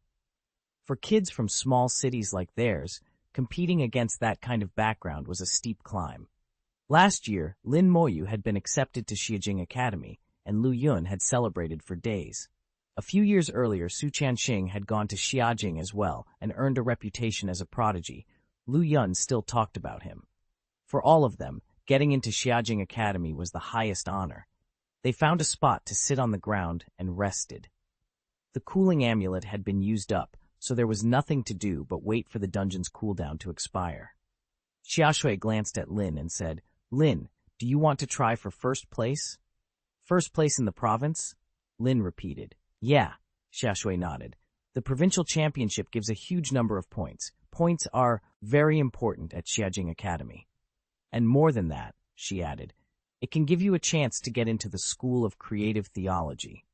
For kids from small cities like theirs, competing against that kind of background was a steep climb. Last year, Lin Moyu had been accepted to Xiajing Academy, and Lu Yun had celebrated for days. A few years earlier, Su Chanxing had gone to Xiajing as well and earned a reputation as a prodigy. Lu Yun still talked about him. For all of them, getting into Xiajing Academy was the highest honor. They found a spot to sit on the ground and rested. The cooling amulet had been used up, so there was nothing to do but wait for the dungeon's cooldown to expire. Xiaoshui glanced at Lin and said, Lin, do you want to try for first place? First place in the province? Lin repeated. Yeah, Xiaoshui nodded. The provincial championship gives a huge number of points. Points are very important at Xiajing Academy. And more than that, she added, it can give you a chance to get into the School of Creative Theology.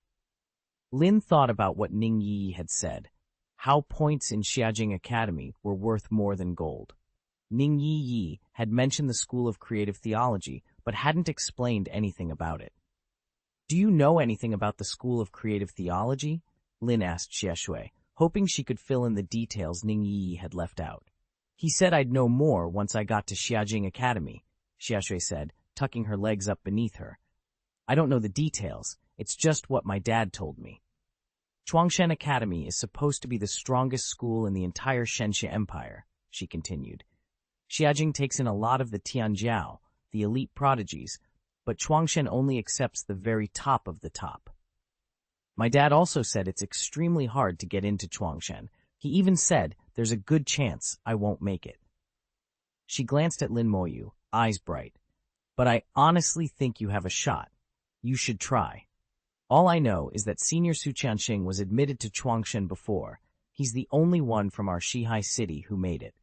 Lin thought about what Ning Yi had said, how points in Xiajing Academy were worth more than gold. Ning Yi had mentioned the School of Creative Theology, but hadn't explained anything about it. Do you know anything about the School of Creative Theology? Lin asked Xiaoshui, hoping she could fill in the details Ning Yi had left out. He said I'd know more once I got to Xiajing Academy, Xiaoshui said, tucking her legs up beneath her. I don't know the details, it's just what my dad told me. Chuangshen Academy is supposed to be the strongest school in the entire Shenxia Empire, she continued. Xiajing takes in a lot of the Tianjiao, the elite prodigies, but Chuangshen only accepts the very top of the top. My dad also said it's extremely hard to get into Chuangshen. He even said there's a good chance I won't make it. She glanced at Lin Moyu, eyes bright. But I honestly think you have a shot. You should try. All I know is that Senior Su Chanxing was admitted to Chuangshen before. He's the only one from our Shihai city who made it.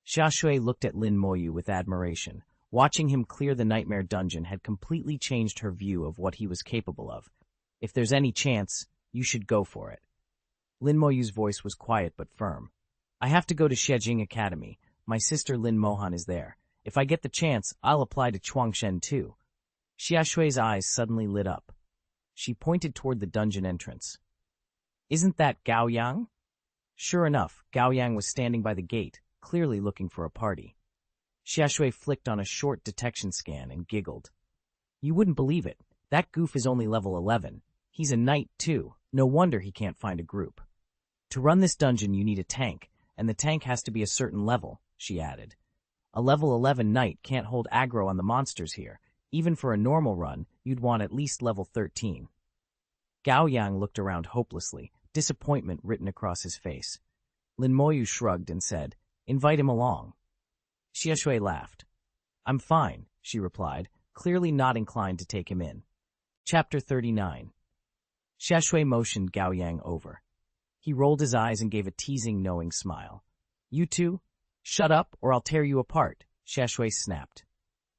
Xiaoshui looked at Lin Moyu with admiration. Watching him clear the nightmare dungeon had completely changed her view of what he was capable of. If there's any chance, you should go for it. Lin Moyu's voice was quiet but firm. I have to go to Xiajing Academy. My sister Lin Mohan is there. If I get the chance, I'll apply to Chuangshen too. Xiaoshui's eyes suddenly lit up. She pointed toward the dungeon entrance. Isn't that Gao Yang? Sure enough, Gao Yang was standing by the gate, clearly looking for a party. Xiaoshui flicked on a short detection scan and giggled. You wouldn't believe it. That goof is only level 11. He's a knight too. No wonder he can't find a group. To run this dungeon you need a tank, and the tank has to be a certain level, she added. A level 11 knight can't hold aggro on the monsters here. Even for a normal run, you'd want at least level 13. Gao Yang looked around hopelessly, disappointment written across his face. Lin Moyu shrugged and said, Invite him along. Xiaoshui laughed. I'm fine, she replied, clearly not inclined to take him in. Chapter 39. Xiaoshui motioned Gao Yang over. He rolled his eyes and gave a teasing, knowing smile. You two? Shut up, or I'll tear you apart, Xiaoshui snapped.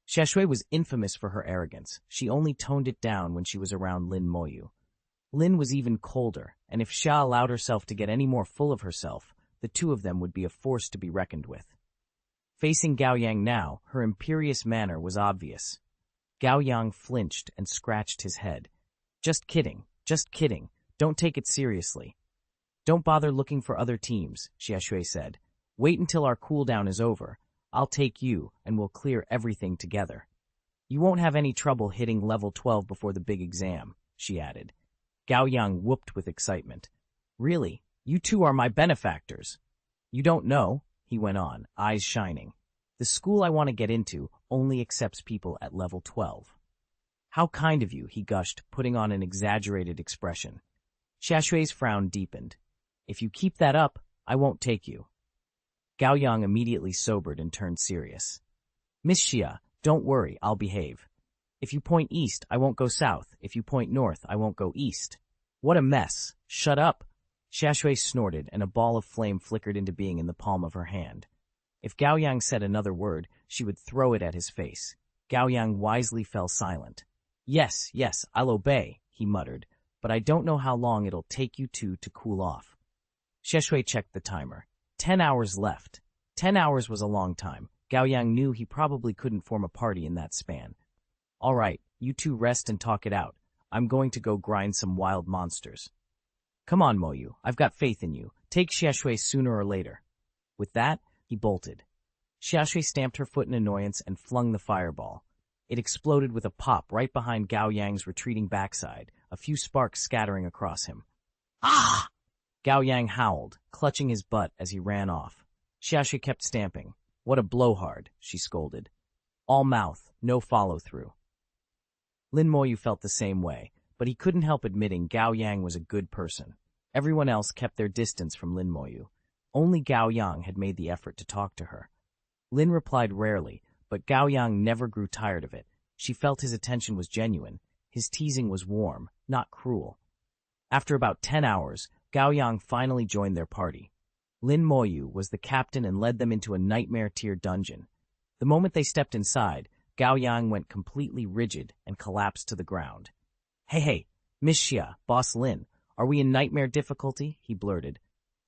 Xiaoshui was infamous for her arrogance. She only toned it down when she was around Lin Moyu. Lin was even colder, and if Xia allowed herself to get any more full of herself, the two of them would be a force to be reckoned with. Facing Gao Yang now, her imperious manner was obvious. Gao Yang flinched and scratched his head. Just kidding, don't take it seriously. Don't bother looking for other teams, Xiaoshui said. Wait until our cooldown is over. I'll take you, and we'll clear everything together. You won't have any trouble hitting level 12 before the big exam, she added. Gao Yang whooped with excitement. Really? You two are my benefactors. You don't know, he went on, eyes shining. The school I want to get into only accepts people at level 12. How kind of you, he gushed, putting on an exaggerated expression. Xiaoshui's frown deepened. If you keep that up, I won't take you. Gao Yang immediately sobered and turned serious. Miss Xia, don't worry, I'll behave. If you point east, I won't go south. If you point north, I won't go east. What a mess. Shut up. Xiaoshui snorted, and a ball of flame flickered into being in the palm of her hand. If Gao Yang said another word, she would throw it at his face. Gao Yang wisely fell silent. Yes, I'll obey, he muttered, but I don't know how long it'll take you two to cool off. Xiaoshui checked the timer. 10 hours left. 10 hours was a long time. Gao Yang knew he probably couldn't form a party in that span. All right, you two rest and talk it out. I'm going to go grind some wild monsters. Come on, Moyu, I've got faith in you. Take Xiaoshui sooner or later. With that, he bolted. Xiaoshui stamped her foot in annoyance and flung the fireball. It exploded with a pop right behind Gao Yang's retreating backside, a few sparks scattering across him. Ah! Gao Yang howled, clutching his butt as he ran off. Xiaoshui kept stamping. What a blowhard, she scolded. All mouth, no follow-through. Lin Moyu felt the same way, but he couldn't help admitting Gao Yang was a good person. Everyone else kept their distance from Lin Moyu. Only Gao Yang had made the effort to talk to her. Lin replied rarely, but Gao Yang never grew tired of it. She felt his attention was genuine. His teasing was warm, not cruel. After about 10 hours, Gao Yang finally joined their party. Lin Moyu was the captain and led them into a nightmare-tier dungeon. The moment they stepped inside, Gao Yang went completely rigid and collapsed to the ground. Hey, Miss Xia, Boss Lin, are we in nightmare difficulty? He blurted,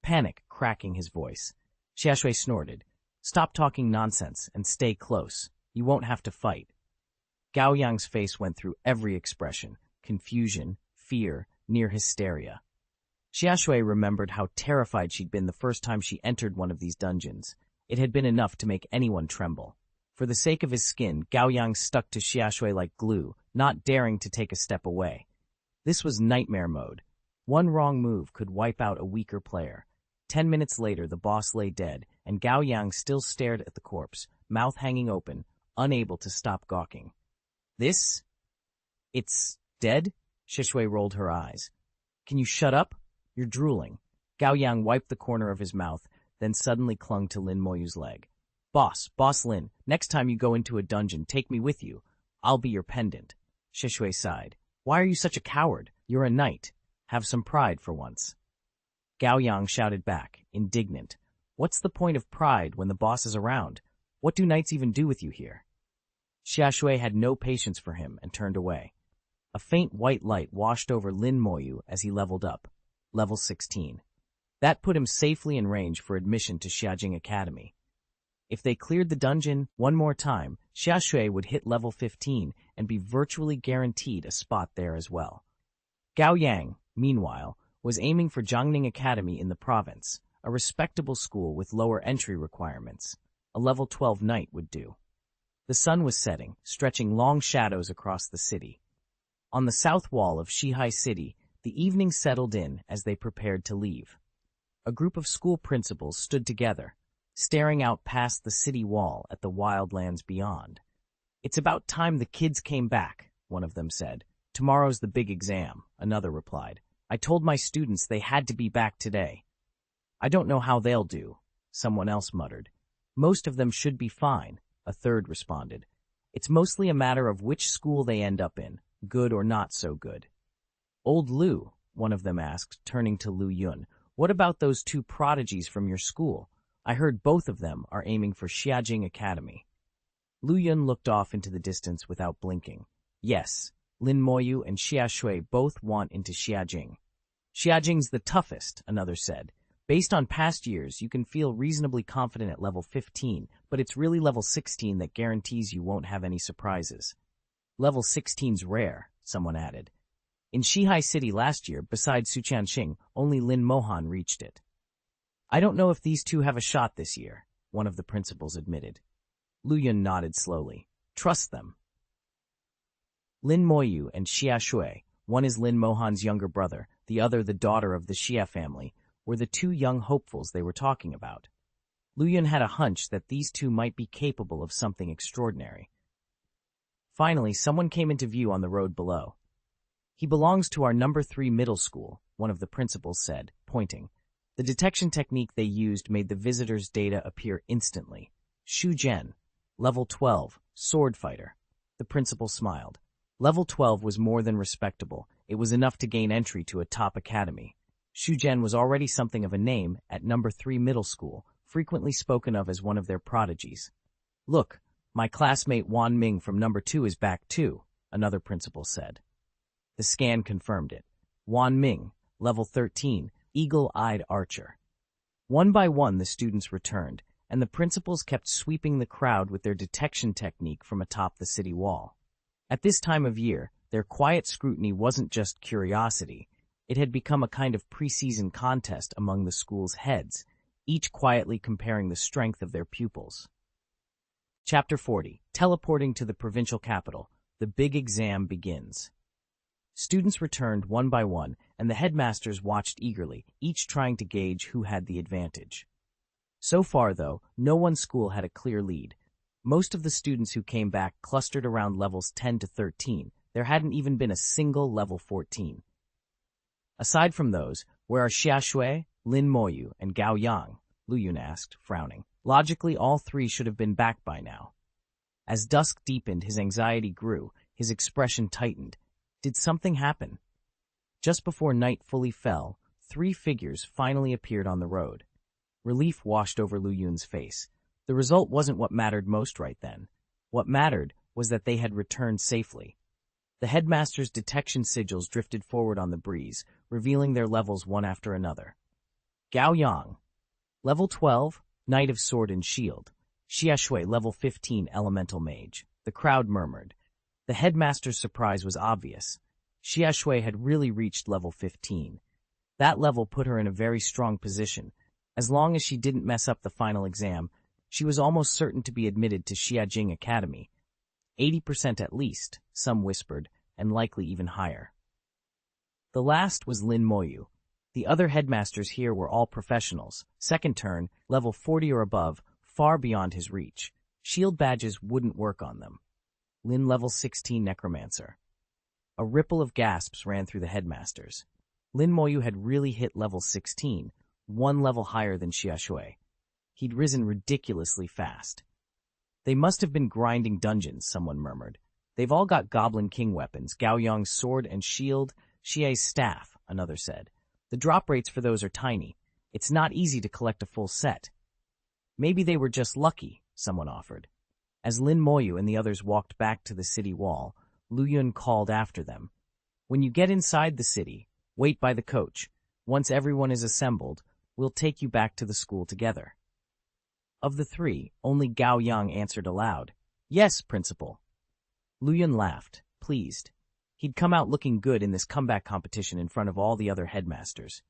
panic cracking his voice. Xiaoshui snorted. Stop talking nonsense and stay close. You won't have to fight. Gao Yang's face went through every expression, confusion, fear, near hysteria. Xiaoshui remembered how terrified she'd been the first time she entered one of these dungeons. It had been enough to make anyone tremble. For the sake of his skin, Gao Yang stuck to Xiaoshui like glue, not daring to take a step away. This was nightmare mode. One wrong move could wipe out a weaker player. 10 minutes later, the boss lay dead, and Gao Yang still stared at the corpse, mouth hanging open, unable to stop gawking. It's dead? Xiaoshui rolled her eyes. Can you shut up? You're drooling. Gao Yang wiped the corner of his mouth, then suddenly clung to Lin Moyu's leg. Boss Lin, next time you go into a dungeon, take me with you. I'll be your pendant. Xiaoshui sighed. Why are you such a coward? You're a knight. Have some pride for once. Gao Yang shouted back, indignant. What's the point of pride when the boss is around? What do knights even do with you here? Xiaoshui had no patience for him and turned away. A faint white light washed over Lin Moyu as he leveled up. Level 16. That put him safely in range for admission to Xiajing Academy. If they cleared the dungeon one more time, Xiaoshui would hit level 15 and be virtually guaranteed a spot there as well. Gao Yang, meanwhile, was aiming for Jiangning Academy in the province, a respectable school with lower entry requirements. A level 12 knight would do. The sun was setting, stretching long shadows across the city. On the south wall of Shihai City, the evening settled in as they prepared to leave. A group of school principals stood together, staring out past the city wall at the wildlands beyond. It's about time the kids came back, one of them said. Tomorrow's the big exam, another replied. I told my students they had to be back today. I don't know how they'll do, someone else muttered. Most of them should be fine, a third responded. It's mostly a matter of which school they end up in, good or not so good. Old Lu, one of them asked, turning to Lu Yun. What about those two prodigies from your school? I heard both of them are aiming for Xiajing Academy. Lu Yun looked off into the distance without blinking. Yes, Lin Moyu and Xia Shui both want into Xiajing. Xiajing's the toughest, another said. Based on past years, you can feel reasonably confident at level 15, but it's really level 16 that guarantees you won't have any surprises. Level 16's rare, someone added. In Shihai City last year, besides Su Qianxing, only Lin Mohan reached it. I don't know if these two have a shot this year, one of the principals admitted. Lu Yun nodded slowly. Trust them. Lin Moyu and Xia Shui, one is Lin Mohan's younger brother, the other the daughter of the Xia family, were the two young hopefuls they were talking about. Lu Yun had a hunch that these two might be capable of something extraordinary. Finally, someone came into view on the road below. He belongs to our number 3 middle school, one of the principals said, pointing. The detection technique they used made the visitor's data appear instantly. Shu Zhen, level 12, sword fighter. The principal smiled. Level 12 was more than respectable. It was enough to gain entry to a top academy. Shu Zhen was already something of a name at number 3 middle school, frequently spoken of as one of their prodigies. Look, my classmate Wan Ming from number 2 is back too, another principal said. The scan confirmed it. Wan Ming, level 13, eagle-eyed archer. One by one the students returned, and the principals kept sweeping the crowd with their detection technique from atop the city wall. At this time of year, their quiet scrutiny wasn't just curiosity. It had become a kind of pre-season contest among the school's heads, each quietly comparing the strength of their pupils. Chapter 40. Teleporting to the provincial capital. The big exam begins. Students returned one by one, and the headmasters watched eagerly, each trying to gauge who had the advantage. So far, though, no one school had a clear lead. Most of the students who came back clustered around levels 10 to 13. There hadn't even been a single level 14. Aside from those, where are Xia Shui, Lin Moyu, and Gao Yang? Lu Yun asked, frowning. Logically, all three should have been back by now. As dusk deepened, his anxiety grew, his expression tightened. Did something happen? Just before night fully fell, 3 figures finally appeared on the road. Relief washed over Lu Yun's face. The result wasn't what mattered most right then. What mattered was that they had returned safely. The headmaster's detection sigils drifted forward on the breeze, revealing their levels one after another. Gao Yang, level 12, Knight of Sword and Shield. Xia Shui, level 15, Elemental Mage. The crowd murmured. The headmaster's surprise was obvious. Xia Shui had really reached level 15. That level put her in a very strong position. As long as she didn't mess up the final exam, she was almost certain to be admitted to Xiajing Academy. 80% at least, some whispered, and likely even higher. The last was Lin Moyu. The other headmasters here were all professionals. Second turn, level 40 or above, far beyond his reach. Shield badges wouldn't work on them. Lin level 16 Necromancer. A ripple of gasps ran through the headmasters. Lin Moyu had really hit level 16, one level higher than Xia Shui. He'd risen ridiculously fast. They must have been grinding dungeons, someone murmured. They've all got Goblin King weapons, Gao Yang's sword and shield, Xia's staff, another said. The drop rates for those are tiny. It's not easy to collect a full set. Maybe they were just lucky, someone offered. As Lin Moyu and the others walked back to the city wall, Lu Yun called after them. When you get inside the city, wait by the coach. Once everyone is assembled, we'll take you back to the school together. Of the 3, only Gao Yang answered aloud. Yes, principal. Lu Yun laughed, pleased. He'd come out looking good in this comeback competition in front of all the other headmasters.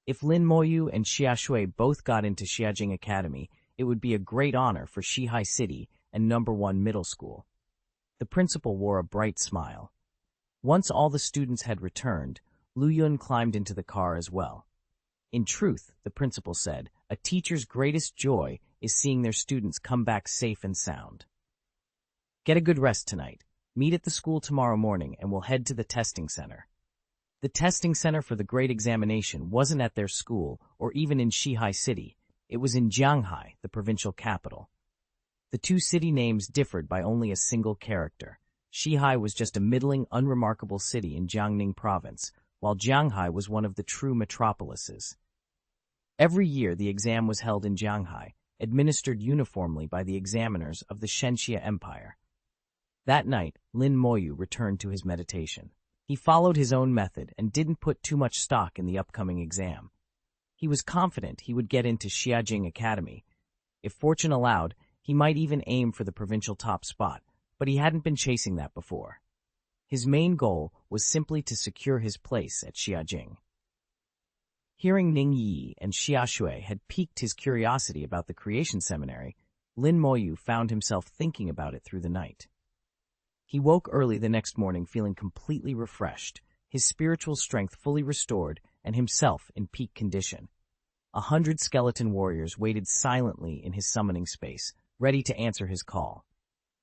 If Lin Moyu and Xia Shui both got into Xiajing Academy, it would be a great honor for Shihai City and number 1 middle school. The principal wore a bright smile. Once all the students had returned, Lu Yun climbed into the car as well. In truth, the principal said, a teacher's greatest joy is seeing their students come back safe and sound. Get a good rest tonight. Meet at the school tomorrow morning and we'll head to the testing center. The testing center for the great examination wasn't at their school or even in Shihai City. It was in Jianghai, the provincial capital. The 2 city names differed by only a single character. Shihai was just a middling, unremarkable city in Jiangning province, while Jianghai was one of the true metropolises. Every year the exam was held in Jianghai, administered uniformly by the examiners of the Shenxia Empire. That night, Lin Moyu returned to his meditation. He followed his own method and didn't put too much stock in the upcoming exam. He was confident he would get into Xiajing Academy. If fortune allowed, he might even aim for the provincial top spot, but he hadn't been chasing that before. His main goal was simply to secure his place at Xiajing. Hearing Ning Yi and Xia Shui had piqued his curiosity about the creation seminary, Lin Moyu found himself thinking about it through the night. He woke early the next morning feeling completely refreshed, his spiritual strength fully restored, and himself in peak condition. 100 skeleton warriors waited silently in his summoning space, ready to answer his call.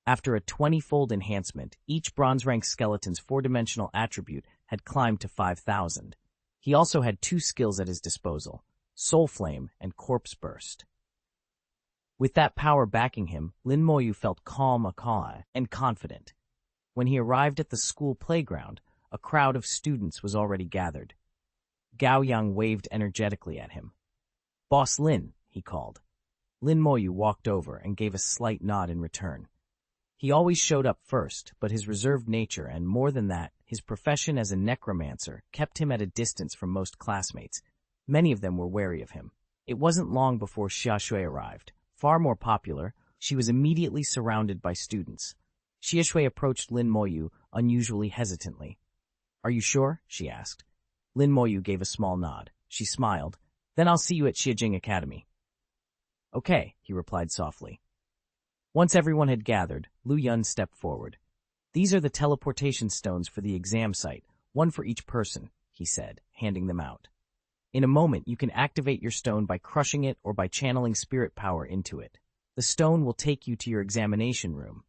After a 20-fold enhancement, each bronze-rank skeleton's 4-dimensional attribute had climbed to 5,000. He also had 2 skills at his disposal, Soul Flame and Corpse Burst. With that power backing him, Lin Moyu felt calm and confident. When he arrived at the school playground, a crowd of students was already gathered. Gao Yang waved energetically at him. "Boss Lin," he called. Lin Moyu walked over and gave a slight nod in return. He always showed up first, but his reserved nature and, more than that, his profession as a necromancer kept him at a distance from most classmates. Many of them were wary of him. It wasn't long before Xia Shui arrived. Far more popular, she was immediately surrounded by students. Xia Shui approached Lin Moyu unusually hesitantly. "Are you sure?" she asked. Lin Moyu gave a small nod. She smiled. "Then I'll see you at Xiajing Academy." "Okay," he replied softly. Once everyone had gathered, Lu Yun stepped forward. "These are the teleportation stones for the exam site, one for each person," he said, handing them out. "In a moment, you can activate your stone by crushing it or by channeling spirit power into it. The stone will take you to your examination room."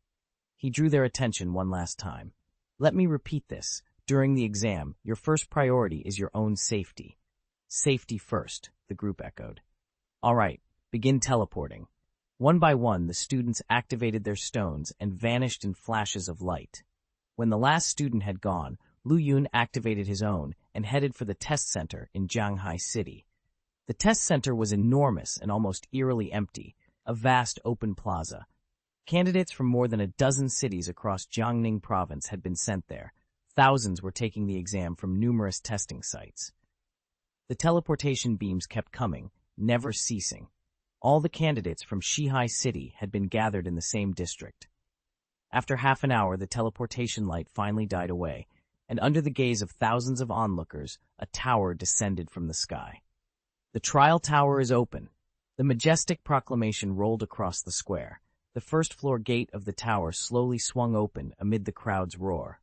He drew their attention one last time. "Let me repeat this. During the exam, your first priority is your own safety." "Safety first," the group echoed. "All right, begin teleporting." One by one, the students activated their stones and vanished in flashes of light. When the last student had gone, Lu Yun activated his own and headed for the test center in Jianghai City. The test center was enormous and almost eerily empty, a vast open plaza. Candidates from more than a dozen cities across Jiangning province had been sent there. Thousands were taking the exam from numerous testing sites. The teleportation beams kept coming, never ceasing. All the candidates from Shihai City had been gathered in the same district. After half an hour, the teleportation light finally died away, and under the gaze of thousands of onlookers, a tower descended from the sky. "The trial tower is open." The majestic proclamation rolled across the square. The first-floor gate of the tower slowly swung open amid the crowd's roar.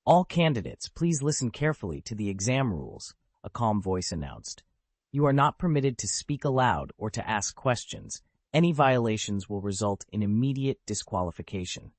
"All candidates, please listen carefully to the exam rules," a calm voice announced. "You are not permitted to speak aloud or to ask questions. Any violations will result in immediate disqualification."